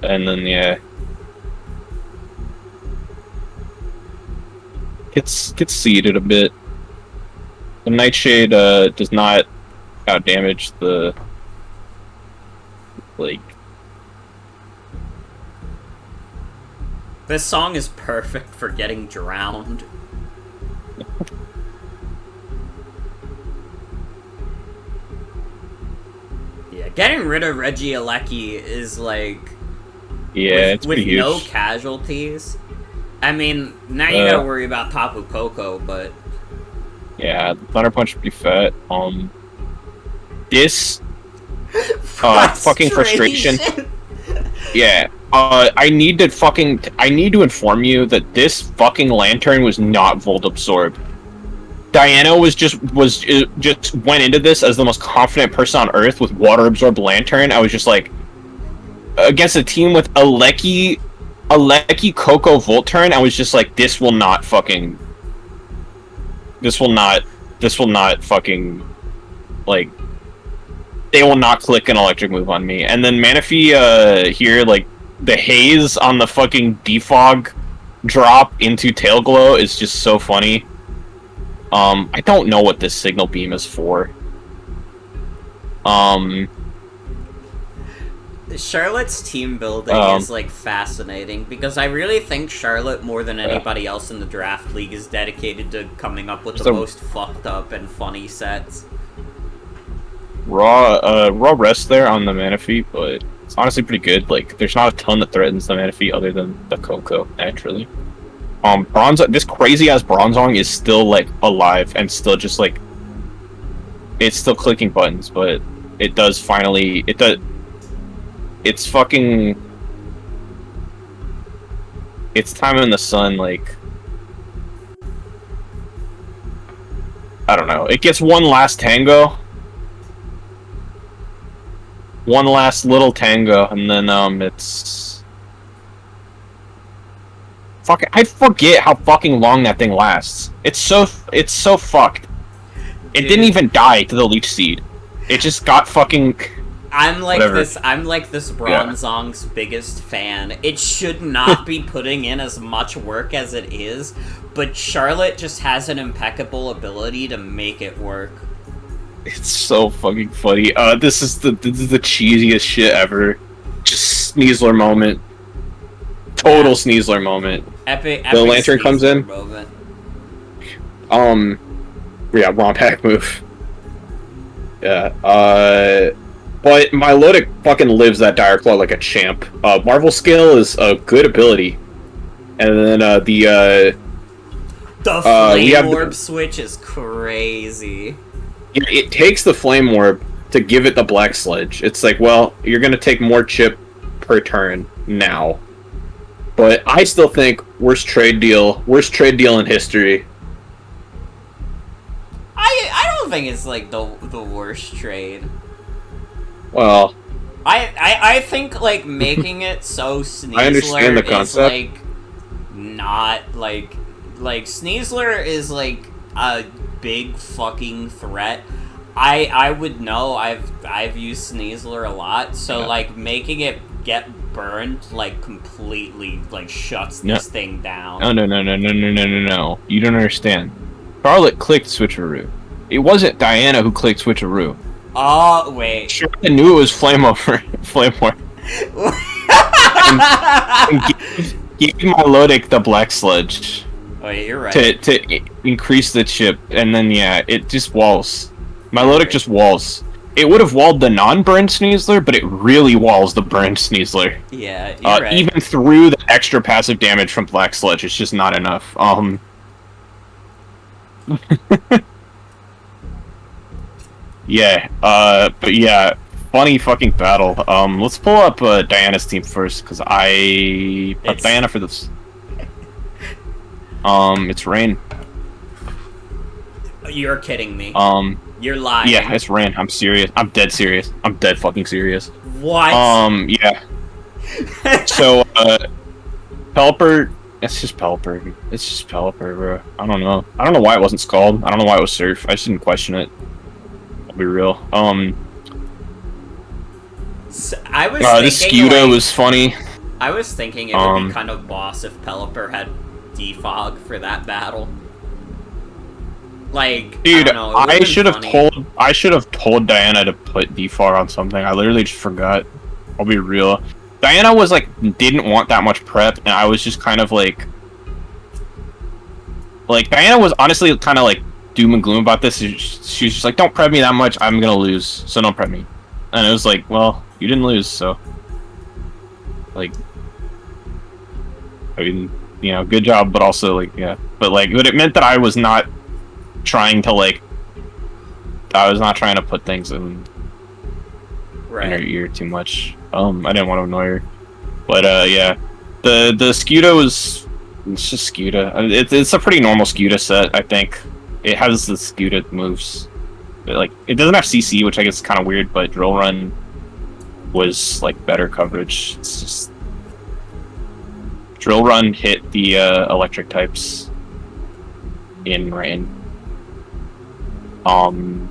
then yeah. Gets seeded a bit. The Nightshade does not out damage the like. This song is perfect for getting drowned. Yeah, getting rid of Regieleki is like... Yeah, it's pretty huge. With no casualties. I mean, now you gotta worry about Tapu Koko, but... Yeah, Thunder Punch would be fat. This... fucking frustration. Yeah. I need to inform you that this fucking Lantern was not Volt Absorb. Diana just went into this as the most confident person on Earth with Water Absorb Lantern. I was just like, against a team with Aleki, Coco, Volturn, I was just like, this will not fucking... this will not fucking, like, they will not click an electric move on me. And then Manaphy, here, like, the haze on the fucking defog drop into Tail Glow is just so funny. I don't know what this signal beam is for. Charlotte's team building is, like, fascinating, because I really think Charlotte, more than anybody else in the draft league, is dedicated to coming up with the most fucked up and funny sets. Raw rest there on the Manaphy, but it's honestly pretty good. Like, there's not a ton that threatens the Manaphy other than the Coco, naturally. This crazy-ass Bronzong is still, like, alive and still just, like, it's still clicking buttons, but it does finally, it's fucking, it's time in the sun, like, I don't know, it gets one last tango, one last little tango, and then, it's, fucking, I forget how fucking long that thing lasts. It's so fucked. It didn't even die to the leech seed. It just got fucking, I'm like whatever. this Bronzong's biggest fan. It should not be putting in as much work as it is, but Charlotte just has an impeccable ability to make it work. It's so fucking funny. This is the cheesiest shit ever. Just Sneasler moment. Total Sneasler moment. Epic the lantern comes in. Moment. Yeah, wrong pack move. Yeah. But Milotic fucking lives that Dire Claw like a champ. Marvel Scale is a good ability, and then the Flame Orb switch is crazy. It takes the Flame Orb to give it the Black Sledge. It's like, well, you're gonna take more chip per turn now. But I still think worst trade deal in history. I don't think it's like the worst trade. Well, I think like making it so Sneasler is like not like Sneasler is like a big fucking threat. I would know, I've used Sneasler a lot, so like making it get burned like completely like shuts this thing down. No. You don't understand. Charlotte clicked Switcheroo. It wasn't Diana who clicked Switcheroo. Oh, wait. Charlotte knew it was Flame Orb. and gave Milotic the Black Sledge. Oh, yeah, you're right. To increase the chip, and then it just walls. Milotic just walls. It would have walled the non-burned Sneasler, but it really walls the burned Sneasler. Yeah, you're right. Even through the extra passive damage from Black Sledge, it's just not enough. Yeah, but yeah, funny fucking battle. Let's pull up Diana's team first, because I put Diana for this. It's Rain. You're kidding me. You're lying. Yeah, it's Rain. I'm serious. I'm dead serious. I'm dead fucking serious. What? Yeah. So, Pelipper. It's just Pelipper. It's just Pelipper, bro. I don't know. I don't know why it wasn't Scald. I don't know why it was Surf. I just didn't question it. I'll be real. So I was the Scuda was funny. I was thinking it would be kind of boss if Pelipper had defog for that battle. Like, dude, I should have told Diana to put defog on something. I literally just forgot. I'll be real. Diana was like didn't want that much prep, and I was just kind of like Diana was honestly kind of like doom and gloom about this. She was just like, "Don't prep me that much. I'm gonna lose, so don't prep me." And it was like, well, you didn't lose, so like, I mean, you know, good job, but also like, yeah, but it meant that I was not trying to put things in her ear too much. I didn't want to annoy her, but yeah, the Scuda it's just Scuda. It's a pretty normal Scuda set, I think. It has the Scuda moves. It doesn't have CC, which I guess is kind of weird, but Drill Run was like better coverage. It's just Drill Run hit the electric types in Rain. Ferrothorn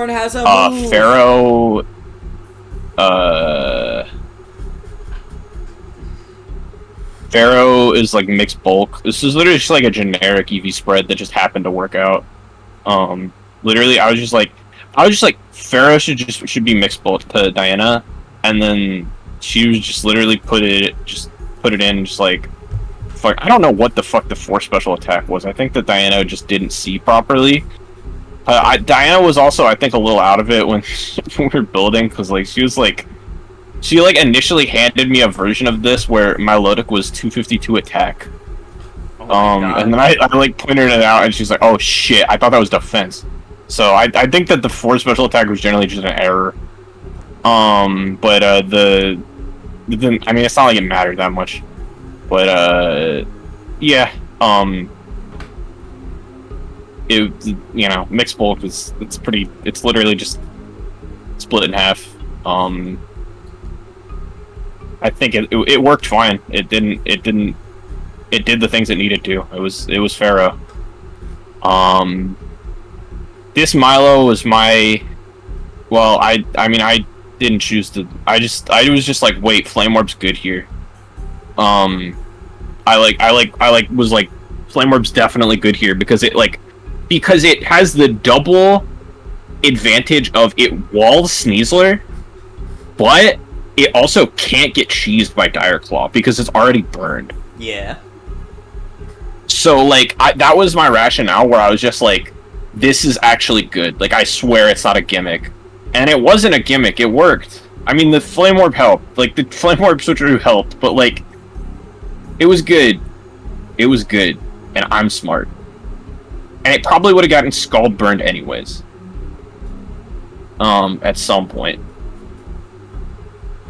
has a move. Pharaoh is like mixed bulk. This is literally just like a generic EV spread that just happened to work out. Literally, I was just like, Pharaoh should be mixed bulk to Diana, and then she was just literally put it in just like, fuck. I don't know what the fuck the force special attack was. I think that Diana just didn't see properly. Diana was also, I think, a little out of it when we were building, because like she initially handed me a version of this where my Lodic was 252 attack. And then I like pointed it out, and she's like, "Oh shit! I thought that was defense." So I think that the force special attack was generally just an error. I mean, it's not like it mattered that much, but yeah. Mixed bulk it's literally just split in half. I think it worked fine. It did the things it needed to. It was Pharaoh. This Milo was my, well, I didn't choose to. I was just like, wait, Flame Orb's good here. I was like, Flame Orb's definitely good here because it has the double advantage of it walls Sneasler, but it also can't get cheesed by Dire Claw because it's already burned. Yeah. So like that was my rationale where I was just like, this is actually good. Like, I swear it's not a gimmick. And it wasn't a gimmick, it worked. I mean, the Flame Orb helped. Like, the Flame Orb switcheroo helped, but like, it was good. It was good. And I'm smart. And it probably would have gotten Scald burned anyways. At some point.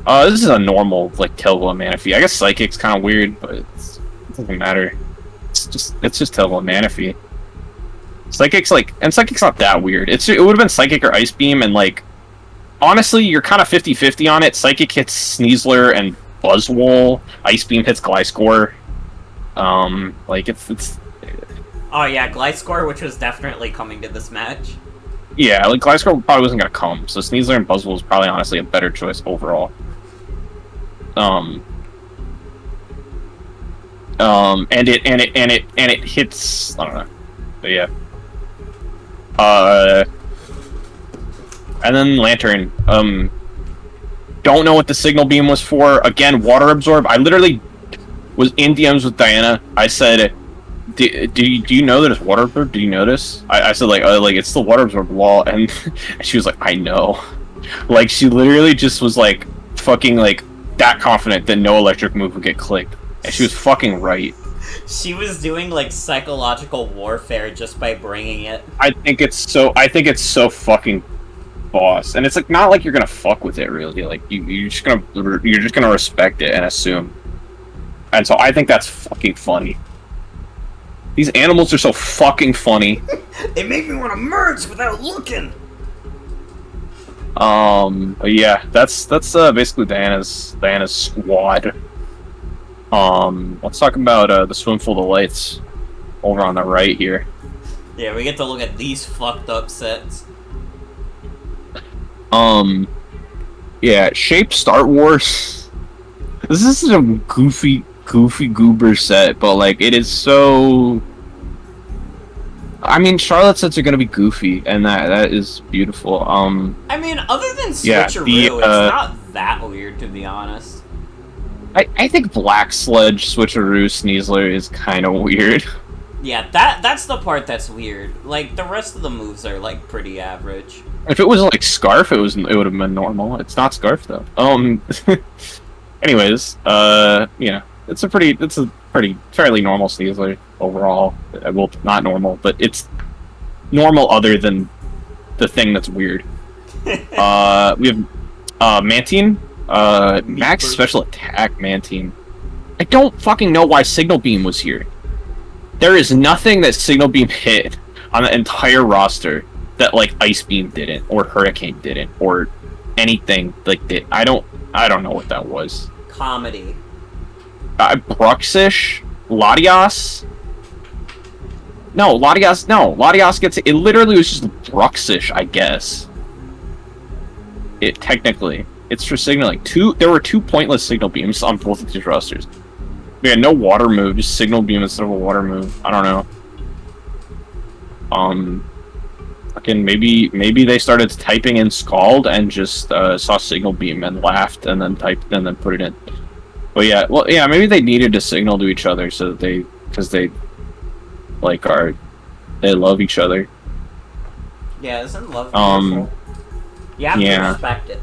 This is a normal, like, Tailwind Manaphy. I guess Psychic's kind of weird, but it doesn't matter. It's just Tailwind Manaphy. Psychic's not that weird. It would have been Psychic or Ice Beam, and like, honestly, you're kind of 50-50 on it. Psychic hits Sneasler and Buzzwole. Ice Beam hits Gliscor. Like it's. Oh yeah, Gliscor, which was definitely coming to this match. Yeah, like Gliscor probably wasn't gonna come, so Sneasler and Buzzwole is probably honestly a better choice overall. And it hits. I don't know, but yeah. And then Lantern. Don't know what the Signal Beam was for. Again, Water Absorb. I literally was in DMs with Diana. I said, do you know that it's Water Absorb? Do you notice? I said, like it's the Water Absorb wall. And she was like, I know. Like, she literally just was, like, fucking, like, that confident that no electric move would get clicked. And she was fucking right. She was doing, like, psychological warfare just by bringing it. I think it's so fucking boss, and it's like not like you're gonna fuck with it really. Like you're just gonna respect it and assume. And so I think that's fucking funny. These animals are so fucking funny. They make me want to merge without looking. But yeah, that's basically Diana's squad. Let's talk about the Swimful Delights over on the right here. Yeah, we get to look at these fucked up sets. Yeah, Shape Start Wars. This is a goofy goober set, but like it is so. I mean, Charlotte sets are gonna be goofy, and that is beautiful. I mean, other than Switcheroo, it's not that weird, to be honest. I think Black Sludge Switcheroo Sneasler is kind of weird. Yeah, that's the part that's weird. Like, the rest of the moves are, like, pretty average. If it was, like, Scarf, it would have been normal. It's not Scarf, though. Anyways, yeah. It's a fairly normal Sneasler overall. Well, not normal, but it's normal other than the thing that's weird. We have, Mantine. Max Special Attack Mantine. I don't fucking know why Signal Beam was here. There is nothing that Signal Beam hit on the entire roster that like Ice Beam didn't, or Hurricane didn't, or anything like that. I don't know what that was. Comedy. Bruxish, Latias. No, Latias gets it. Literally was just Bruxish, I guess. It technically, it's for signaling. There were 2 pointless signal beams on both of these rosters. We had no water move, just signal beam instead of a water move. I don't know. Fucking maybe they started typing in Scald and just saw signal beam and laughed and then typed and then put it in. But yeah, well, yeah, maybe they needed to signal to each other so that because they love each other. Yeah, isn't love beautiful? You have to respect it.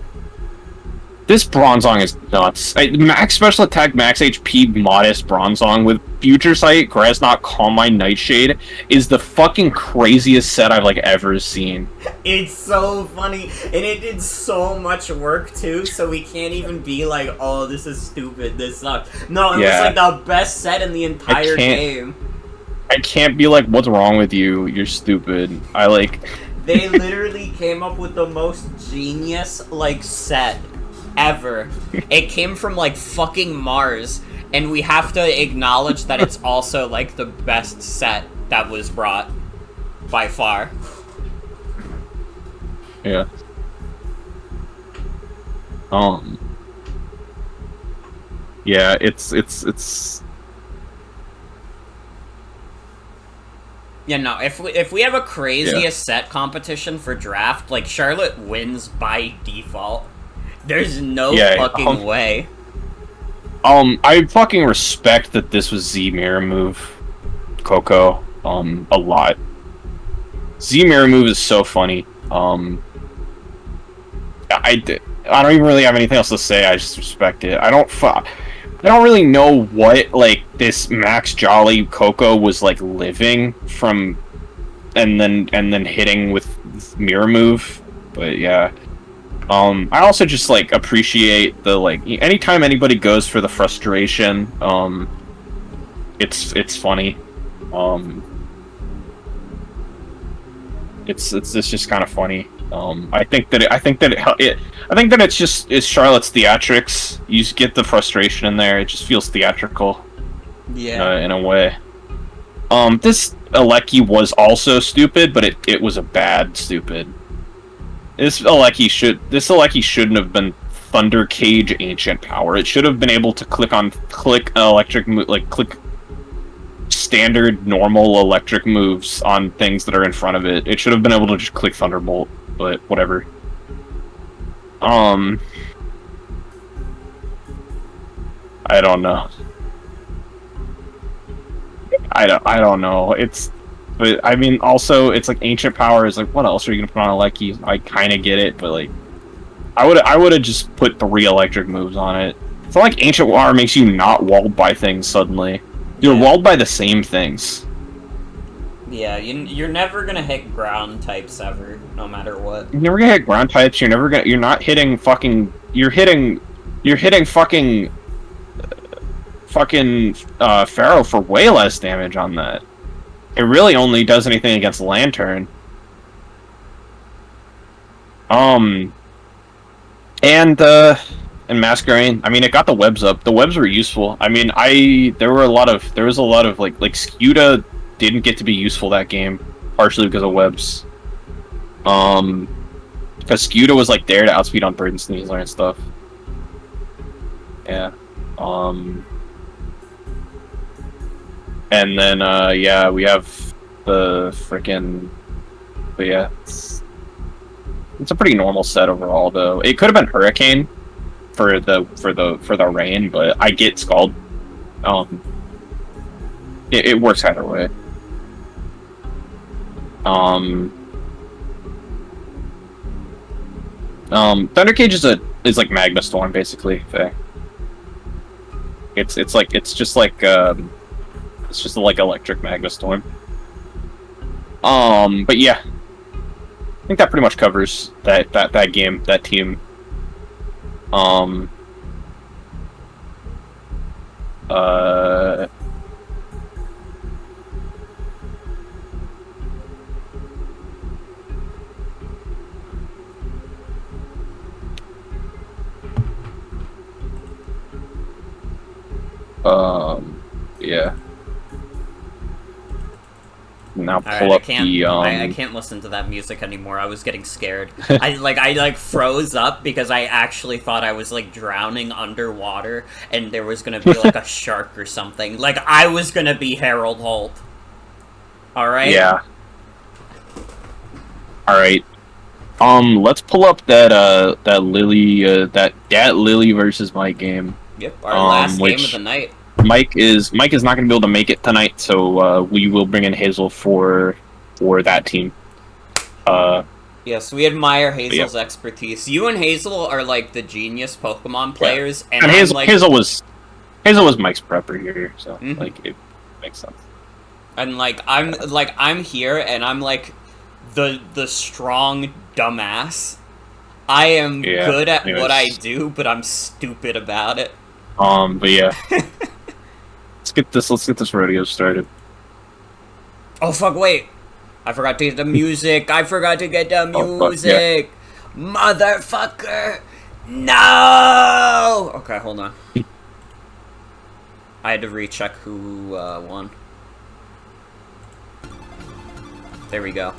This Bronzong is nuts. Max special attack, max HP, modest Bronzong with Future Sight, Graznot, Calm Mind, Nightshade is the fucking craziest set I've ever seen. It's so funny, and it did so much work too. So we can't even be like, "Oh, this is stupid. This sucks." No, it was the best set in the entire game. I can't be like, "What's wrong with you? You're stupid." They literally came up with the most genius set ever. It came from fucking Mars, and we have to acknowledge that it's also the best set that was brought by far. Yeah. Yeah, it's Yeah, no, if we have a craziest set competition for draft, Charlotte wins by default. There's no fucking way. I fucking respect that this was Z mirror move, Coco, a lot. Z mirror move is so funny. I don't even really have anything else to say. I just respect it. I don't really know what this Max Jolly Coco was living from, and then hitting with mirror move, but yeah. I also just appreciate the anytime anybody goes for the frustration, it's funny. It's just kind of funny. I think that it's Charlotte's theatrics. You just get the frustration in there. It just feels theatrical. Yeah. In a way. This Aleki was also stupid, but it was a bad stupid. This Aleki shouldn't have been Thunder Cage Ancient Power. It should have been able to click electric click standard normal electric moves on things that are in front of it. It should have been able to just click Thunderbolt, but whatever. I don't know. I don't know. But I mean, also it's Ancient Power is what else are you gonna put on Aleki? I kind of get it, but I would have just put 3 electric moves on it. It's not like Ancient Power makes you not walled by things suddenly. You're walled by the same things. Yeah, you're never gonna hit ground types ever, no matter what. You're never gonna hit ground types. You're not hitting fucking. You're hitting fucking Pharaoh for way less damage on that. It really only does anything against Lantern. And Masquerade. I mean, it got the webs up. The webs were useful. I mean, there was a lot of Skuta didn't get to be useful that game, partially because of webs. Because Skuta was there to outspeed on Bird and Sneasler and stuff. Yeah. And then, yeah, we have the frickin'... But yeah, it's a pretty normal set overall, though. It could have been Hurricane for the rain, but I get Scald. It works either way. Thunder Cage is like Magma Storm, basically. Faye. It's just like electric Magma Storm. But yeah, I think that pretty much covers that game, that team. Yeah. now All pull right, up the. I can't listen to that music anymore. I was getting scared. I froze up because I actually thought I was like drowning underwater, and there was gonna be like a shark or something. Like I was gonna be Harold Holt. All right. Yeah. All right. Let's pull up that Lilly that Lilly versus Mike game. Yep. Our last game of the night. Mike is not going to be able to make it tonight, so we will bring in Hazel for that team. Yes, we admire Hazel's expertise. You and Hazel are like the genius Pokemon players, and Hazel was Mike's prepper here, so like it makes sense. And I'm here, and I'm like the strong dumbass. I am good at what I do, but I'm stupid about it. But yeah. Let's get this rodeo started. Oh fuck, wait. I forgot to get the music. Music. Motherfucker. No! Okay, hold on. I had to recheck who won. There we go.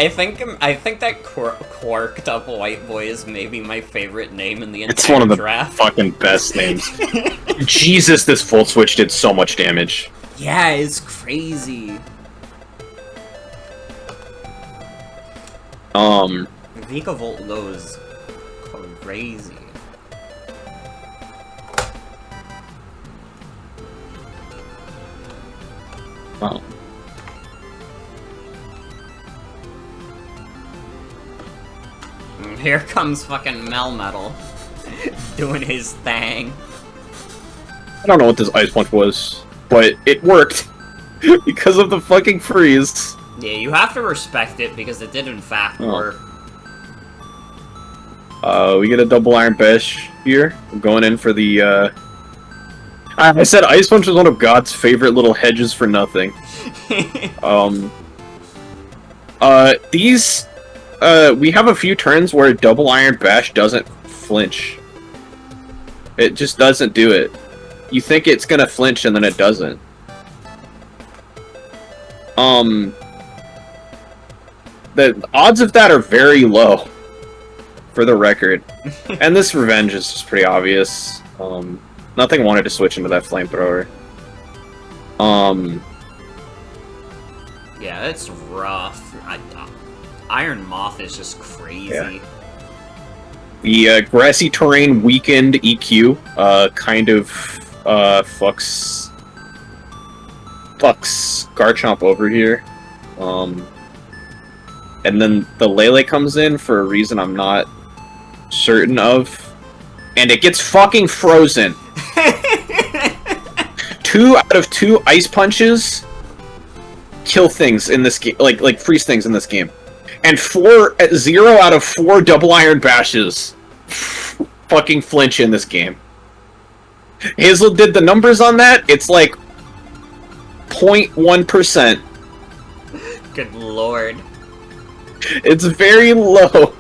I think that quirked up white boy is maybe my favorite name in the entire draft. It's one of the fucking best names. Jesus, this Volt Switch did so much damage. Yeah, it's crazy. Vikavolt goes crazy. Oh. Here comes fucking Melmetal doing his thing. I don't know what this Ice Punch was, but it worked because of the fucking freeze. Yeah, you have to respect it because it did in fact work. We get a double Iron Bash here. I'm going in for the, I said Ice Punch was one of God's favorite little hedges for nothing. We have a few turns where double Iron Bash doesn't flinch. It just doesn't do it. You think it's gonna flinch and then it doesn't. The odds of that are very low, for the record. And this revenge is just pretty obvious. Nothing wanted to switch into that flamethrower. Yeah, it's rough. Iron Moth is just crazy. Yeah. The grassy terrain weakened EQ kind of fucks Garchomp over here. And then the Lele comes in for a reason I'm not certain of, and it gets fucking frozen. 2 out of 2 Ice Punches kill things in this game, like freeze things in this game. And 0 out of 4 double Iron Bashes fucking flinch in this game. Hazel did the numbers on that. It's like 0.1%. Good lord. It's very low.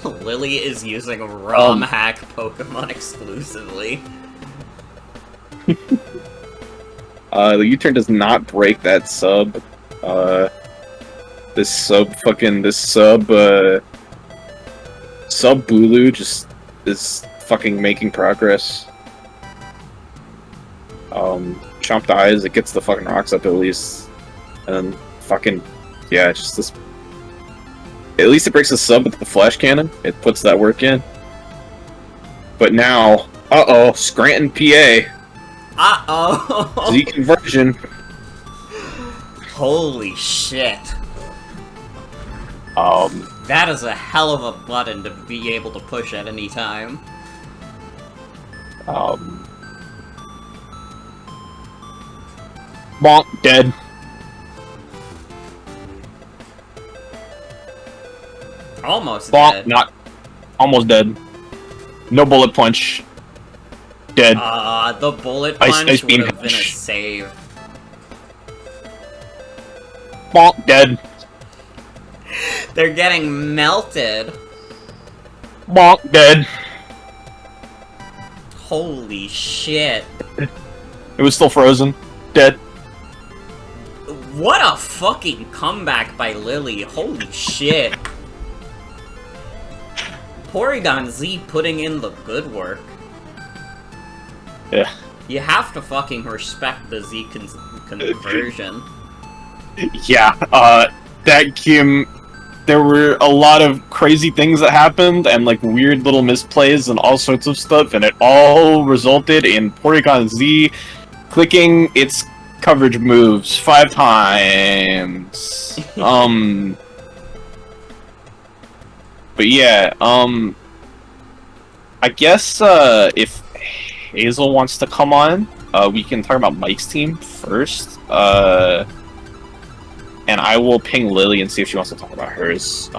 Lillie is using ROM hack Pokemon exclusively. The U-turn does not break that sub. This sub Bulu just is fucking making progress. Chomp dies, it gets the fucking rocks up at least. And then fucking, yeah, it's just this. At least it breaks the sub with the flash cannon. It puts that work in. But now, Scranton, PA. Z conversion. Holy shit. That is a hell of a button to be able to push at any time. Bonk, dead. Almost Bonk, dead. not. Almost dead. No bullet punch. Dead. The bullet punch ice would beam have been a punch. save. Bonk, dead. They're getting melted. Bonk, dead. Holy shit. It was still frozen. Dead. What a fucking comeback by Lilly. Holy shit. Porygon Z putting in the good work. Yeah. You have to fucking respect the Z conversion. Yeah, that game, there were a lot of crazy things that happened, and like weird little misplays and all sorts of stuff, and it all resulted in Porygon Z clicking its coverage moves 5 times. But yeah, I guess, if Hazel wants to come on, we can talk about Mike's team first, and I will ping Lilly and see if she wants to talk about hers.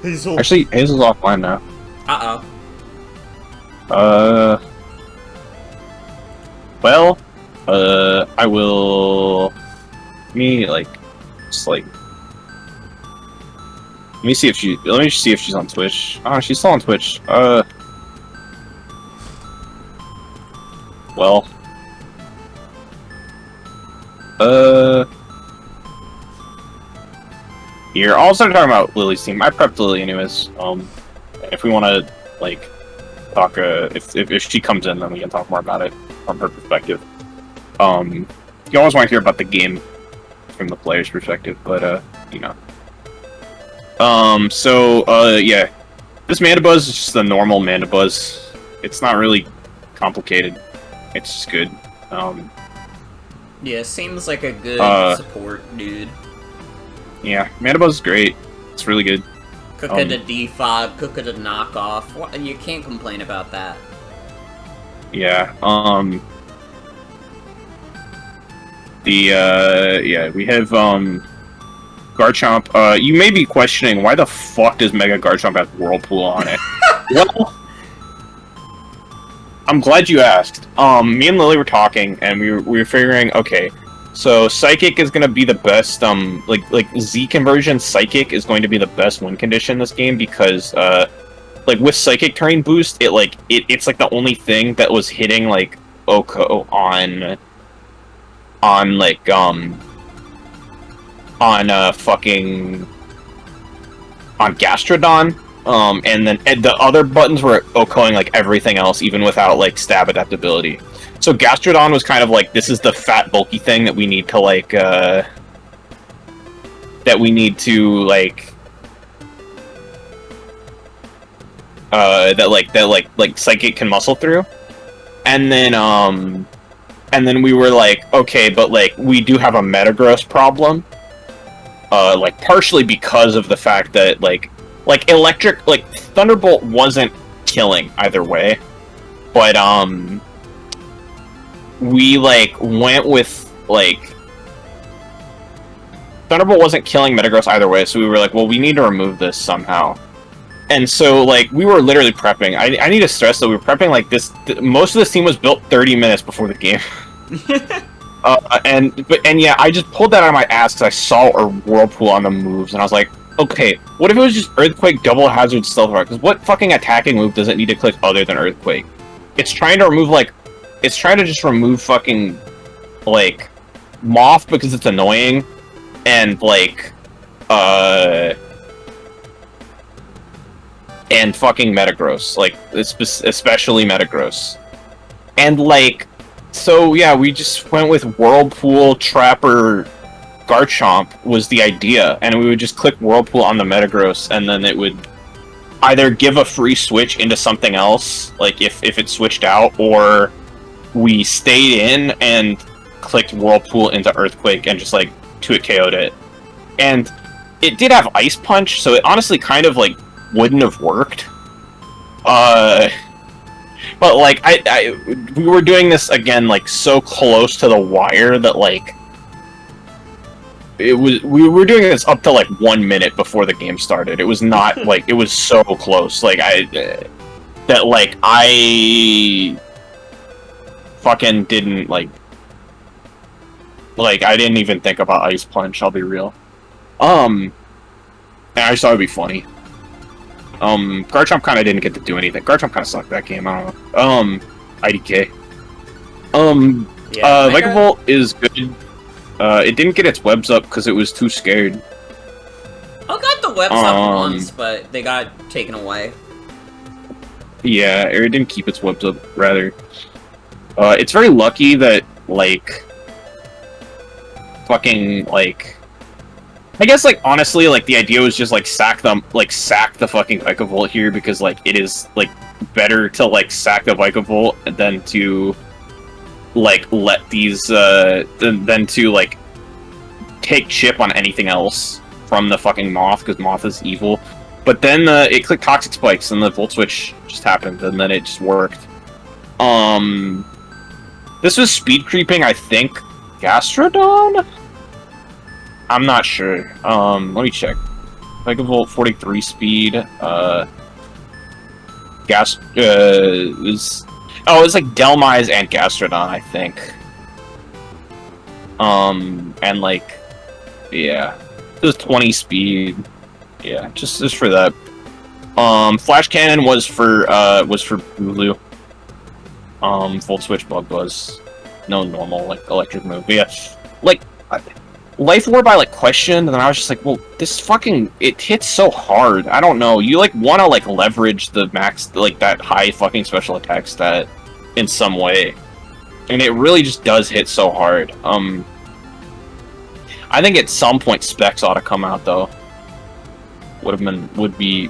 Hazel. Actually, Hazel's offline now. Well, I will... Let me see if she's on Twitch. Oh, she's still on Twitch. Well... Here, I'll start talking about Lily's team. I prepped Lilly anyways. If we want to, like, talk, if she comes in, then we can talk more about it from her perspective. You always want to hear about the game from the player's perspective, but, you know. Yeah. This Mandibuzz is just a normal Mandibuzz. It's not really complicated. It's just good. Yeah, seems like a good support dude. Yeah, Mandibuzz is great. It's really good. Cooka to defog, Cooka to knockoff. What, you can't complain about that. Yeah, yeah, we have, Garchomp. You may be questioning, why the fuck does Mega Garchomp have Whirlpool on it? Well, I'm glad you asked. Me and Lilly were talking, and we were figuring, okay, so Psychic is gonna be the best, like Z conversion, Psychic is going to be the best win condition in this game, because, like, with Psychic turning boost, it's like the only thing that was hitting, like, Oko on Gastrodon, and then the other buttons were Okoing, like, everything else, even without, like, stab adaptability. So Gastrodon was kind of like, this is the fat, bulky thing that we need to, like, that Psychic can muscle through. And then we were like, okay, but, like, we do have a Metagross problem. Like, partially because of the fact that, like, Electric, like, Thunderbolt wasn't killing either way. But, we, like, went with, like... Thunderbolt wasn't killing Metagross either way, so we were like, well, we need to remove this somehow. And so, like, we were literally prepping. I need to stress that we were prepping, like, this... most of this team was built 30 minutes before the game. And yeah, I just pulled that out of my ass because I saw a Whirlpool on the moves, and I was like, okay, what if it was just Earthquake, Double Hazard, Stealth Rock? Because what fucking attacking move does it need to click other than Earthquake? It's trying to remove, like... It's trying to just remove fucking, like, Moth because it's annoying, and, like, and fucking Metagross, like, especially Metagross. And, like, so, yeah, we just went with Whirlpool, Trapper, Garchomp was the idea, and we would just click Whirlpool on the Metagross, and then it would either give a free switch into something else, like, if it switched out, or... we stayed in and clicked Whirlpool into Earthquake and just, like, 2-hit KO'd it. And it did have Ice Punch, so it honestly kind of, like, wouldn't have worked. But, like, we were doing this, again, like, so close to the wire that, like, we were doing this up to, like, 1 minute before the game started. It was not, like, it was so close. Like, I fucking didn't, like, I didn't even think about Ice Punch, I'll be real. And I just thought it'd be funny. Garchomp kind of didn't get to do anything. Garchomp kind of sucked that game, I don't know. IDK. Vikavolt is good. It didn't get its webs up because it was too scared. I got the webs up once, but they got taken away. Yeah, or it didn't keep its webs up, rather. It's very lucky that, like, fucking, like, I guess, like, honestly, like, the idea was just, like, sack the fucking Vikavolt here, because, like, it is, like, better to, like, sack the Vikavolt than to, like, let these, than to, like, take chip on anything else from the fucking Moth, because Moth is evil. But then, it clicked Toxic Spikes, and the Volt Switch just happened, and then it just worked. This was speed creeping, I think, Gastrodon? I'm not sure. Let me check. Vikavolt 43 speed. It's like Delmise and Gastrodon, I think. And like, yeah, it was 20 speed. Yeah, just for that. Flash Cannon was for Bulu. Volt Switch Bug Buzz. No normal, like, electric move. But yeah, like, Life Orb I, like, questioned, and then I was just like, well, this fucking, it hits so hard. I don't know. You, like, want to, like, leverage the max, like, that high fucking special attack stat in some way. And it really just does hit so hard. I think at some point Specs ought to come out, though. Would be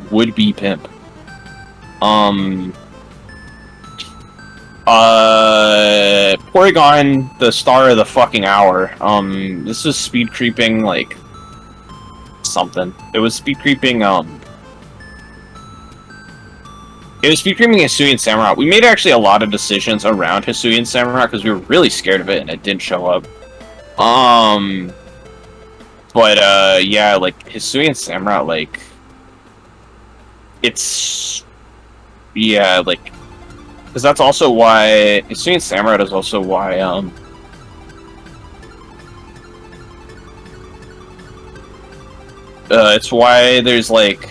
pimp. Porygon, the star of the fucking hour. This was speed creeping, like, something. It was speed creeping, it was speed creeping Hisuian Samurott. We made actually a lot of decisions around Hisuian Samurott because we were really scared of it and it didn't show up. Yeah, like, Hisuian Samurott, like, it's, yeah, like, because that's also why Hisuian Samurott is also why it's why there's like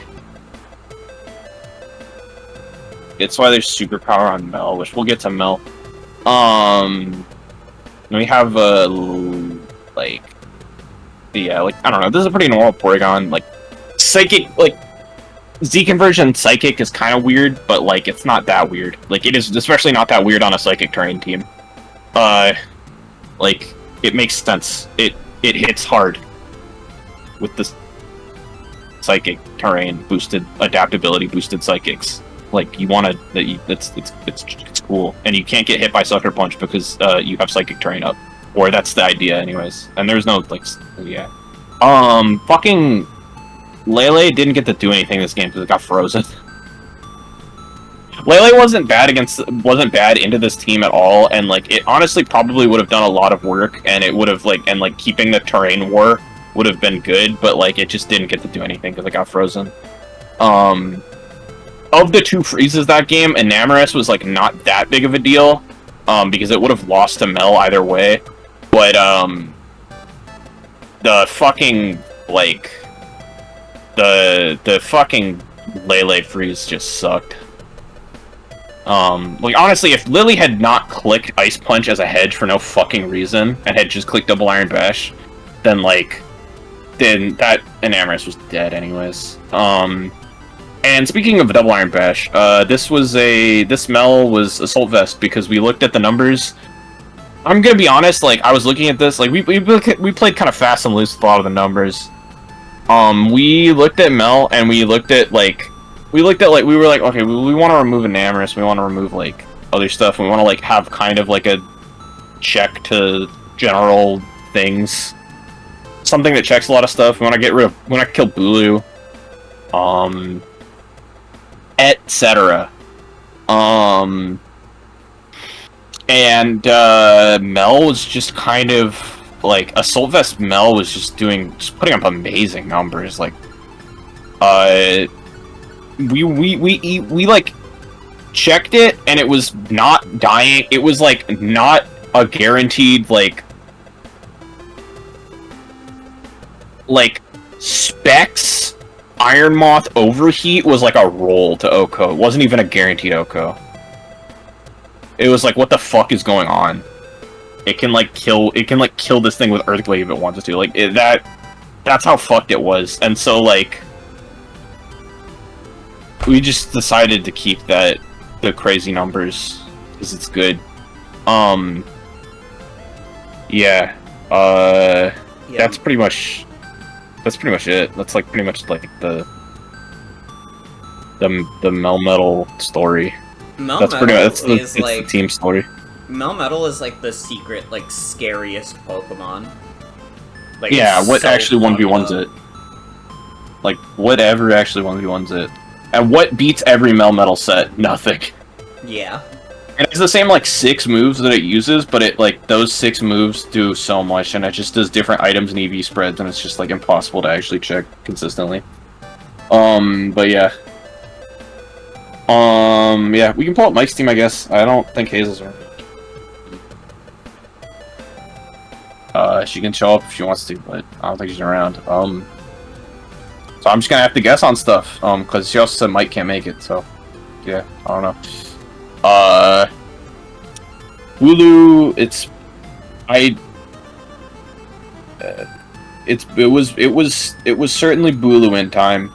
there's superpower on Mel, which we'll get to Mel. And we have like, yeah, like, I don't know, this is a pretty normal Porygon. Like, Psychic, like, Z conversion Psychic is kind of weird, but, like, it's not that weird. Like, it is especially not that weird on a Psychic terrain team. Like, it makes sense. It hits hard with the Psychic terrain boosted adaptability boosted Psychics. Like, you want to, it's cool, and you can't get hit by Sucker Punch because you have Psychic terrain up, or that's the idea, anyways. And there's no, like, yeah, fucking Lillie didn't get to do anything this game because it got frozen. Lillie wasn't bad into this team at all, and like, it honestly probably would have done a lot of work, and it would have like keeping the terrain war would have been good, but like, it just didn't get to do anything because it got frozen. Of the two freezes that game, Enamorus was like not that big of a deal, because it would have lost to Mel either way. But the fucking, like, the fucking Lillie freeze just sucked. Like, honestly, if Lillie had not clicked Ice Punch as a hedge for no fucking reason, and had just clicked Double Iron Bash, then, like, then that Enamorus was dead anyways. And speaking of Double Iron Bash, this Mel was Assault Vest because we looked at the numbers. I'm gonna be honest, like, I was looking at this, like, we played kind of fast and loose with a lot of the numbers. We looked at Mel, and we were like, okay, we want to remove Enamorus, we want to remove, like, other stuff, we want to, like, have kind of, like, a check to general things. something that checks a lot of stuff. We want to get rid of, we want to kill Bulu, etc. And Mel was just kind of like Assault Vest. Mel was just putting up amazing numbers. Like, we like checked it, and it was not dying. It was like not a guaranteed like Specs Iron Moth overheat was like a roll to Oko. It wasn't even a guaranteed Oko. It was like, what the fuck is going on? It can kill this thing with Earthquake if it wants to. Like that's how fucked it was. And so like we just decided to keep the crazy numbers because it's good. Yeah. That's pretty much it. That's like pretty much like the Melmetal story. That's the team story. Melmetal is like the secret, like scariest Pokemon. Like, yeah, what so actually 1v1s it? Like whatever actually 1v1s it, and what beats every Melmetal set? Nothing. Yeah. And it's the same like 6 moves that it uses, but it like those 6 moves do so much, and it just does different items and EV spreads, and it's just like impossible to actually check consistently. But yeah. Yeah, we can pull up Mike's team, I guess. I don't think Hazel's around. She can show up if she wants to, but I don't think she's around. So I'm just gonna have to guess on stuff, because she also said Mike can't make it, so yeah, I don't know. Wooloo, it was certainly Booloo in time.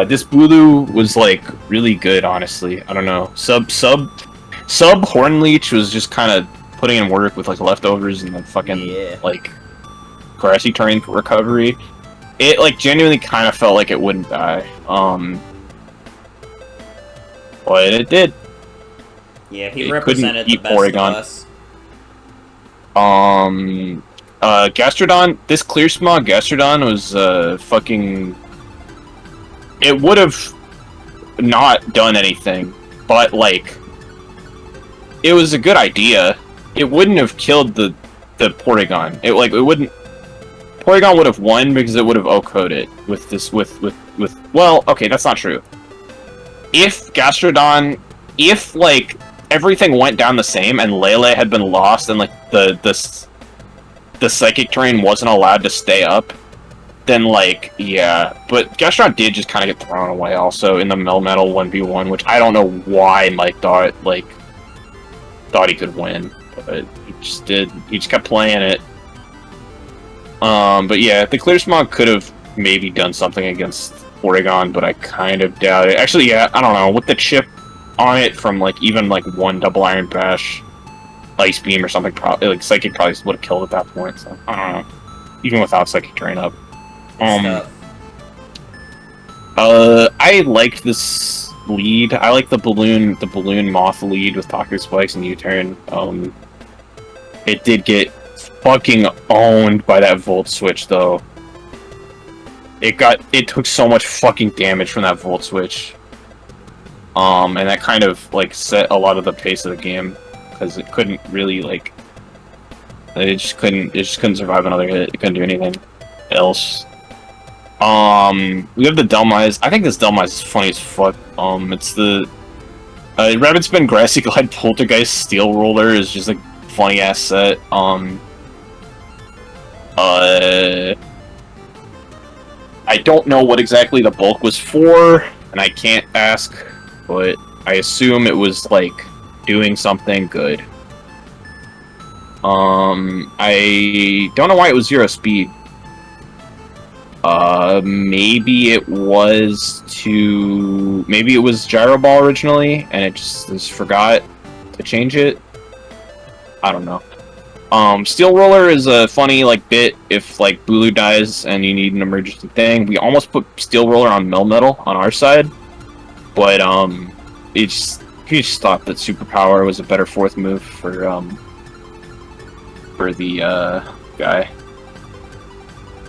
This Booloo was like really good, honestly. I don't know. Sub Hornleech was just kind of putting in work with like leftovers and the fucking like grassy terrain recovery. It like genuinely kind of felt like it wouldn't die. But it did. Yeah, he represented the best of us. Gastrodon, this Clear Smog Gastrodon was fucking... It would have not done anything, but like it was a good idea. It wouldn't have killed the Porygon. It wouldn't. Porygon would have won because it would have OHKO'd it with this with. Well, okay, that's not true. If Gastrodon, if like everything went down the same and Lele had been lost and like the psychic terrain wasn't allowed to stay up, then like yeah. But Gastrodon did just kind of get thrown away also in the Melmetal 1v1, which I don't know why Mike thought he could win, but he just did. He just kept playing it. But yeah, the Clear Smog could have maybe done something against Porygon, but I kind of doubt it. Actually, yeah, I don't know. With the chip on it from like even like one Double Iron Bash, Ice Beam or something, probably like Psychic probably would have killed at that point. So I don't know. Even without Psychic Drain up. I liked this lead. I like the balloon moth lead with Taku Spikes and U-turn. It did get fucking owned by that Volt Switch though. It took so much fucking damage from that Volt Switch. And that kind of like set a lot of the pace of the game because it couldn't really like it just couldn't survive another hit. It couldn't do anything else. We have the Delmise. I think this Delmise is funny as fuck. It's the Rapid Spin Grassy Glide Poltergeist Steel Roller is just like funny ass set. I don't know what exactly the bulk was for, and I can't ask, but I assume it was like doing something good. I don't know why it was 0 speed. Maybe it was Gyro Ball originally, and it just forgot to change it. I don't know. Steel Roller is a funny like bit if like Bulu dies and you need an emergency thing. We almost put Steel Roller on Melmetal on our side, but he just thought that Superpower was a better 4th move for the guy.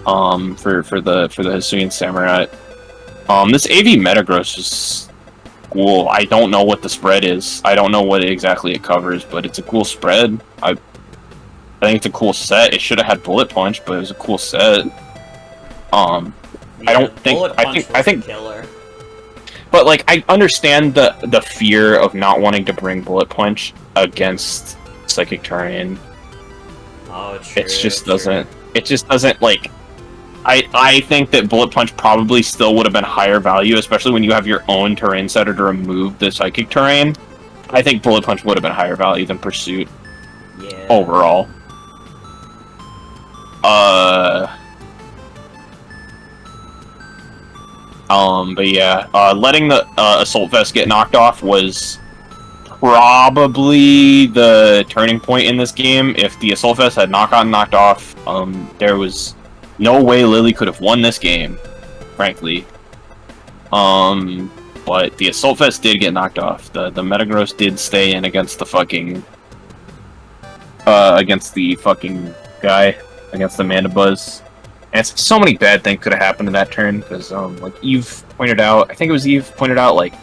for the Hisuian Samurai. This AV Metagross is cool. I don't know what the spread is. I don't know what exactly it covers, but it's a cool spread. I think it's a cool set. It should have had Bullet Punch, but it was a cool set. I don't think. I think. Killer. But like, I understand the fear of not wanting to bring Bullet Punch against Psychic Terrain. Oh, true. It just doesn't. It just doesn't like. I think that Bullet Punch probably still would have been higher value, especially when you have your own terrain setter to remove the Psychic Terrain. I think Bullet Punch would have been higher value than Pursuit. Yeah. Overall. But yeah, letting the Assault Vest get knocked off was probably the turning point in this game. If the Assault Vest had not gotten knocked off, there was no way Lillie could have won this game, frankly. But the Assault Vest did get knocked off. The Metagross did stay in against the fucking guy, against the Mandibuzz. And so many bad things could have happened in that turn, because, like Eve pointed out, I think it was Eve pointed out, like,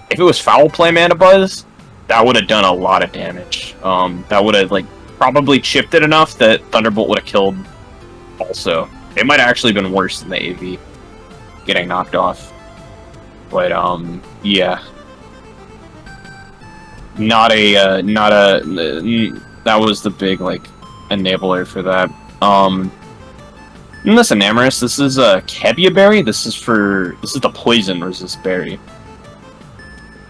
if it was foul play Mandibuzz, that would have done a lot of damage. That would have, like, probably chipped it enough that Thunderbolt would have killed also. It might have actually been worse than the AV getting knocked off. But, yeah. That was the big, like, enabler for that. And this Enamorus, this is a Kebia berry. This is the poison resist berry.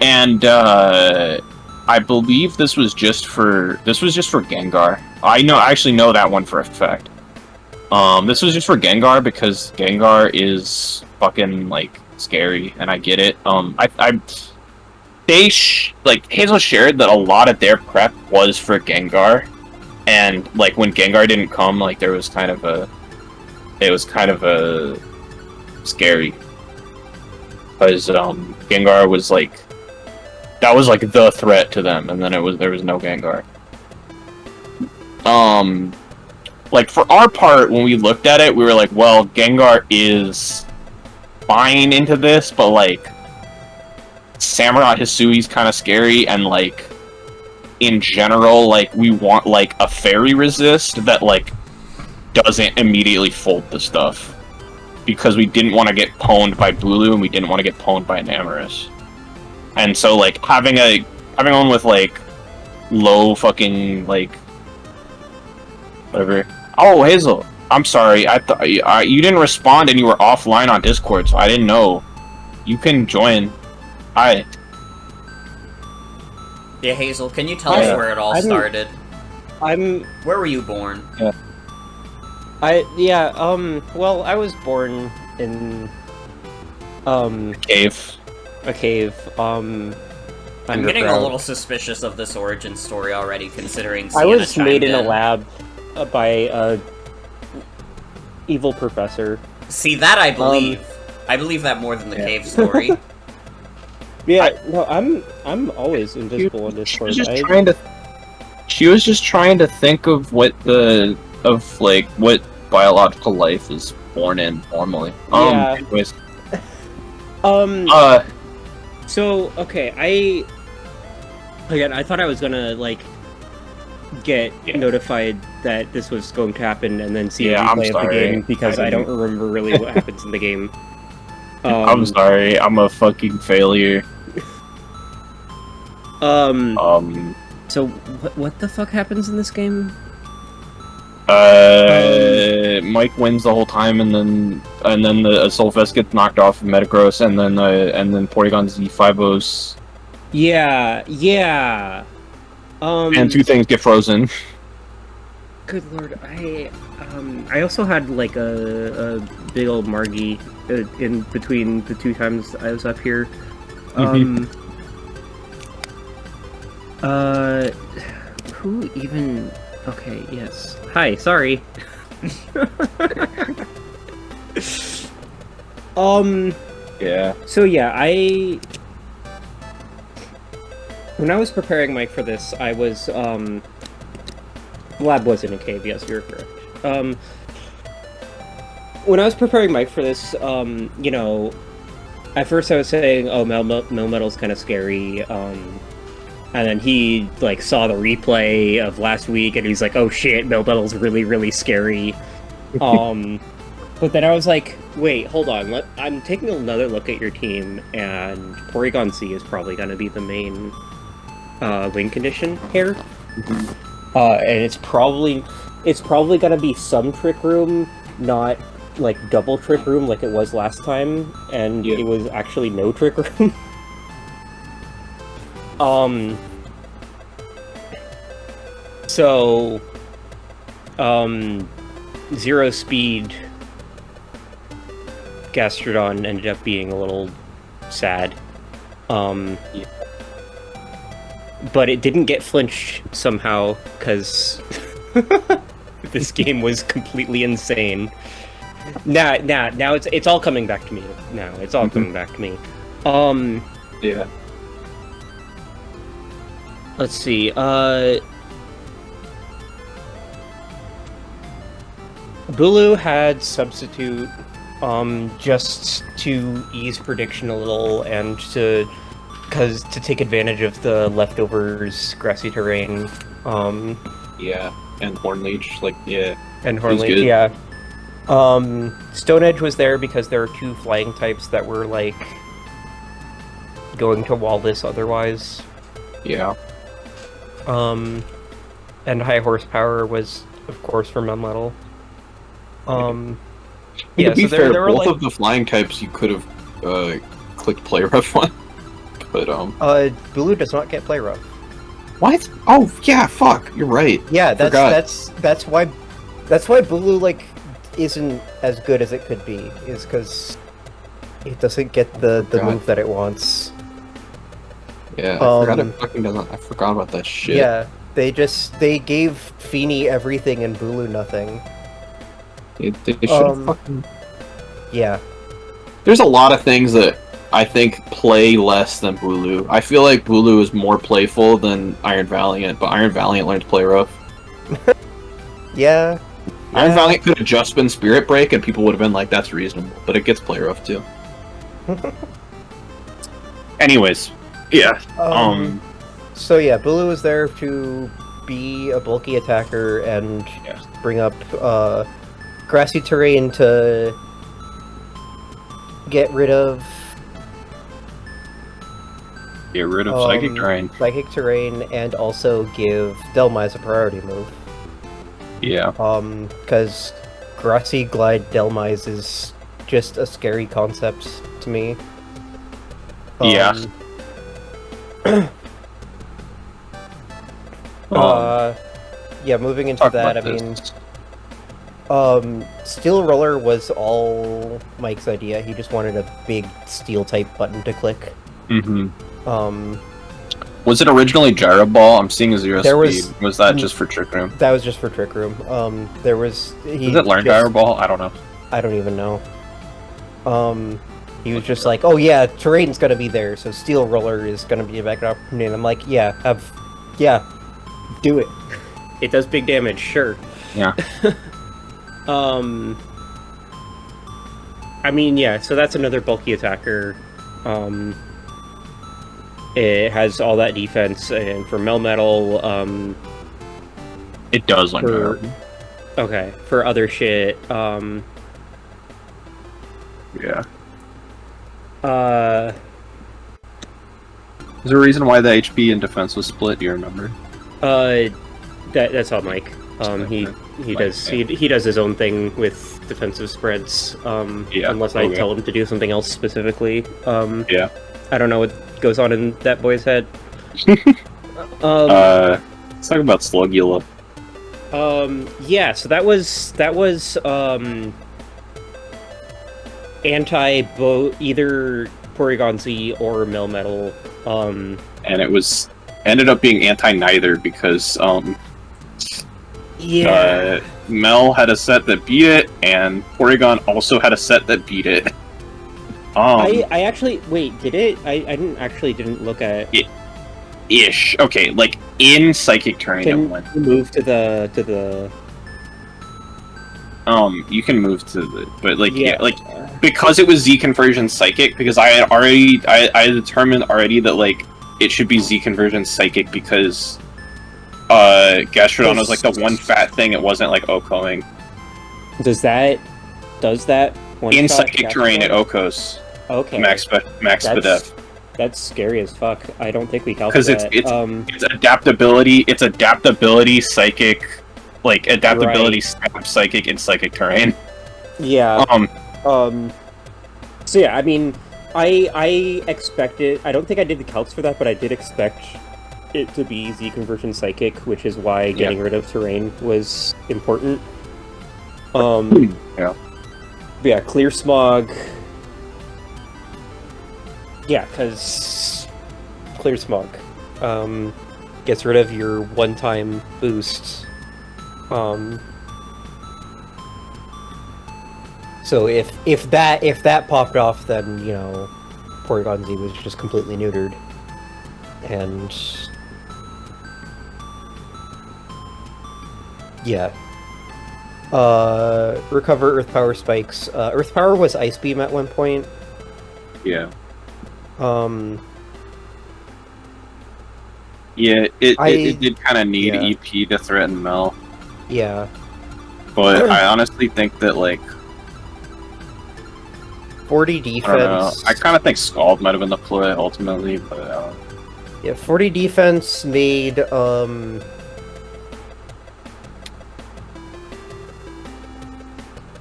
And I believe this was just for Gengar. I actually know that one for a fact. This was just for Gengar because Gengar is fucking like scary, and I get it. Hazel shared that a lot of their prep was for Gengar, and like when Gengar didn't come, like it was kind of a scary, because Gengar was like, that was like the threat to them, and then there was no Gengar. Like for our part, when we looked at it, we were like, well, Gengar is fine into this, but like Samurai Hisui's kind of scary, and like in general, like we want like a fairy resist that like doesn't immediately fold the stuff, because we didn't want to get pwned by Bulu and we didn't want to get pwned by Enamorus. And so like having one with like low fucking like whatever. Oh, Hazel, I'm sorry. I thought you didn't respond and you were offline on Discord, so I didn't know. You can join. Hi. Yeah, Hazel, can you tell us where it all started? Where were you born? Yeah. Well, I was born in cave. A cave. I'm getting a little suspicious of this origin story already, considering I was made in a lab by a evil professor. See, that I believe. I believe that more than the cave story. No, I'm always invisible in Discord. She was just trying to think of what biological life is born in normally. Anyways. So okay, I thought I was gonna like get notified that this was going to happen and then see a replay of the game, because I don't remember really what happens in the game. I'm sorry, I'm a fucking failure. So what the fuck happens in this game? Mike wins the whole time, and then the Assault Vest gets knocked off of Metagross, and then Porygon Z5Os. Yeah. And two things get frozen. Good lord, I also had like a big old Margie in between the two times I was up here. Who even? Okay, yes. Hi, sorry. Yeah. So yeah, when I was preparing Mike for this, I was the lab was in a cave. Yes, you're correct. when I was preparing Mike for this, you know, at first I was saying, oh, Mel Metal's kind of scary, and then he, like, saw the replay of last week, and he's like, oh shit, Mel Metal's really, really scary. But then I was like, wait, hold on, I'm taking another look at your team, and Porygon Z is probably going to be the main win condition here. And it's probably going to be some Trick Room, not like double Trick Room like it was last time, and it was actually no Trick Room. So, Zero Speed Gastrodon ended up being a little sad. But it didn't get flinched somehow, because this game was completely insane. Now it's all coming back to me. Now it's all coming back to me. Yeah. Let's see. Bulu had Substitute, just to ease prediction a little and to take advantage of the leftovers grassy terrain. Yeah, and Hornleech, like, yeah. And Hornleech, yeah. Stone Edge was there because there are 2 flying types that were, like, going to wall this otherwise. Yeah. And High Horsepower was, of course, for Melmetal. Yeah, to be so fair, there were, both like... of the flying types you could have clicked play rough on. But Bulu does not get play rough. What? Oh yeah, fuck. You're right. Yeah, that's why Bulu, like, isn't as good as it could be, is because it doesn't get the move that it wants. Yeah, I forgot it fucking doesn't. I forgot about that shit. Yeah, they gave Feeny everything and Bulu nothing. They should have fucking... Yeah. There's a lot of things that I think play less than Bulu. I feel like Bulu is more playful than Iron Valiant, but Iron Valiant learned to play rough. Yeah. Iron Valiant could have just been Spirit Break and people would have been like, that's reasonable, but it gets play rough too. Anyways, yeah. So yeah, Bulu was there to be a bulky attacker and bring up grassy terrain to get rid of Psychic Terrain. Psychic Terrain, and also give Delmise a priority move. Yeah. Because Grassy Glide Delmise is just a scary concept to me. Yeah. Yeah, moving into that, I mean... Steel Roller was all Mike's idea. He just wanted a big steel-type button to click. Mm-hmm. Was it originally Gyro Ball? I'm seeing a Zero Speed. Was that just for Trick Room? That was just for Trick Room. There was... Did it learn Gyro Ball? I don't know. I don't even know. He was just like, oh yeah, terrain's gonna be there, so Steel Roller is gonna be a backup opportunity. And I'm like, yeah, do it. It does big damage, sure. Yeah. I mean, yeah, so that's another bulky attacker. It has all that defense, and for Melmetal, it does like that. Okay, for other shit, yeah. Is there a reason why the HP and defense was split? Do you remember? That's all Mike. He does his own thing with defensive spreads. Unless I tell him to do something else specifically. Yeah. I don't know what goes on in that boy's head. Let's talk about Slugula. Yeah. So that was anti either Porygon Z or Melmetal. And it was ended up being anti neither because Mel had a set that beat it, and Porygon also had a set that beat it. I actually did it? I didn't look at it. Ish. Okay, like in Psychic Terrain. Can you move to the you can move to the, but like because it was Z conversion psychic, because I had determined already that like it should be Z conversion psychic because Gastrodon was like the one fat thing. It wasn't like Okoing. Does that one in shot psychic terrain at Okos? Okay. Max Bedef. That's scary as fuck. I don't think we calculated that. Because it's adaptability. It's adaptability psychic, like adaptability psychic in psychic terrain. Yeah. So yeah, I mean, I expected. I don't think I did the calcs for that, but I did expect it to be Z conversion psychic, which is why getting rid of terrain was important. Yeah, clear smog. Yeah, because clear smog gets rid of your one-time boost. So if that popped off, then you know, Porygon Z was just completely neutered, and yeah. Recover Earth Power spikes. Earth Power was Ice Beam at one point. Yeah. Yeah, it did kind of need EP to threaten Mel. Yeah. But I honestly think that, like... 40 defense... I don't know. I kind of think Scald might have been the play, ultimately, but... Yeah, 40 defense made,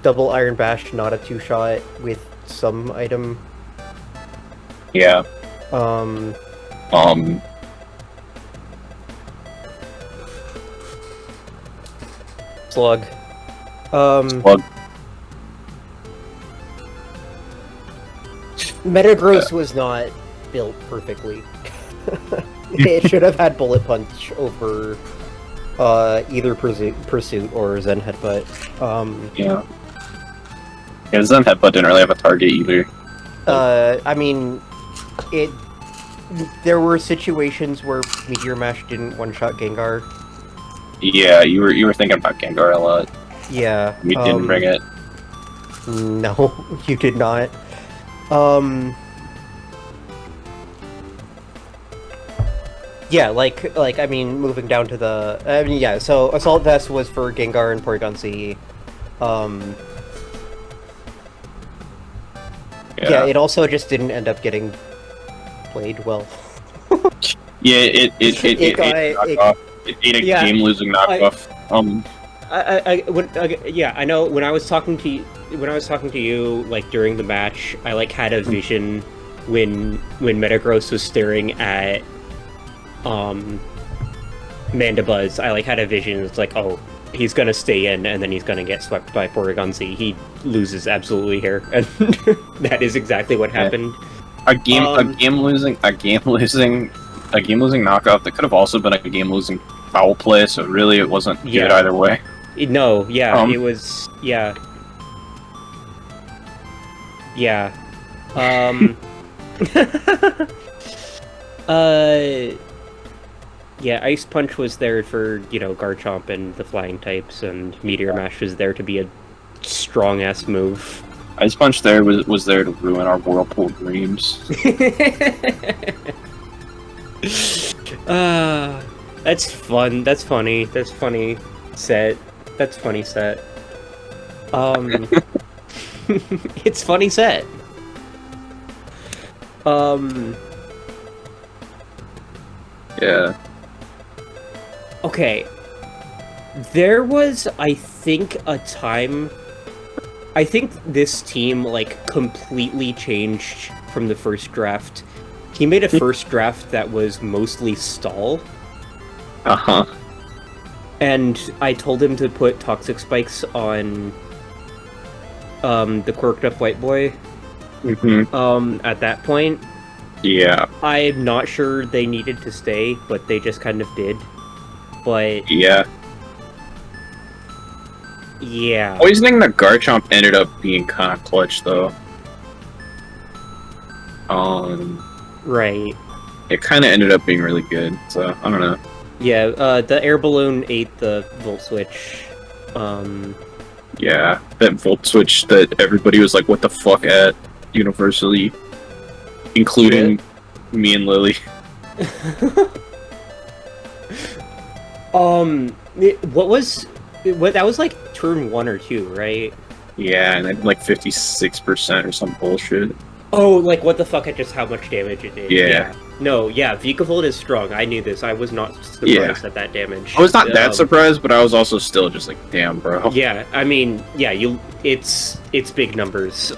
double Iron Bash, not a two-shot, with some item. Yeah. Slug. Slug. Metagross was not built perfectly. It should have had Bullet Punch over either Pursuit or Zen Headbutt. Yeah, Zen Headbutt didn't really have a target either. I mean, there were situations where Meteor Mash didn't one-shot Gengar. Yeah, you were thinking about Gengar a lot. Yeah. You didn't bring it. No, you did not. Yeah, like I mean, moving down to the... I mean, yeah, so Assault Vest was for Gengar and Porygon Z. Yeah, it also just didn't end up getting played well. Yeah, it ate a game-losing knockoff. I know when I was talking to you, like during the match, I like had a vision when Metagross was staring at Mandibuzz. I like had a vision. It's like, oh, he's gonna stay in, and then he's gonna get swept by Porygon Z. He loses absolutely here, and that is exactly what happened. A game losing knockoff that could have also been a game losing foul play. So really, it wasn't good either way. No, yeah, it was, yeah. Yeah. Yeah, Ice Punch was there for, you know, Garchomp and the flying types, and Meteor Mash was there to be a strong-ass move. Ice Punch there was there to ruin our Whirlpool dreams. That's fun. That's funny. That's funny set. That's funny set. It's funny set. Yeah. Okay. There was, I think, a time... I think this team, like, completely changed from the first draft. He made a first draft that was mostly stall. Uh-huh. And I told him to put Toxic Spikes on the Quirked Up White Boy. Mm-hmm. At that point. Yeah. I'm not sure they needed to stay, but they just kind of did. But... Yeah. Yeah. Poisoning the Garchomp ended up being kind of clutch, though. Right. It kind of ended up being really good, so I don't know. Yeah, the air balloon ate the Volt Switch. Yeah, that volt switch that everybody was like, "What the fuck?" at universally, including me and Lilly. That was like turn 1 or 2, right? Yeah, and then like 56% or some bullshit. Oh, like what the fuck at just how much damage it did. Yeah. No, yeah, Vikavolt is strong. I knew this. I was not surprised at that damage. I was not that surprised, but I was also still just like, damn, bro. Yeah, I mean, yeah, it's big numbers.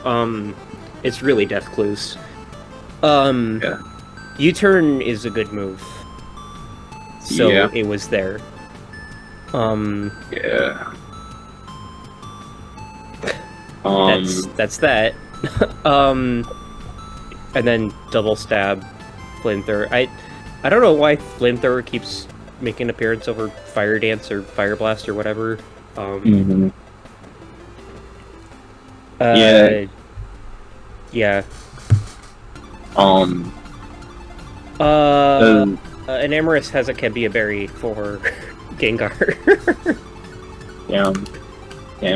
It's really death clues. Yeah. U-turn is a good move. So Yeah. it was there. Yeah. That's that. And then double stab, flamethrower. I don't know why flamethrower keeps making an appearance over fire dance or fire blast or whatever. Yeah. Yeah. An Amorous has a Kebia berry for Gengar. Damn,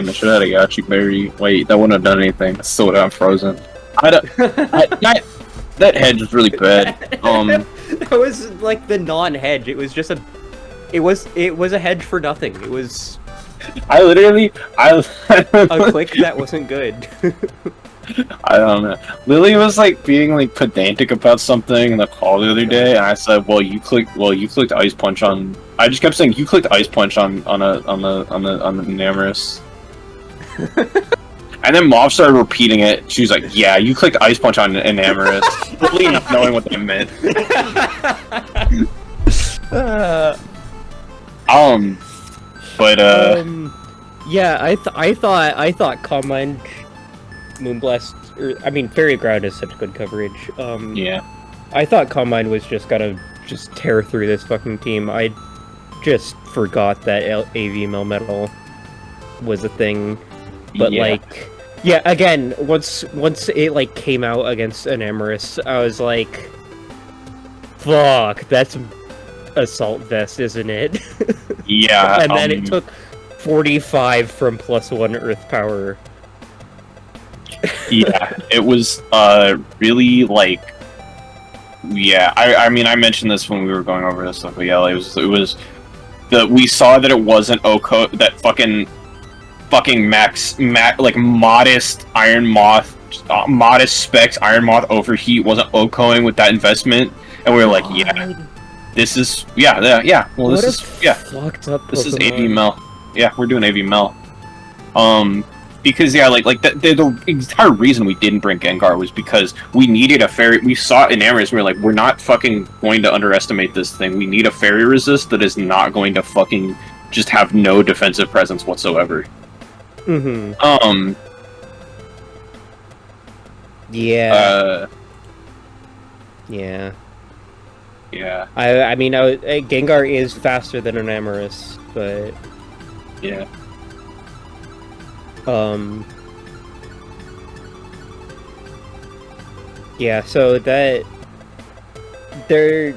I should have got you, berry. Wait, that wouldn't have done anything. I still would have frozen. That hedge was really bad. That was like the non-hedge. It was just a. It was a hedge for nothing. It was. I a click that wasn't good. I don't know. Lilly was like being like pedantic about something in the call the other day, and I said, "Well, you clicked Ice Punch on." I just kept saying, "You clicked Ice Punch on the Namorous." And then Mauve started repeating it. She was like, "Yeah, you clicked Ice Punch on an Amorous," really not knowing what that meant. Yeah, I thought Calm Mind, Moonblast, or I mean, Fairy Ground is such good coverage. Yeah. I thought Calm Mind was just gonna tear through this fucking team. I just forgot that AV Melmetal was a thing. But again, once it like came out against an Amorous, I was like, fuck, that's Assault Vest, isn't it? Yeah. And then it took 45 from +1 Earth Power. Yeah, it was really like, yeah. I mean, I mentioned this when we were going over this stuff. But yeah, it was we saw that it wasn't Oko, that fucking like modest Iron Moth, modest specs Iron Moth overheat wasn't Okoing with that investment, and we were like, yeah, this is yeah. Well, this is fucked up. This is AV Mel. Yeah, we're doing AV Mel. Because yeah, like the entire reason we didn't bring Gengar was because we needed a fairy. We saw it in Amorous, we were like, we're not fucking going to underestimate this thing. We need a fairy resist that is not going to fucking just have no defensive presence whatsoever. Mm-hmm. Yeah. Yeah. Yeah. I mean, Gengar is faster than an Amorous, but yeah. Yeah, so that there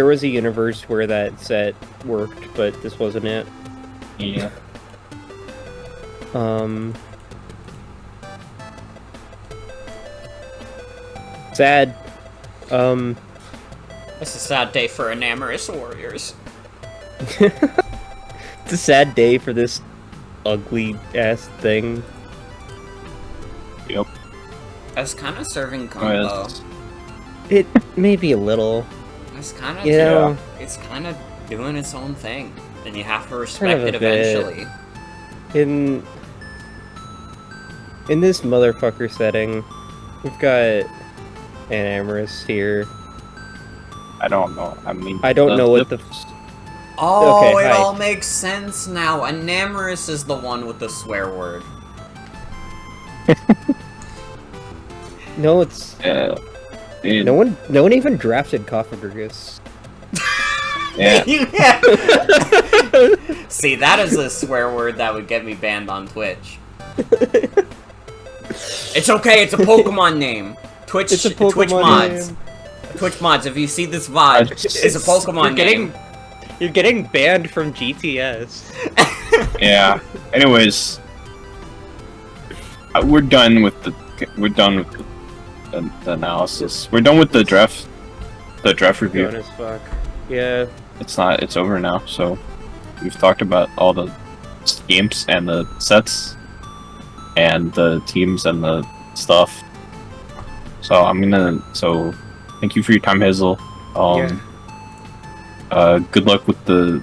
was a universe where that set worked, but this wasn't it. Yeah. Sad. It's a sad day for Enamorous Warriors. It's a sad day for this ugly ass thing. Yep. I was kind of serving combo. It may be a little. It's kind of, it's kind of doing its own thing, and you have to respect it eventually. In this motherfucker setting, we've got an Amorous here. I don't know. I mean, I don't know what the. Oh, okay, it all makes sense now. Enamorous is the one with the swear word. No, it's. No one even drafted Cofagrigus. Yeah. See, that is a swear word that would get me banned on Twitch. It's okay, it's a Pokemon name. Twitch mods. Twitch mods, if you see this VOD, it's a Pokemon name. You're getting banned from GTS. Yeah. Anyways, we're done with the analysis. We're done with the draft. The draft review. As fuck. Yeah. It's over now. So we've talked about all the games and the sets and the teams and the stuff. So thank you for your time, Hazel. Good luck with the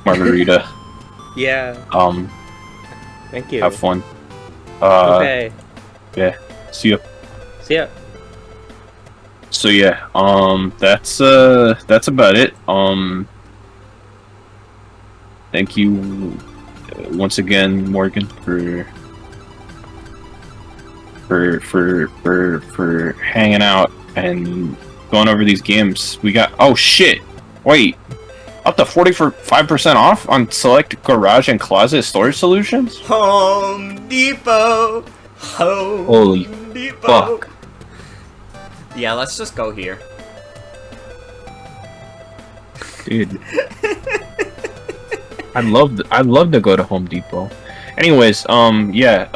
margarita. Yeah. Thank you. Have fun. Okay. Yeah. See ya. See ya. So yeah, that's about it. Thank you once again, Morgan, for hanging out and going over these games. We got wait, up to 45% off on select garage and closet storage solutions. Home Depot. Holy Depot. fuck. Yeah, let's just go here. Dude. I'd love to go to Home Depot. Anyways, yeah,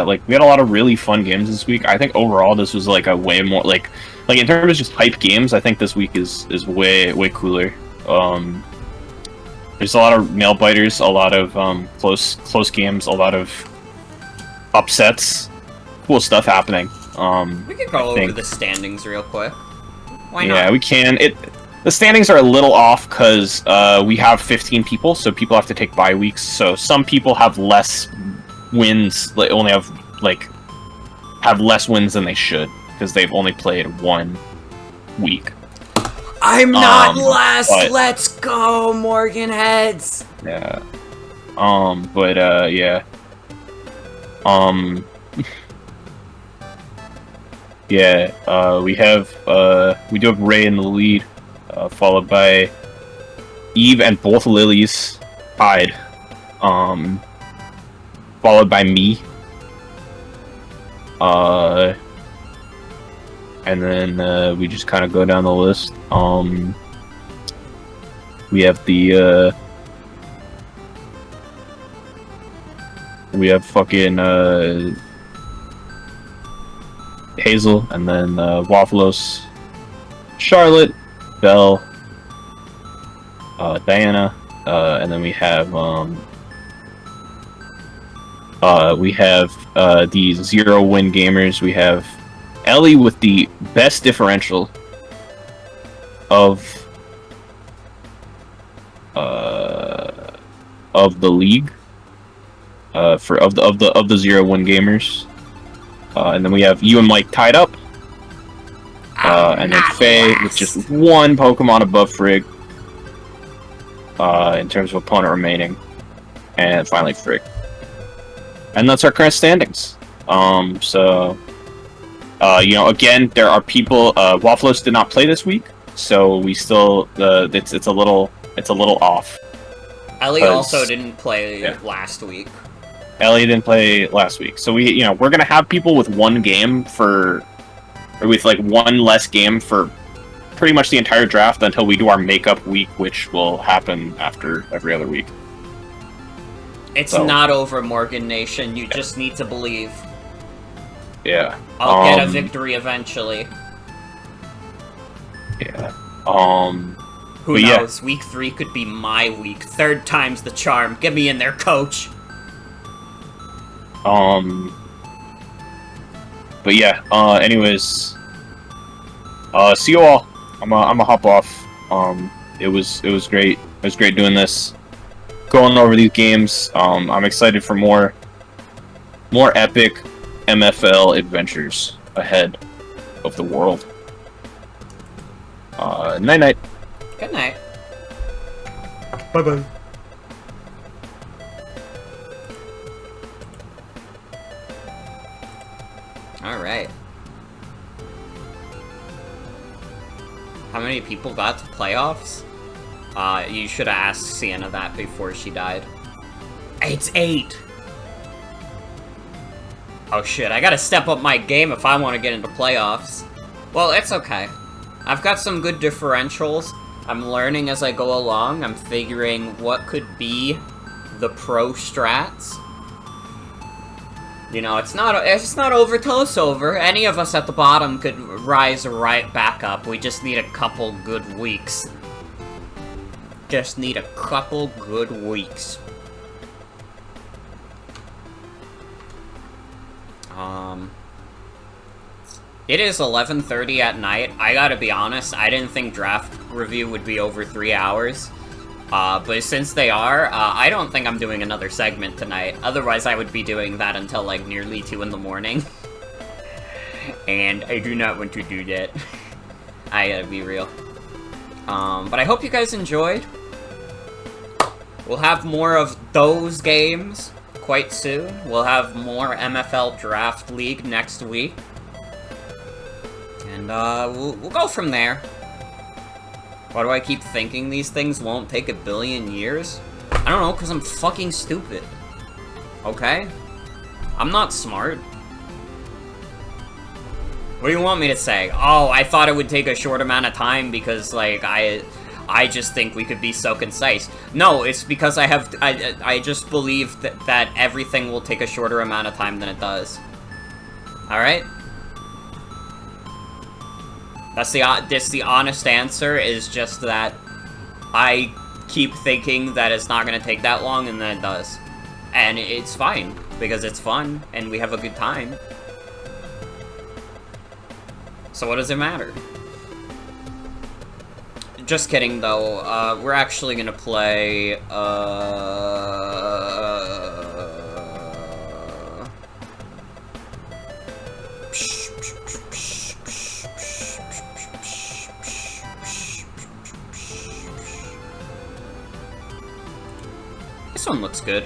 like we had a lot of really fun games this week. I think overall this was like a way more like in terms of just hype games, I think this week is way cooler. There's a lot of nail biters, a lot of close games, a lot of upsets, cool stuff happening. We could go over the standings real quick. Why not? Yeah, we can. The standings are a little off because we have 15 people, so people have to take bye weeks. So some people have less wins. They only have less wins than they should because they've only played 1 week. I'm not last. Let's go, Morgan Heads. Yeah. Yeah. We do have Ray in the lead, followed by Eve and both Lillies tied. Followed by me. And then we just kind of go down the list. We have fucking Hazel, and then Wafflos, Charlotte, Belle, Diana, and then we have the 0-win gamers. We have Ellie with the best differential of the league of the 0-win gamers. And then we have you and Mike tied up. And then Faye with just 1 Pokemon above Frig. In terms of opponent remaining. And finally Frig. And that's our current standings. Again, there are people. Wafflos did not play this week, so we still it's a little off. Ellie also didn't play last week. Ellie didn't play last week, so we're gonna have people with 1 game with 1 less game for pretty much the entire draft until we do our makeup week, which will happen after every other week. It's not over, Morgan Nation. You just need to believe. Yeah. I'll get a victory eventually. Yeah. Who knows? Yeah. Week 3 could be my week. 3rd time's the charm. Get me in there, coach. But yeah. Anyways. See you all. I'm a hop off. It was great. It was great doing this. Going over these games. I'm excited for more epic MFL adventures ahead of the world. Night-night. Good night. Bye-bye. Alright. How many people got to playoffs? You should have asked Sienna that before she died. It's 8! Oh shit, I gotta step up my game if I want to get into playoffs. Well, it's okay. I've got some good differentials. I'm learning as I go along. I'm figuring what could be the pro strats. You know, it's not over till it's over. Any of us at the bottom could rise right back up. We just need a couple good weeks. Just need a couple good weeks. It is 11:30 at night. I gotta be honest, I didn't think draft review would be over 3 hours. But since they are, I don't think I'm doing another segment tonight. Otherwise, I would be doing that until, like, nearly 2 in the morning. And I do not want to do that. I gotta be real. But I hope you guys enjoyed. We'll have more of those games quite soon. We'll have more MFL Draft League next week. And, we'll go from there. Why do I keep thinking these things won't take 1 billion years? I don't know, because I'm fucking stupid. Okay? I'm not smart. What do you want me to say? Oh, I thought it would take a short amount of time because, like, I just think we could be so concise. No, it's because I just believe that everything will take a shorter amount of time than it does. Alright? That's the honest answer, is just that I keep thinking that it's not gonna take that long, and then it does. And it's fine, because it's fun, and we have a good time. So what does it matter? Just kidding, though. We're actually gonna play, This one looks good.